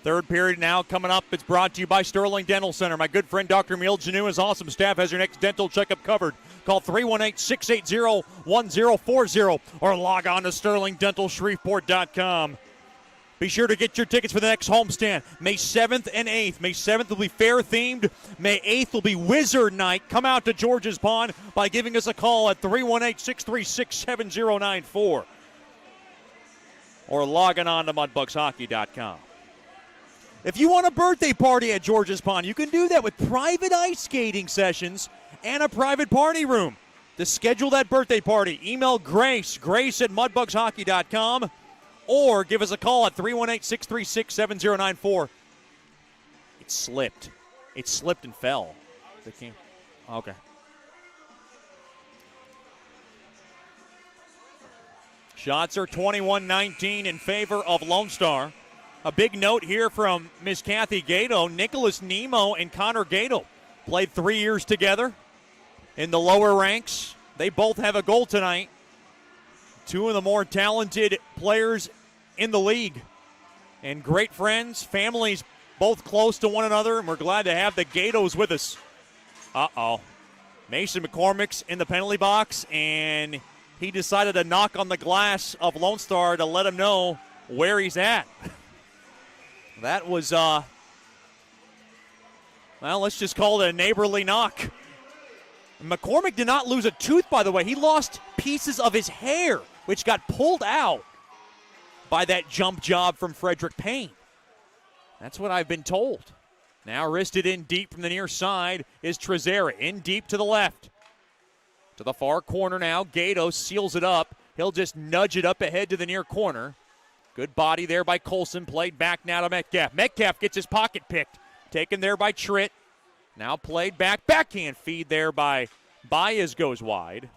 Third period now coming up. It's brought to you by Sterling Dental Center. My good friend Dr. Emil Janu, his awesome staff, has your next dental checkup covered. Call 318-680-1040 or log on to sterlingdentalshreveport.com. Be sure to get your tickets for the next homestand, May 7th and 8th. May 7th will be fair-themed. May 8th will be Wizard Night. Come out to George's Pond by giving us a call at 318-636-7094 or logging on to mudbugshockey.com. If you want a birthday party at George's Pond, you can do that with private ice skating sessions and a private party room. To schedule that birthday party, email Grace at mudbugshockey.com. Or give us a call at 318-636-7094. It slipped. It slipped and fell. Okay. Shots are 21-19 in favor of Lone Star. A big note here from Miss Kathy Gato. Nicholas Nemo and Connor Gato played 3 years together in the lower ranks. They both have a goal tonight. Two of the more talented players in the league. And great friends, families both close to one another, and we're glad to have the Gatos with us. Uh-oh. Mason McCormick's in the penalty box, and he decided to knock on the glass of Lone Star to let him know where he's at. That was, well, let's just call it a neighborly knock. McCormick did not lose a tooth, by the way. He lost pieces of his hair, which got pulled out by that jump job from Frederick Payne. That's what I've been told. Now wristed in deep from the near side is Trezera. In deep to the left. To the far corner now. Gato seals it up. He'll just nudge it up ahead to the near corner. Good body there by Colson. Played back now to Metcalf. Metcalf gets his pocket picked. Taken there by Tritt. Now played back. Backhand feed there by Baez goes wide.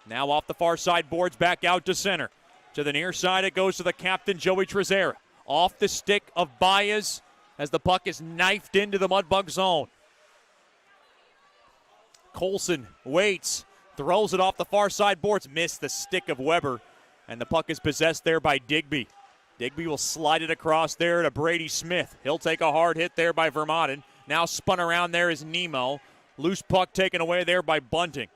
Now off the far side boards back out to center. To the near side it goes to the captain, Joey Trezera. Off the stick of Baez as the puck is knifed into the Mudbug zone. Colson waits. Throws it off the far side boards. Missed the stick of Weber. And the puck is possessed there by Digby. Digby will slide it across there to Brady Smith. He'll take a hard hit there by Vermaelen. Now spun around there is Nemo. Loose puck taken away there by Bunting.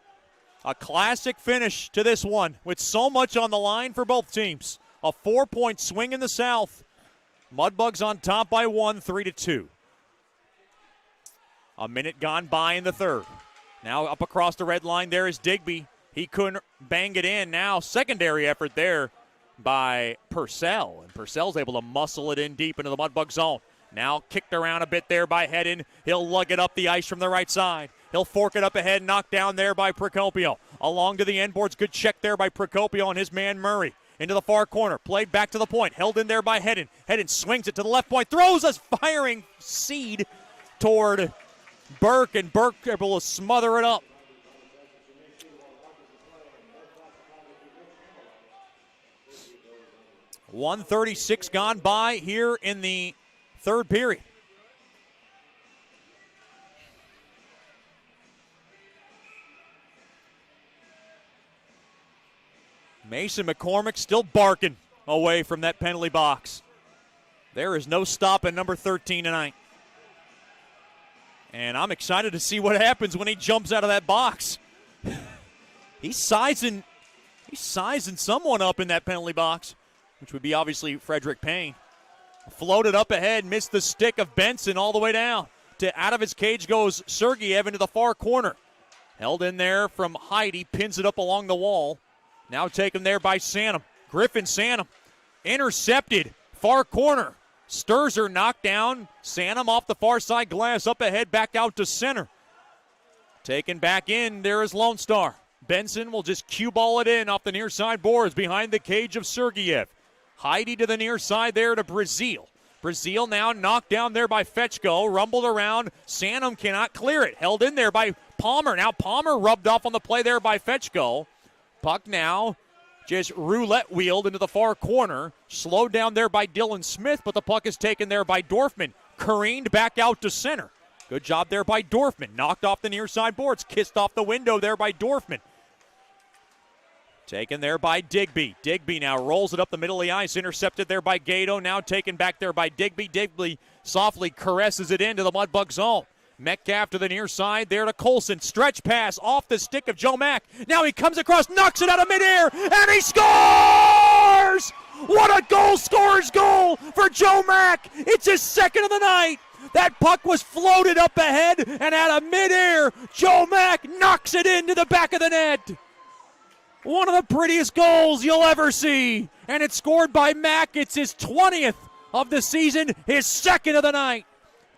A classic finish to this one with so much on the line for both teams. A 4-point swing in the South. Mudbugs on top by 1, 3-2. A minute gone by in the third. Now up across the red line there is Digby. He couldn't bang it in. Now secondary effort there by Purcell. And Purcell's able to muscle it in deep into the Mudbug zone. Now kicked around a bit there by Hedden. He'll lug it up the ice from the right side. He'll fork it up ahead, knocked down there by Procopio. Along to the end boards, good check there by Procopio and his man Murray. Into the far corner, played back to the point, held in there by Hedden. Hedden swings it to the left point, throws a firing seed toward Burke, and Burke able to smother it up. .136 gone by here in the third period. Mason McCormick still barking away from that penalty box. There is no stopping number 13 tonight. And I'm excited to see what happens when he jumps out of that box. He's sizing someone up in that penalty box, which would be obviously Frederick Payne. Floated up ahead, missed the stick of Benson all the way down. To out of his cage goes Sergeyev into the far corner. Held in there from Heidi, pins it up along the wall. Now taken there by Sanum. Griffin Sanum intercepted, far corner. Sturzer knocked down. Sanum off the far side glass, up ahead, back out to center. Taken back in, there is Lone Star. Benson will just cue ball it in off the near side boards behind the cage of Sergeyev. Heidi to the near side there to Brazil. Brazil now knocked down there by Fetchko, rumbled around. Sanum cannot clear it. Held in there by Palmer. Now Palmer rubbed off on the play there by Fetchko. Puck now just roulette wheeled into the far corner. Slowed down there by Dylan Smith, but the puck is taken there by Dorfman. Careened back out to center. Good job there by Dorfman. Knocked off the near side boards. Kissed off the window there by Dorfman. Taken there by Digby. Digby now rolls it up the middle of the ice. Intercepted there by Gato. Now taken back there by Digby. Digby softly caresses it into the Mudbug zone. Metcalf to the near side, there to Colson. Stretch pass off the stick of Joe Mack. Now he comes across, knocks it out of midair, and he scores! What a goal scorer's goal for Joe Mack! It's his second of the night. That puck was floated up ahead, and out of midair, Joe Mack knocks it into the back of the net. One of the prettiest goals you'll ever see, and it's scored by Mack. It's his 20th of the season, his second of the night.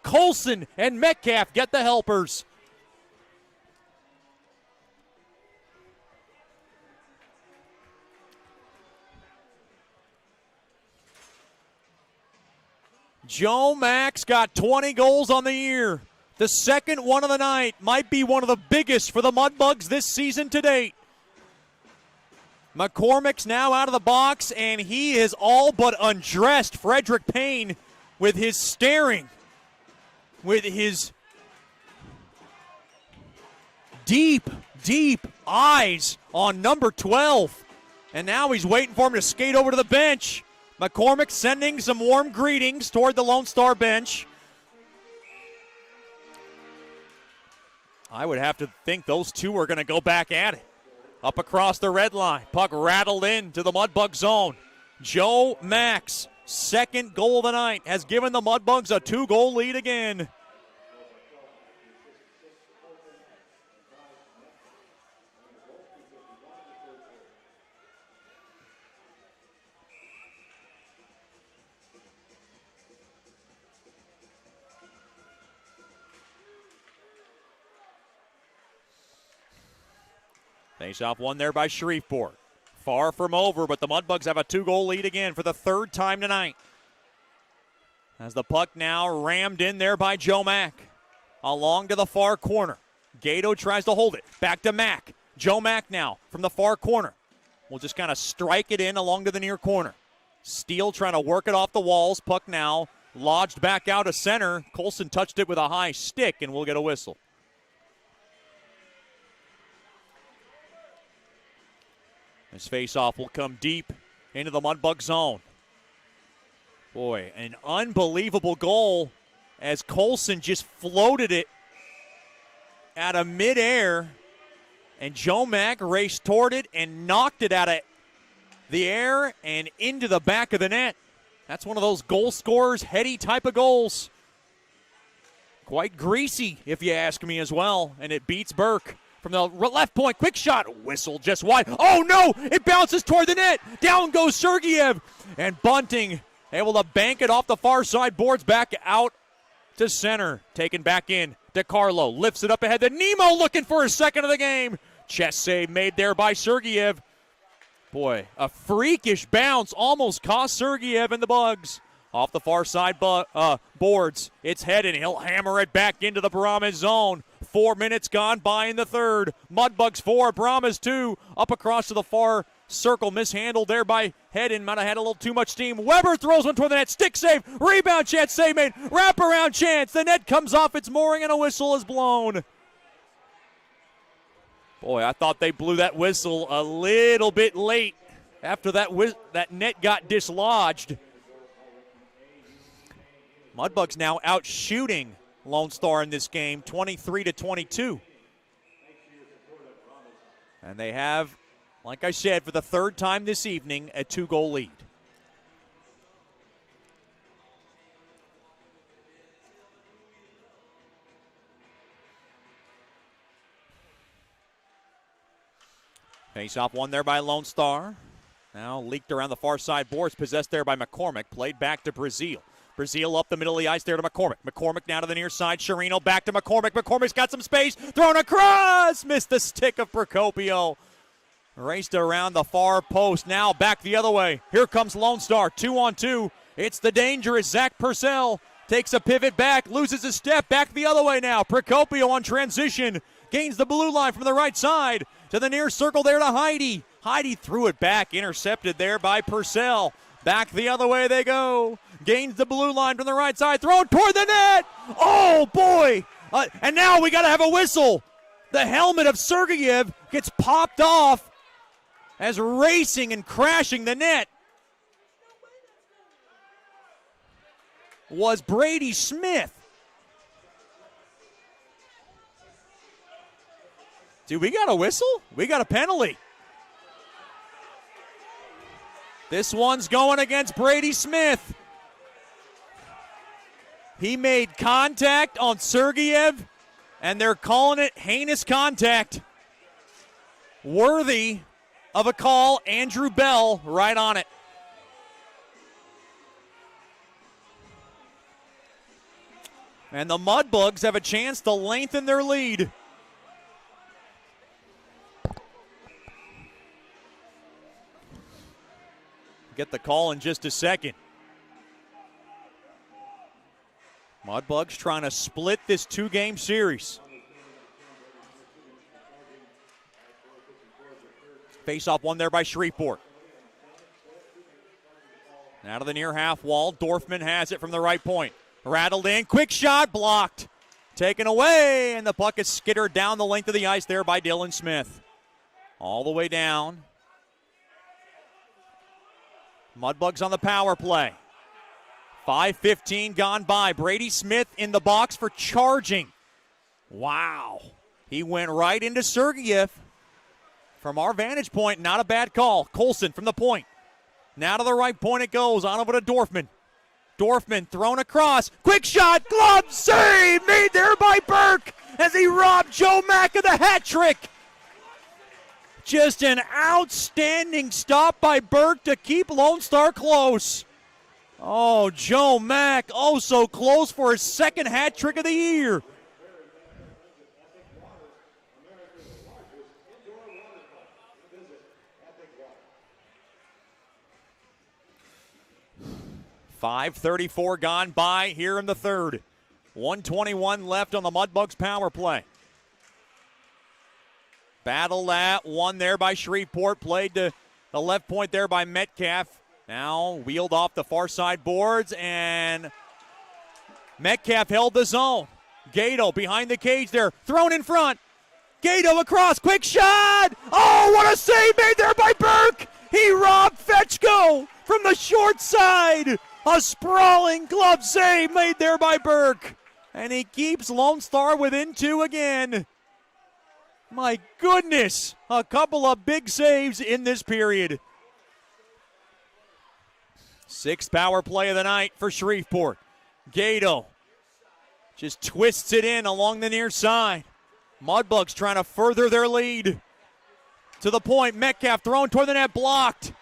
Colson and Metcalf get the helpers. Joe Mack's got 20 goals on the year. The second one of the night might be one of the biggest for the Mudbugs this season to date. McCormick's now out of the box, and he is all but undressed Frederick Payne with his staring, with his deep eyes on number 12. And now he's waiting for him to skate over to the bench. McCormick sending some warm greetings toward the Lone Star bench. I would have to think those two are going to go back at it. Up across the red line. Puck rattled into the Mudbug zone. Joe Mack's second goal of the night has given the Mudbugs a 2-goal lead again. Face-off won there by Shreveport. Far from over, but the Mudbugs have a 2-goal lead again for the third time tonight. As the puck now rammed in there by Joe Mack. Along to the far corner. Gato tries to hold it. Back to Mack. Joe Mack now from the far corner. Will just kind of strike it in along to the near corner. Steele trying to work it off the walls. Puck now lodged back out to center. Colson touched it with a high stick, and we'll get a whistle. This face-off will come deep into the Mudbug zone. Boy, an unbelievable goal as Colson just floated it out of midair, and Joe Mack raced toward it and knocked it out of the air and into the back of the net. That's one of those goal scorers, heady type of goals. Quite greasy, if you ask me as well, and it beats Burke. From the left point, quick shot, whistle just wide. Oh no, it bounces toward the net. Down goes Sergeyev, and Bunting able to bank it off the far side boards back out to center. Taken back in. DeCarlo lifts it up ahead to Nemo, looking for his second of the game. Chest save made there by Sergeyev. Boy, a freakish bounce almost cost Sergeyev and the Bugs. Off the far side boards, it's headed. He'll hammer it back into the Brahmas zone. 4 minutes gone by in the third. Mudbugs 4, Brahmas 2. Up across to the far circle, mishandled there by Hedden. Might have had a little too much steam. Weber throws one toward the net. Stick save. Rebound chance. Save made. Wraparound chance. The net comes off its mooring and a whistle is blown. Boy, I thought they blew that whistle a little bit late after that net got dislodged. Mudbugs now out shooting Lone Star in this game, 23-22. And they have, like I said, for the third time this evening, a 2-goal lead. Face-off won there by Lone Star. Now leaked around the far side boards, possessed there by McCormick, played back to Brazil. Brazil up the middle of the ice there to McCormick. McCormick now to the near side. Sherino back to McCormick. McCormick's got some space. Thrown across. Missed the stick of Procopio. Raced around the far post. Now back the other way. Here comes Lone Star. 2-on-2. It's the dangerous Zach Purcell. Takes a pivot back. Loses a step. Back the other way now. Procopio on transition. Gains the blue line from the right side. To the near circle there to Heidi. Heidi threw it back. Intercepted there by Purcell. Back the other way they go. Gains the blue line from the right side. Thrown toward the net. Oh, boy. And now we got to have a whistle. The helmet of Sergeyev gets popped off as racing and crashing the net was Brady Smith. Dude, we got a whistle? We got a penalty. This one's going against Brady Smith. He made contact on Sergeyev, and they're calling it heinous contact. Worthy of a call. Andrew Bell right on it. And the Mudbugs have a chance to lengthen their lead. Get the call in just a second. Mudbugs trying to split this 2-game series. Face-off won there by Shreveport. Out of the near half wall, Dorfman has it from the right point. Rattled in, quick shot, blocked. Taken away, and the puck is skittered down the length of the ice there by Dylan Smith. All the way down. Mudbugs on the power play. 5:15 gone by. Brady Smith in the box for charging. Wow. He went right into Sergeyev. From our vantage point, not a bad call. Colson from the point. Now to the right point it goes. On over to Dorfman. Dorfman thrown across. Quick shot. Glove save made there by Burke as he robbed Joe Mack of the hat trick. Just an outstanding stop by Burke to keep Lone Star close. Oh, Joe Mack, oh so close for his second hat trick of the year. .534 gone by here in the third. 1:21 left on the Mudbugs power play. Battle at one there by Shreveport. Played to the left point there by Metcalf. Now wheeled off the far side boards, and Metcalf held the zone. Gato behind the cage there. Thrown in front. Gato across. Quick shot. Oh, what a save made there by Burke. He robbed Fetchko from the short side. A sprawling glove save made there by Burke. And he keeps Lone Star within two again. My goodness, a couple of big saves in this period. Sixth power play of the night for Shreveport. Gato just twists it in along the near side. Mudbugs trying to further their lead. To the point, Metcalf thrown toward the net, blocked.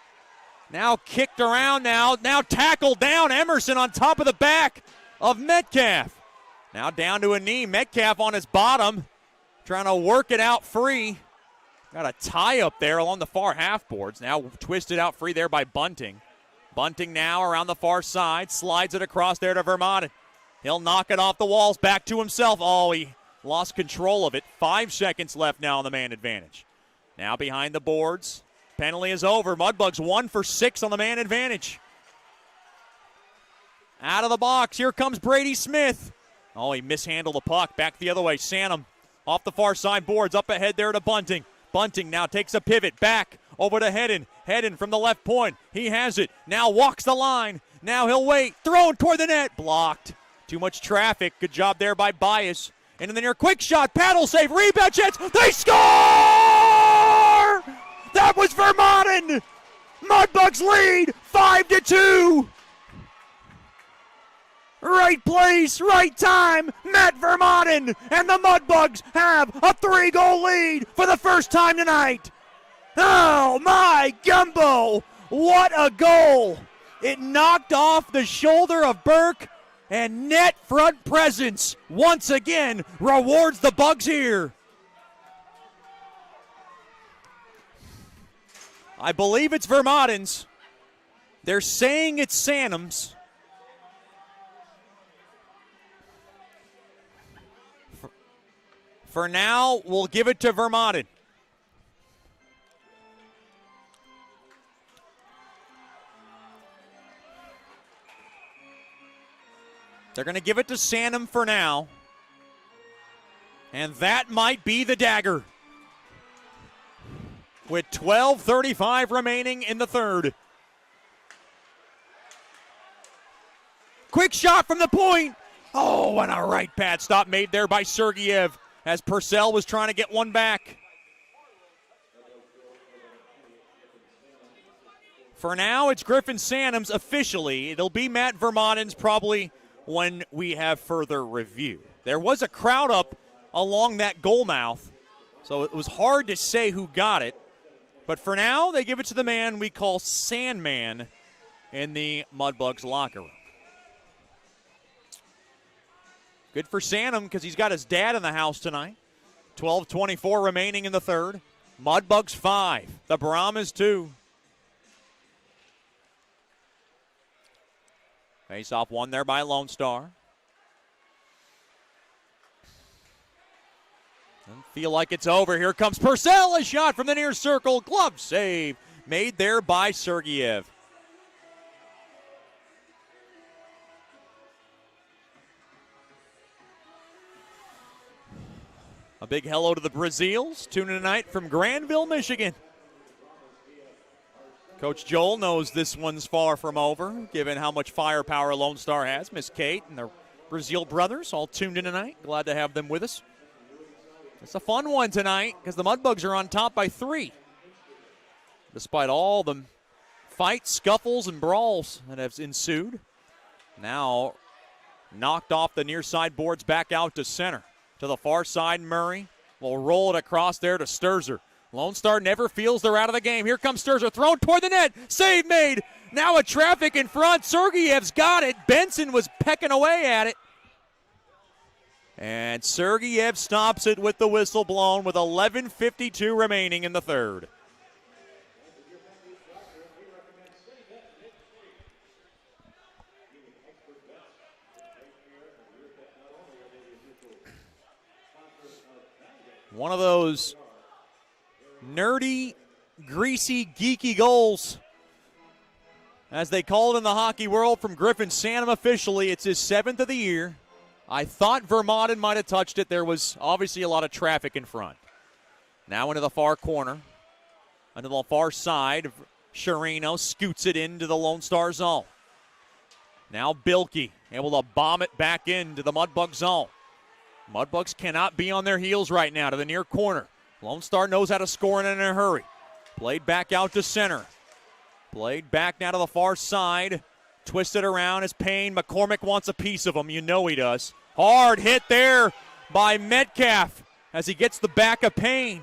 Now kicked around now tackled down. Emerson on top of the back of Metcalf. Now down to a knee. Metcalf on his bottom, trying to work it out free. Got a tie up there along the far half boards. Now twisted out free there by Bunting. Bunting now around the far side, slides it across there to Vermont. He'll knock it off the walls, back to himself. Oh, he lost control of it. 5 seconds left now on the man advantage. Now behind the boards. Penalty is over. Mudbugs 1 for 6 on the man advantage. Out of the box, here comes Brady Smith. Oh, he mishandled the puck. Back the other way. Sanum off the far side boards. Up ahead there to Bunting. Bunting now takes a pivot back over to Hedden. Hedden from the left point. He has it. Now walks the line. Now he'll wait. Thrown toward the net. Blocked. Too much traffic. Good job there by Bias. And in the near quick shot. Paddle save. Rebound chance. They score! That was Vermont. Mudbugs lead 5-2. Right place, right time, Matt Vermont, and the Mudbugs have a 3-goal lead for the first time tonight. Oh my gumbo, what a goal. It knocked off the shoulder of Burke, and net front presence once again rewards the Bugs here. I believe it's Vermont's. They're saying it's Sanum's. For now, we'll give it to Vermont. They're going to give it to Sanum for now. And that might be the dagger. With 12:35 remaining in the third. Quick shot from the point. Oh, and a right pad stop made there by Sergeyev as Purcell was trying to get one back. For now, it's Griffin Sanum's officially. It'll be Matt Vermont's probably when we have further review. There was a crowd up along that goal mouth, so it was hard to say who got it. But for now, they give it to the man we call Sandman in the Mudbugs locker room. Good for Sanum because he's got his dad in the house tonight. 12:24 remaining in the third. Mudbugs 5, the Brahmas 2. Face-off won there by Lone Star. And Feel like it's over. Here comes Purcell. A shot from the near circle. Glove save made there by Sergeyev. A big hello to the Brazils, tuning tonight from Granville, Michigan. Coach Joel knows this one's far from over, given how much firepower Lone Star has. Miss Kate and the Brazil brothers all tuned in tonight. Glad to have them with us. It's a fun one tonight because the Mudbugs are on top by 3. Despite all the fights, scuffles, and brawls that have ensued. Now knocked off the near side boards back out to center. To the far side, Murray will roll it across there to Sturzer. Lone Star never feels they're out of the game. Here comes Sturzer, thrown toward the net. Save made. Now a traffic in front. Sergeyev's got it. Benson was pecking away at it. And Sergeyev stops it with the whistle blown with 11:52 remaining in the third. One of those nerdy, greasy, geeky goals, as they call it in the hockey world, from Griffin Santom officially. It's his 7th of the year. I thought Vermaelen might have touched it. There was obviously a lot of traffic in front. Now into the far corner. Into the far side, Sherino scoots it into the Lone Star zone. Now Bilkey able to bomb it back into the Mudbug zone. Mudbugs cannot be on their heels right now to the near corner. Lone Star knows how to score in a hurry. Played back out to center. Played back now to the far side. Twisted around as Payne. McCormick wants a piece of him. You know he does. Hard hit there by Metcalf as he gets the back of Payne.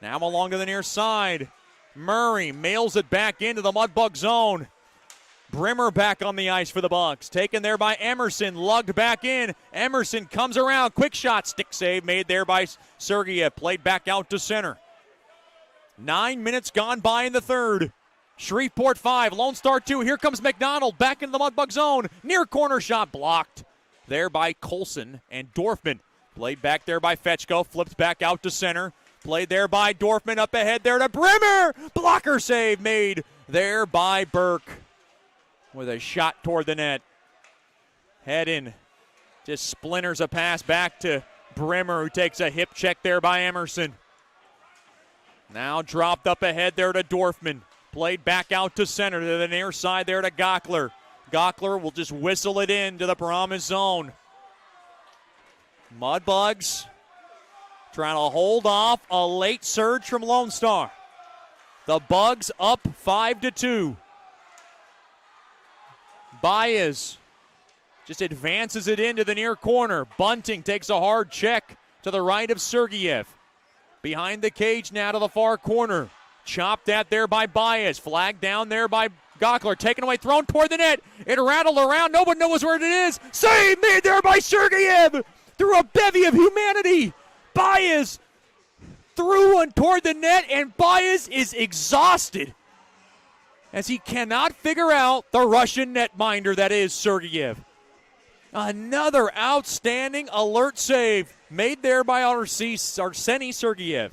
Now along to the near side. Murray mails it back into the Mudbug zone. Brimmer back on the ice for the Bucks. Taken there by Emerson. Lugged back in. Emerson comes around. Quick shot. Stick save made there by Sergeyev. Played back out to center. 9 minutes gone by in the third. Shreveport 5. Lone Star 2. Here comes McDonald back into the Mudbug zone. Near corner shot blocked there by Colson and Dorfman. Played back there by Fetchko. Flips back out to center. Played there by Dorfman. Up ahead there to Brimmer. Blocker save made there by Burke. With a shot toward the net. Head in. Just splinters a pass back to Brimmer, who takes a hip check there by Emerson. Now dropped up ahead there to Dorfman. Played back out to center to the near side there to Gockler. Gockler will just whistle it in to the Brahmas zone. Mudbugs trying to hold off a late surge from Lone Star. The Bugs up 5-2. Baez just advances it into the near corner. Bunting takes a hard check to the right of Sergeyev. Behind the cage now to the far corner. Chopped at there by Baez. Flagged down there by Gockler. Taken away, thrown toward the net. It rattled around. Nobody knows where it is. Save made there by Sergeyev. Through a bevy of humanity. Baez threw one toward the net, and Baez is exhausted as he cannot figure out the Russian netminder that is Sergeyev. Another outstanding alert save made there by Arseny Sergeyev.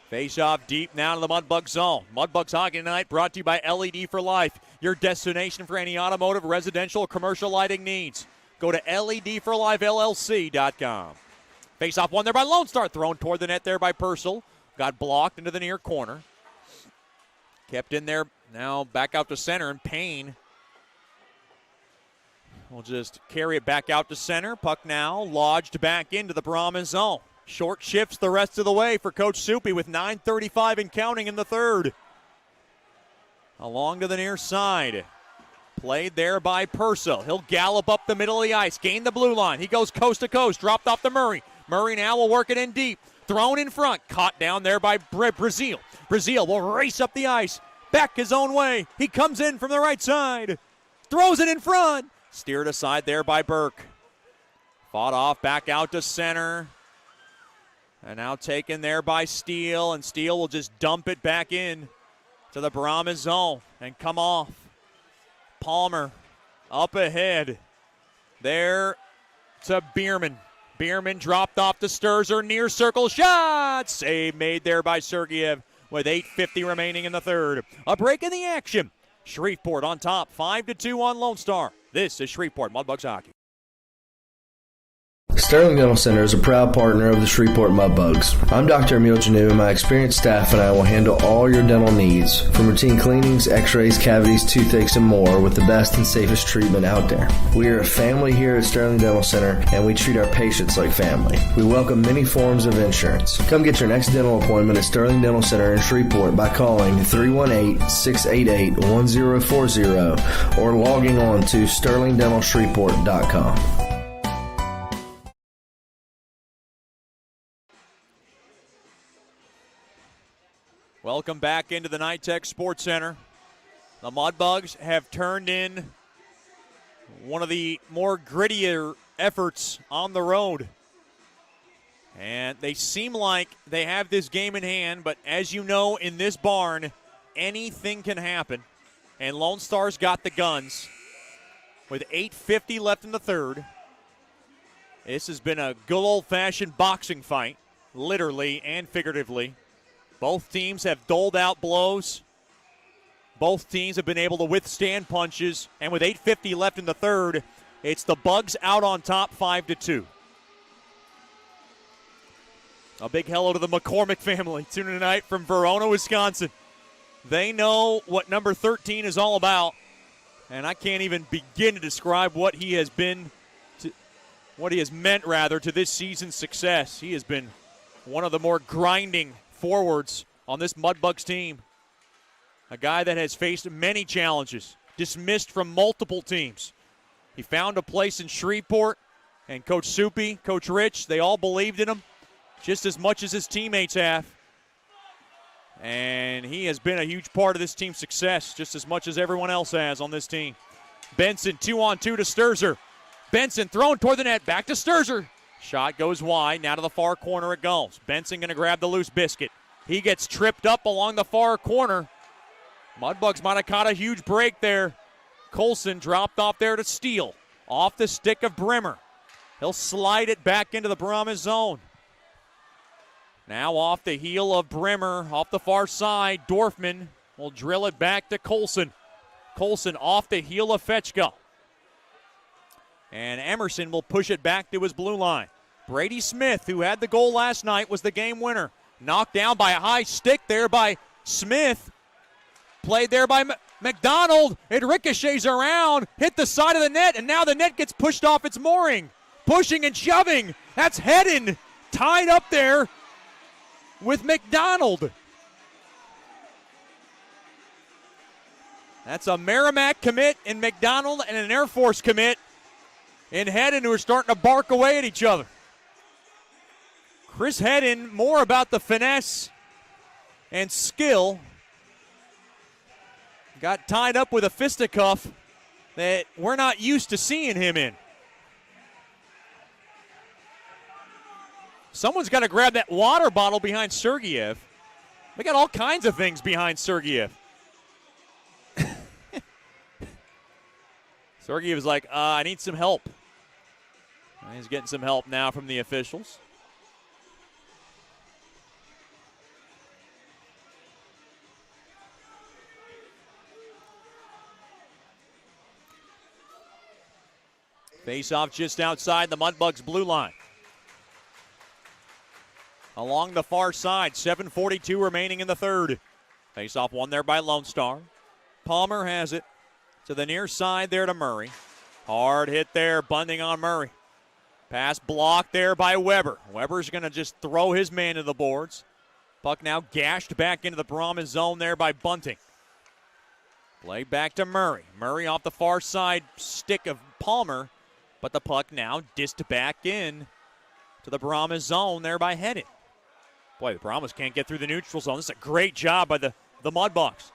Face off deep now to the Mudbug zone. Mudbugs Hockey tonight brought to you by LED for Life, your destination for any automotive, residential, or commercial lighting needs. Go to ledforlifellc.com. Face off one there by Lone Star. Thrown toward the net there by Purcell. Got blocked into the near corner. Kept in there. Now back out to center. And Payne will just carry it back out to center. Puck now lodged back into the Brahmas zone. Short shifts the rest of the way for Coach Soupy with 9:35 and counting in the third. Along to the near side. Played there by Purcell. He'll gallop up the middle of the ice. Gain the blue line. He goes coast to coast. Dropped off to Murray. Murray now will work it in deep. Thrown in front. Caught down there by Brazil. Brazil will race up the ice. Back his own way. He comes in from the right side. Throws it in front. Steered aside there by Burke. Fought off back out to center. And now taken there by Steele. And Steele will just dump it back in to the Brahmas zone and come off. Palmer up ahead. There to Bierman. Bierman dropped off to Sturzer. Near circle shot. Save made there by Sergeyev with 8:50 remaining in the third. A break in the action. Shreveport on top, 5-2 on Lone Star. This is Shreveport Mudbugs hockey. Sterling Dental Center is a proud partner of the Shreveport Mudbugs. I'm Dr. Emil Janu, and my experienced staff and I will handle all your dental needs, from routine cleanings, x-rays, cavities, toothaches, and more, with the best and safest treatment out there. We are a family here at Sterling Dental Center, and we treat our patients like family. We welcome many forms of insurance. Come get your next dental appointment at Sterling Dental Center in Shreveport by calling 318-688-1040 or logging on to sterlingdentalshreveport.com. Welcome back into the Nytex Sports Centre. The Mudbugs have turned in one of the more grittier efforts on the road. And they seem like they have this game in hand, but as you know, in this barn, anything can happen. And Lone Star's got the guns with 8:50 left in the third. This has been a good old-fashioned boxing fight, literally and figuratively. Both teams have doled out blows. Both teams have been able to withstand punches. And with 8:50 left in the third, it's the Bugs out on top, 5-2. A big hello to the McCormick family tuning tonight from Verona, Wisconsin. They know what number 13 is all about. And I can't even begin to describe what he has been, what he has meant to this season's success. He has been one of the more grinding forwards on this Mudbugs team. A guy that has faced many challenges, dismissed from multiple teams. He found a place in Shreveport, and Coach Soupy, Coach Rich, they all believed in him just as much as his teammates have. And he has been a huge part of this team's success just as much as everyone else has on this team. Benson 2-on-2 to Sturzer. Benson thrown toward the net, back to Sturzer. Shot goes wide, now to the far corner it goes. Benson going to grab the loose biscuit. He gets tripped up along the far corner. Mudbugs might have caught a huge break there. Colson dropped off there to steal. Off the stick of Brimmer. He'll slide it back into the Brahmas zone. Now off the heel of Brimmer, off the far side, Dorfman will drill it back to Colson. Colson off the heel of Fetchko. And Emerson will push it back to his blue line. Brady Smith, who had the goal last night, was the game winner. Knocked down by a high stick there by Smith. Played there by McDonald. It ricochets around, hit the side of the net, and now the net gets pushed off its mooring. Pushing and shoving. That's Hedden tied up there with McDonald. That's a Merrimack commit in McDonald and an Air Force commit in Hedden, who are starting to bark away at each other. Chris Hedden, more about the finesse and skill. Got tied up with a fisticuff that we're not used to seeing him in. Someone's got to grab that water bottle behind Sergeyev. They got all kinds of things behind Sergeyev. Sergeyev is like, I need some help. And he's getting some help now from the officials. Face-off just outside the Mudbugs blue line. Along the far side, 7:42 remaining in the third. Face-off won there by Lone Star. Palmer has it to the near side there to Murray. Hard hit there, Bunting on Murray. Pass blocked there by Weber. Weber's going to just throw his man to the boards. Puck now gashed back into the Brahmas zone there by Bunting. Play back to Murray. Murray off the far side stick of Palmer, but the puck now dissed back in to the Brahmas zone there by Hedden. Boy, the Brahmas can't get through the neutral zone. This is a great job by the Mudbugs.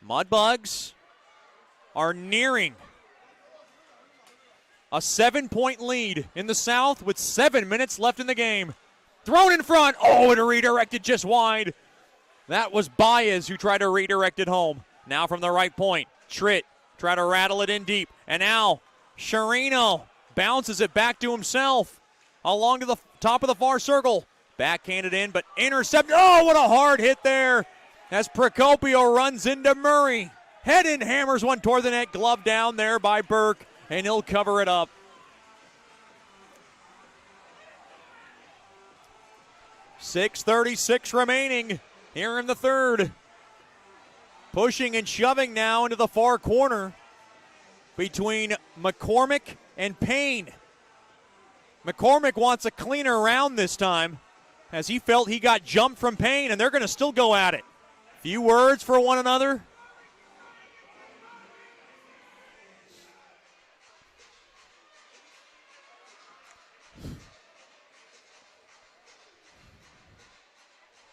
Mudbugs are nearing a 7-point lead in the South with 7 minutes left in the game. Thrown in front. Oh, and redirected just wide. That was Baez who tried to redirect it home. Now from the right point, Tritt try to rattle it in deep. And now Shreveport bounces it back to himself. Along to the top of the far circle. Backhanded in, but intercepted. Oh, what a hard hit there as Procopio runs into Murray. Head in, hammers one toward the net. Glove down there by Burke, and he'll cover it up. 6:36 remaining here in the third. Pushing and shoving now into the far corner between McCormick and Payne. McCormick wants a cleaner round this time as he felt he got jumped from Payne, and they're going to still go at it. Few words for one another.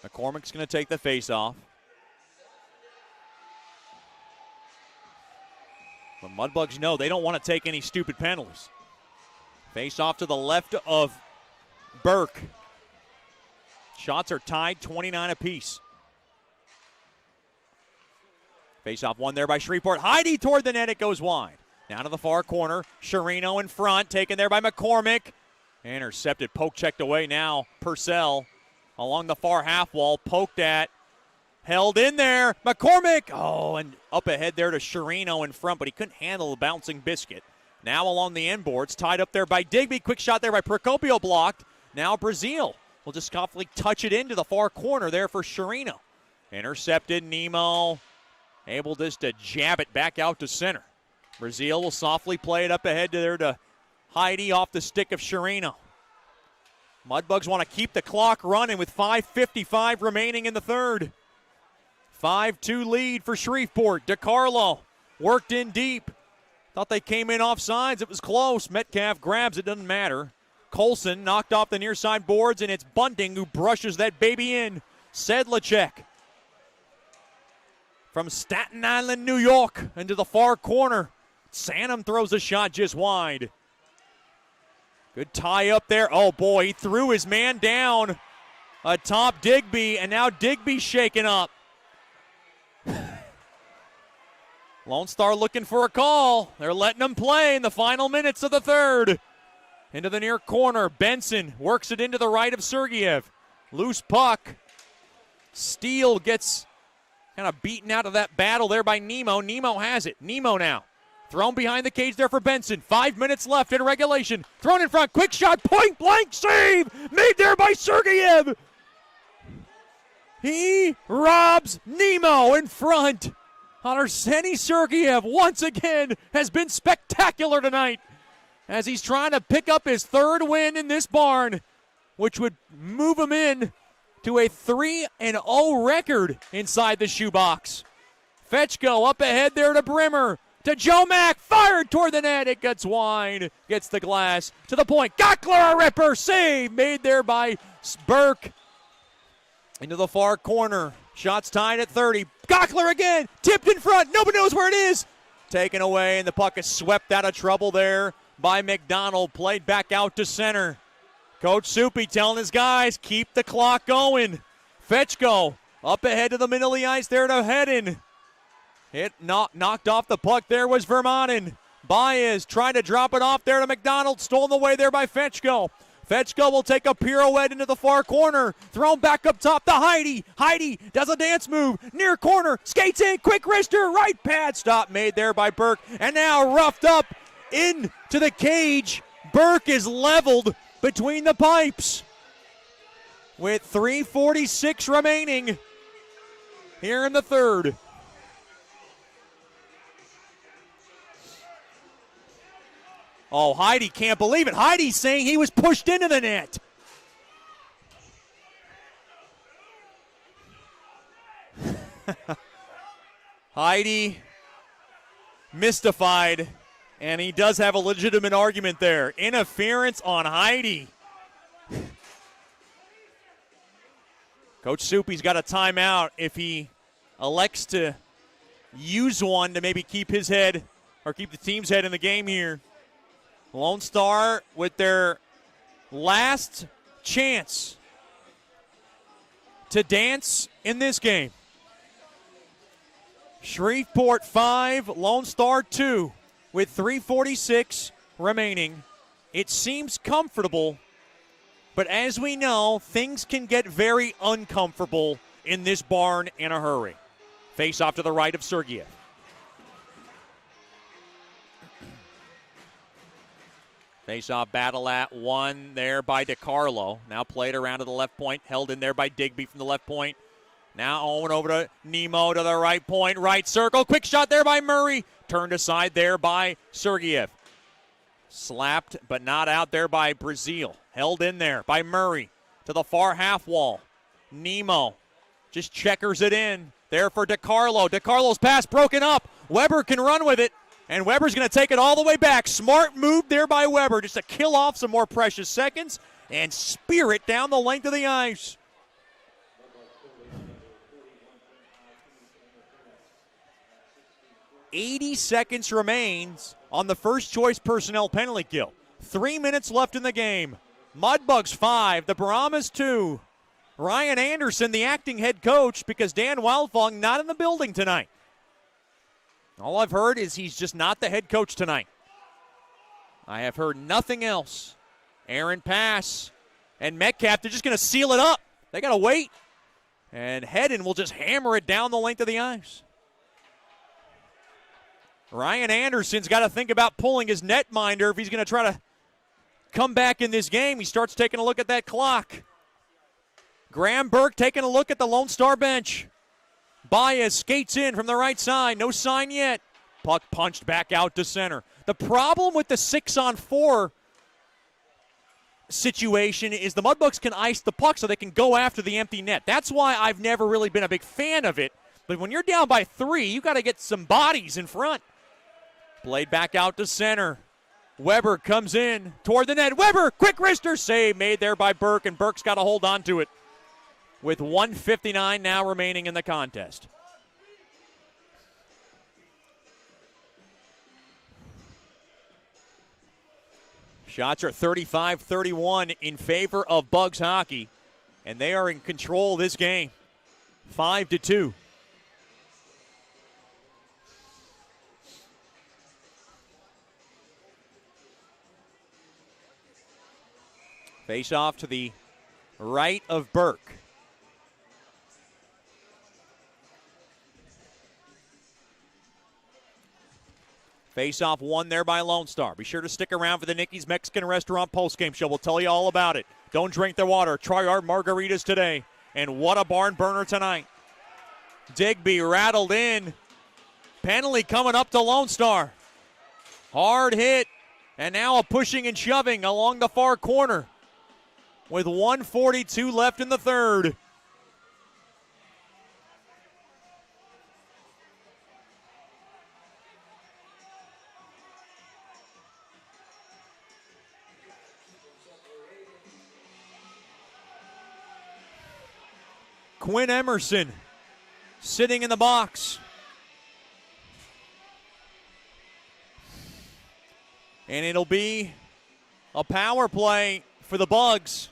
McCormick's going to take the face-off. But Mudbugs know they don't want to take any stupid penalties. Face-off to the left of Burke. Shots are tied 29 apiece. Face-off won there by Shreveport. Heidi toward the net, it goes wide. Down to the far corner. Sherino in front, taken there by McCormick. Intercepted, poke checked away now. Purcell along the far half wall, poked at. Held in there. McCormick. Oh, and up ahead there to Sherino in front, but he couldn't handle the bouncing biscuit. Now along the end boards, tied up there by Digby. Quick shot there by Procopio, blocked. Now Brazil will just softly touch it into the far corner there for Sherino. Intercepted. Nemo able just to jab it back out to center. Brazil will softly play it up ahead to there to Heidi off the stick of Sherino. Mudbugs want to keep the clock running with 5:55 remaining in the third. 5-2 lead for Shreveport. DeCarlo worked in deep. Thought they came in off sides. It was close. Metcalf grabs it. Doesn't matter. Colson knocked off the near side boards, and it's Bunting who brushes that baby in. Sedlacek from Staten Island, New York, into the far corner. Sanum throws a shot just wide. Good tie up there. Oh, boy, he threw his man down atop Digby, and now Digby's shaken up. Lone Star looking for a call. They're letting him play in the final minutes of the third. Into the near corner. Benson works it into the right of Sergeyev. Loose puck. Steele gets kind of beaten out of that battle there by Nemo. Nemo has it. Nemo now. Thrown behind the cage there for Benson. 5 minutes left in regulation. Thrown in front. Quick shot. Point blank save. Made there by Sergeyev. He robs Nemo in front. Arseny Sergeyev once again has been spectacular tonight as he's trying to pick up his third win in this barn, which would move him in to a 3-0 record inside the shoebox. Fetchko up ahead there to Brimmer. To Joe Mack, fired toward the net. It gets wide, gets the glass to the point. Gockler, a ripper, save made there by Burke. Into the far corner. Shots tied at 30. Gockler again, tipped in front. Nobody knows where it is. Taken away, and the puck is swept out of trouble there by McDonald. Played back out to center. Coach Soupy telling his guys, keep the clock going. Fetchko up ahead to the middle of the ice there to Hedden. Knocked off the puck there was Vermanen. Baez trying to drop it off there to McDonald. Stolen away there by Fetchko. Fetchko will take a pirouette into the far corner. Thrown back up top to Heidi. Heidi does a dance move. Near corner. Skates in. Quick wrister. Right pad stop made there by Burke. And now roughed up into the cage. Burke is leveled between the pipes. With 3:46 remaining here in the third. Oh, Heidi can't believe it. Heidi's saying he was pushed into the net. Heidi mystified, and he does have a legitimate argument there. Interference on Heidi. Coach Soupy's got a timeout if he elects to use one to maybe keep his head or keep the team's head in the game here. Lone Star with their last chance to dance in this game. Shreveport 5, Lone Star 2. with 3:46 remaining. It seems comfortable, but as we know, things can get very uncomfortable in this barn in a hurry. Face off to the right of Sergeyev. Face-off battle at one there by DiCarlo. Now played around to the left point, held in there by Digby from the left point. Now Owen over to Nemo to the right point, right circle. Quick shot there by Murray. Turned aside there by Sergeyev. Slapped but not out there by Brazil. Held in there by Murray to the far half wall. Nemo just checkers it in. There for DiCarlo. DiCarlo's pass broken up. Weber can run with it. And Weber's going to take it all the way back. Smart move there by Weber just to kill off some more precious seconds and spear it down the length of the ice. "80 seconds remains on the first choice personnel penalty kill. 3 minutes left in the game. Mudbugs 5, the Brahmas 2. Ryan Anderson, the acting head coach, because Dan Wildfong not in the building tonight. All I've heard is he's just not the head coach tonight. I have heard nothing else. Aaron pass. And Metcalf, they're just going to seal it up. They got to wait. And Hedden will just hammer it down the length of the ice. Ryan Anderson's got to think about pulling his netminder if he's going to try to come back in this game. He starts taking a look at that clock. Graham Burke taking a look at the Lone Star bench. Baez skates in from the right side. No sign yet. Puck punched back out to center. The problem with the 6-on-4 situation is the Mudbugs can ice the puck so they can go after the empty net. That's why I've never really been a big fan of it. But when you're down by 3, you got to get some bodies in front. Played back out to center. Weber comes in toward the net. Weber, quick wrister save made there by Burke, and Burke's got to hold on to it. With 1:59 now remaining in the contest. Shots are 35-31 in favor of Bugs hockey, and they are in control of this game. 5-2. Face off to the right of Burke. Face-off won there by Lone Star. Be sure to stick around for the Nicky's Mexican Restaurant postgame show. We'll tell you all about it. Don't drink the water. Try our margaritas today. And what a barn burner tonight. Digby rattled in. Penalty coming up to Lone Star. Hard hit. And now a pushing and shoving along the far corner. With 1:42 left in the third. Quinn Emerson sitting in the box. And it'll be a power play for the Bugs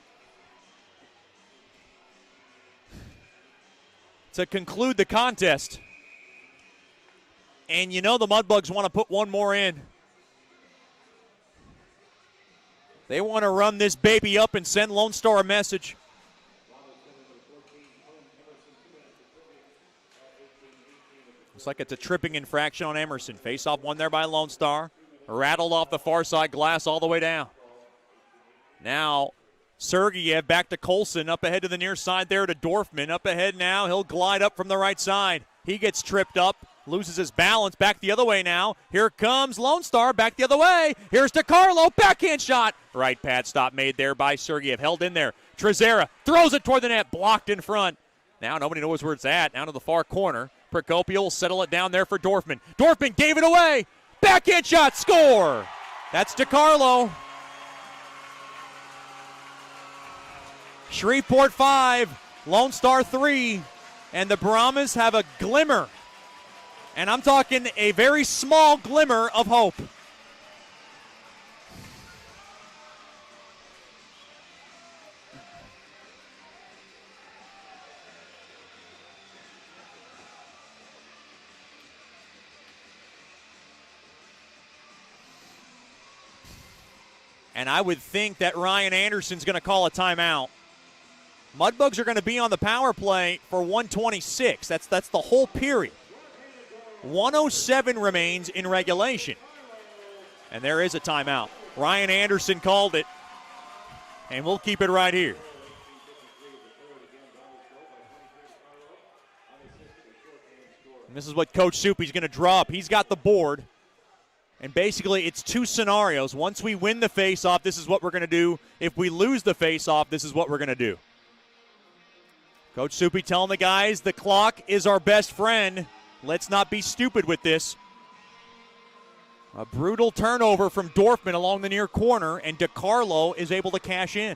to conclude the contest. And you know the Mudbugs want to put one more in. They want to run this baby up and send Lone Star a message. Looks like it's a tripping infraction on Emerson. Face-off one there by Lone Star. Rattled off the far side glass all the way down. Now Sergeyev back to Colson, up ahead to the near side there to Dorfman. Up ahead now, he'll glide up from the right side. He gets tripped up, loses his balance, back the other way now. Here comes Lone Star, back the other way. Here's DiCarlo, backhand shot. Right pad stop made there by Sergeyev, held in there. Trezera throws it toward the net, blocked in front. Now nobody knows where it's at, down to the far corner. Procopio will settle it down there for Dorfman. Dorfman gave it away. Backhand shot, score. That's DiCarlo. Shreveport 5, Lone Star 3, and the Brahmas have a glimmer, and I'm talking a very small glimmer of hope. And I would think that Ryan Anderson's going to call a timeout. Mudbugs are going to be on the power play for 126. That's the whole period. 107 remains in regulation. And there is a timeout. Ryan Anderson called it. And we'll keep it right here. And this is what Coach Soupy's going to draw up. He's got the board. And basically, it's two scenarios. Once we win the face-off, this is what we're going to do. If we lose the face-off, this is what we're going to do. Coach Soupy telling the guys the clock is our best friend. Let's not be stupid with this. A brutal turnover from Dorfman along the near corner, and DiCarlo is able to cash in.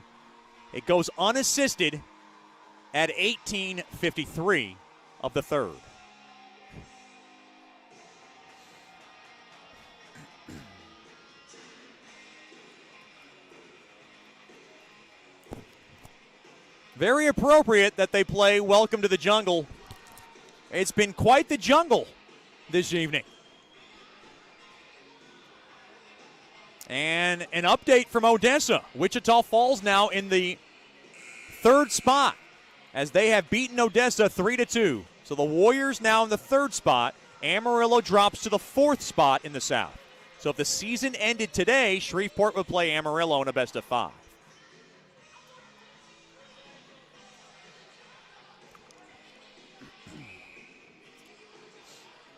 It goes unassisted at 18:53 of the third. Very appropriate that they play Welcome to the Jungle. It's been quite the jungle this evening. And an update from Odessa. Wichita Falls now in the third spot as they have beaten Odessa 3-2. So the Warriors now in the third spot. Amarillo drops to the fourth spot in the South. So if the season ended today, Shreveport would play Amarillo in a best of 5.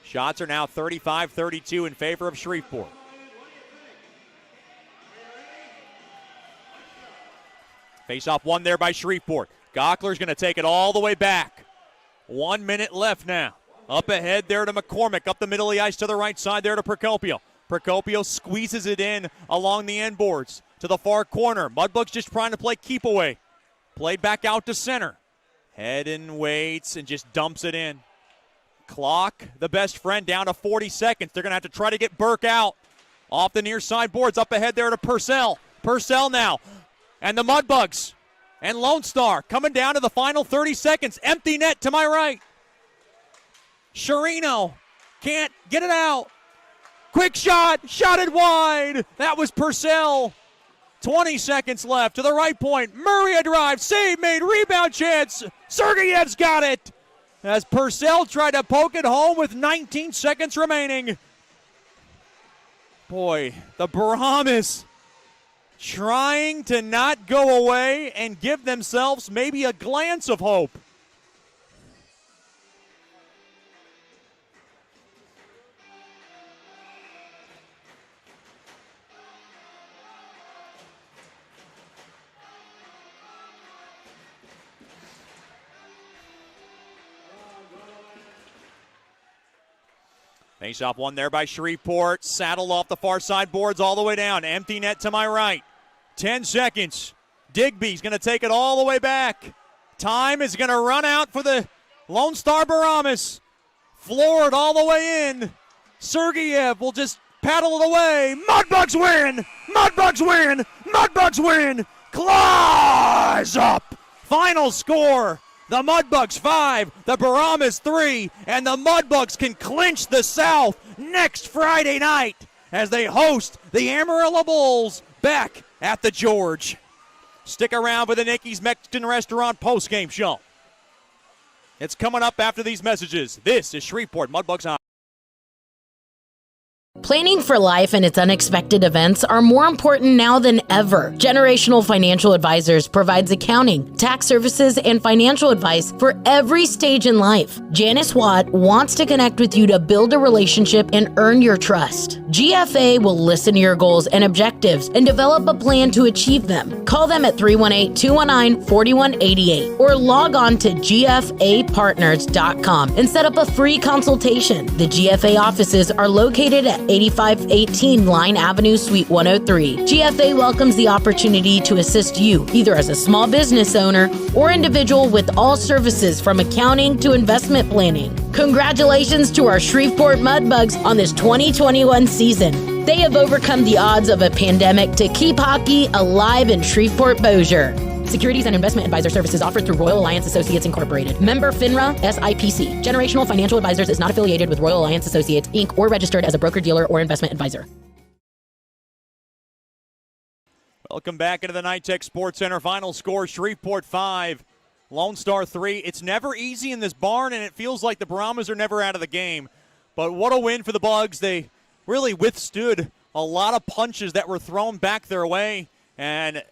Shots are now 35-32 in favor of Shreveport. Face-off won there by Shreveport. Gockler's going to take it all the way back. 1 minute left now. Up ahead there to McCormick. Up the middle of the ice to the right side there to Procopio. Procopio squeezes it in along the end boards to the far corner. Mudbugs just trying to play keep away. Played back out to center. Head and waits and just dumps it in. Clock, the best friend, down to 40 seconds. They're going to have to try to get Burke out. Off the near side boards, up ahead there to Purcell. Purcell now. And the Mudbugs. And Lone Star coming down to the final 30 seconds. Empty net to my right. Sherino can't get it out. Quick shot, shot it wide. That was Purcell. 20 seconds left to the right point. Murray a drive, save made, rebound chance. Sergeyev's got it. As Purcell tried to poke it home with 19 seconds remaining. Boy, the Brahmas trying to not go away and give themselves maybe a glance of hope. Face-off won there by Shreveport. Saddled off the far side boards all the way down. Empty net to my right. 10 seconds. Digby's going to take it all the way back. Time is going to run out for the Lone Star Brahmas. Floored all the way in. Sergeyev will just paddle it away. Mudbugs win! Mudbugs win! Mudbugs win! Claws up! Final score. The Mudbugs 5, the Brahmas 3, and the Mudbugs can clinch the South next Friday night as they host the Amarillo Bulls back at the George. Stick around for the Nicky's Mexican Restaurant postgame show. It's coming up after these messages. This is Shreveport Mudbugs High. Planning for life and its unexpected events are more important now than ever. Generational Financial Advisors provides accounting, tax services, and financial advice for every stage in life. Janice Watt wants to connect with you to build a relationship and earn your trust. GFA will listen to your goals and objectives and develop a plan to achieve them. Call them at 318-219-4188 or log on to gfapartners.com and set up a free consultation. The GFA offices are located at 8518 Line Avenue, Suite 103. GFA welcomes the opportunity to assist you, either as a small business owner or individual, with all services from accounting to investment planning. Congratulations to our Shreveport Mudbugs on this 2021 season. They have overcome the odds of a pandemic to keep hockey alive in Shreveport-Bossier. Securities and investment advisor services offered through Royal Alliance Associates Incorporated. Member FINRA SIPC. Generational Financial Advisors is not affiliated with Royal Alliance Associates, Inc. or registered as a broker-dealer or investment advisor. Welcome back into the Nytex Sports Center. Final score, Shreveport 5, Lone Star 3. It's never easy in this barn, and it feels like the Brahmas are never out of the game. But what a win for the Bugs. They really withstood a lot of punches that were thrown back their way. And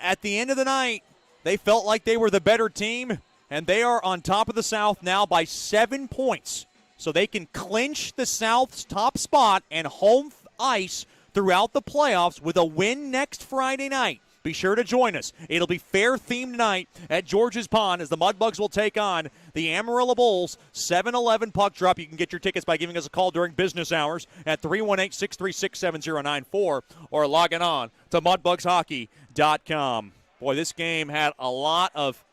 at the end of the night, they felt like they were the better team, and they are on top of the South now by 7 points. So they can clinch the South's top spot and home ice throughout the playoffs with a win next Friday night. Be sure to join us. It'll be fair-themed tonight at George's Pond as the Mudbugs will take on the Amarillo Bulls. 7-11 puck drop. You can get your tickets by giving us a call during business hours at 318-636-7094 or logging on to mudbugshockey.com. Boy, this game had a lot of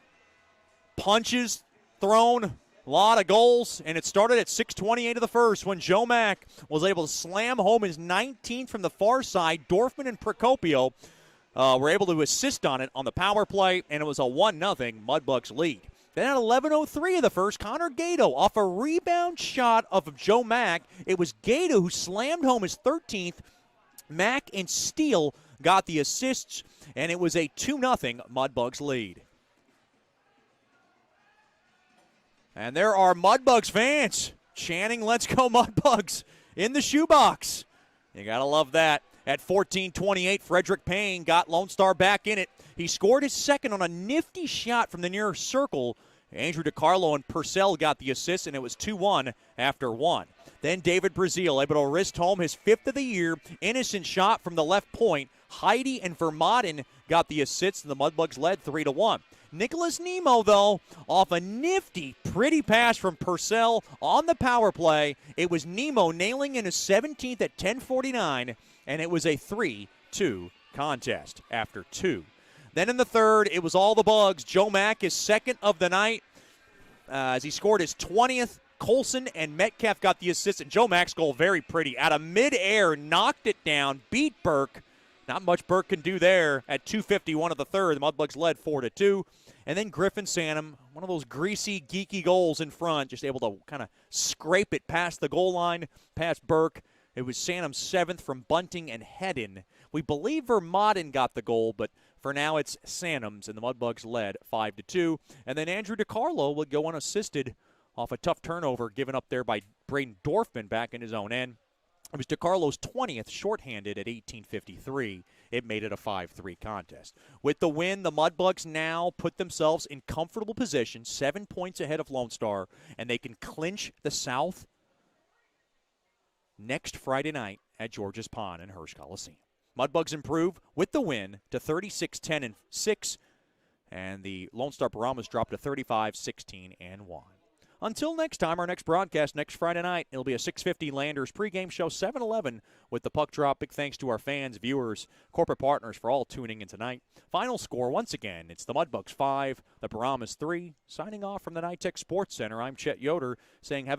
punches thrown, a lot of goals, and it started at 6:28 of the first when Joe Mack was able to slam home his 19th from the far side. Dorfman and Procopio were able to assist on it on the power play, and it was a 1-0 Mudbugs lead. Then at 11:03 of the first, Connor Gato off a rebound shot of Joe Mack. It was Gato who slammed home his 13th. Mack and Steele got the assists, and it was a 2-0 Mudbugs lead. And there are Mudbugs fans chanting, "Let's go Mudbugs," in the shoebox. You got to love that. At 14:28, Frederick Payne got Lone Star back in it. He scored his second on a nifty shot from the near circle. Andrew DiCarlo and Purcell got the assist, and it was 2-1 after one. Then David Brazil able to wrist home his 5th of the year. Innocent shot from the left point. Heidi and Vermaden got the assists, and the Mudbugs led 3-1. Nicholas Nemo, though, off a nifty, pretty pass from Purcell on the power play. It was Nemo nailing in his 17th at 10:49, and it was a 3-2 contest after two. Then in the third, it was all the Bugs. Joe Mack is second of the night as he scored his 20th. Colson and Metcalf got the assist, and Joe Mack's goal very pretty. Out of midair, knocked it down, beat Burke. Not much Burke can do there at 2:51 of the third. The Mudbugs led 4-2. And then Griffin Sanum, one of those greasy, geeky goals in front, just able to kind of scrape it past the goal line, past Burke. It was Sanum's 7th from Bunting and Hedden. We believe Vermaden got the goal, but for now it's Sanum's, and the Mudbugs led 5-2. And then Andrew DiCarlo would go unassisted off a tough turnover given up there by Braden Dorfman back in his own end. It was DiCarlo's 20th shorthanded at 18:53. It made it a 5-3 contest. With the win, the Mudbugs now put themselves in comfortable position, 7 points ahead of Lone Star, and they can clinch the South next Friday night at George's Pond and Hirsch Coliseum. Mudbugs improve with the win to 36-10-6, and the Lone Star Brahmas dropped to 35-16-1. Until next time, our next broadcast next Friday night, it'll be a 6:50 Landers pregame show, 7-11 with the puck drop. Big thanks to our fans, viewers, corporate partners for all tuning in tonight. Final score, once again, it's the Mudbugs 5, the Brahmas 3. Signing off from the Nytex Sports Center, I'm Chet Yoder saying have a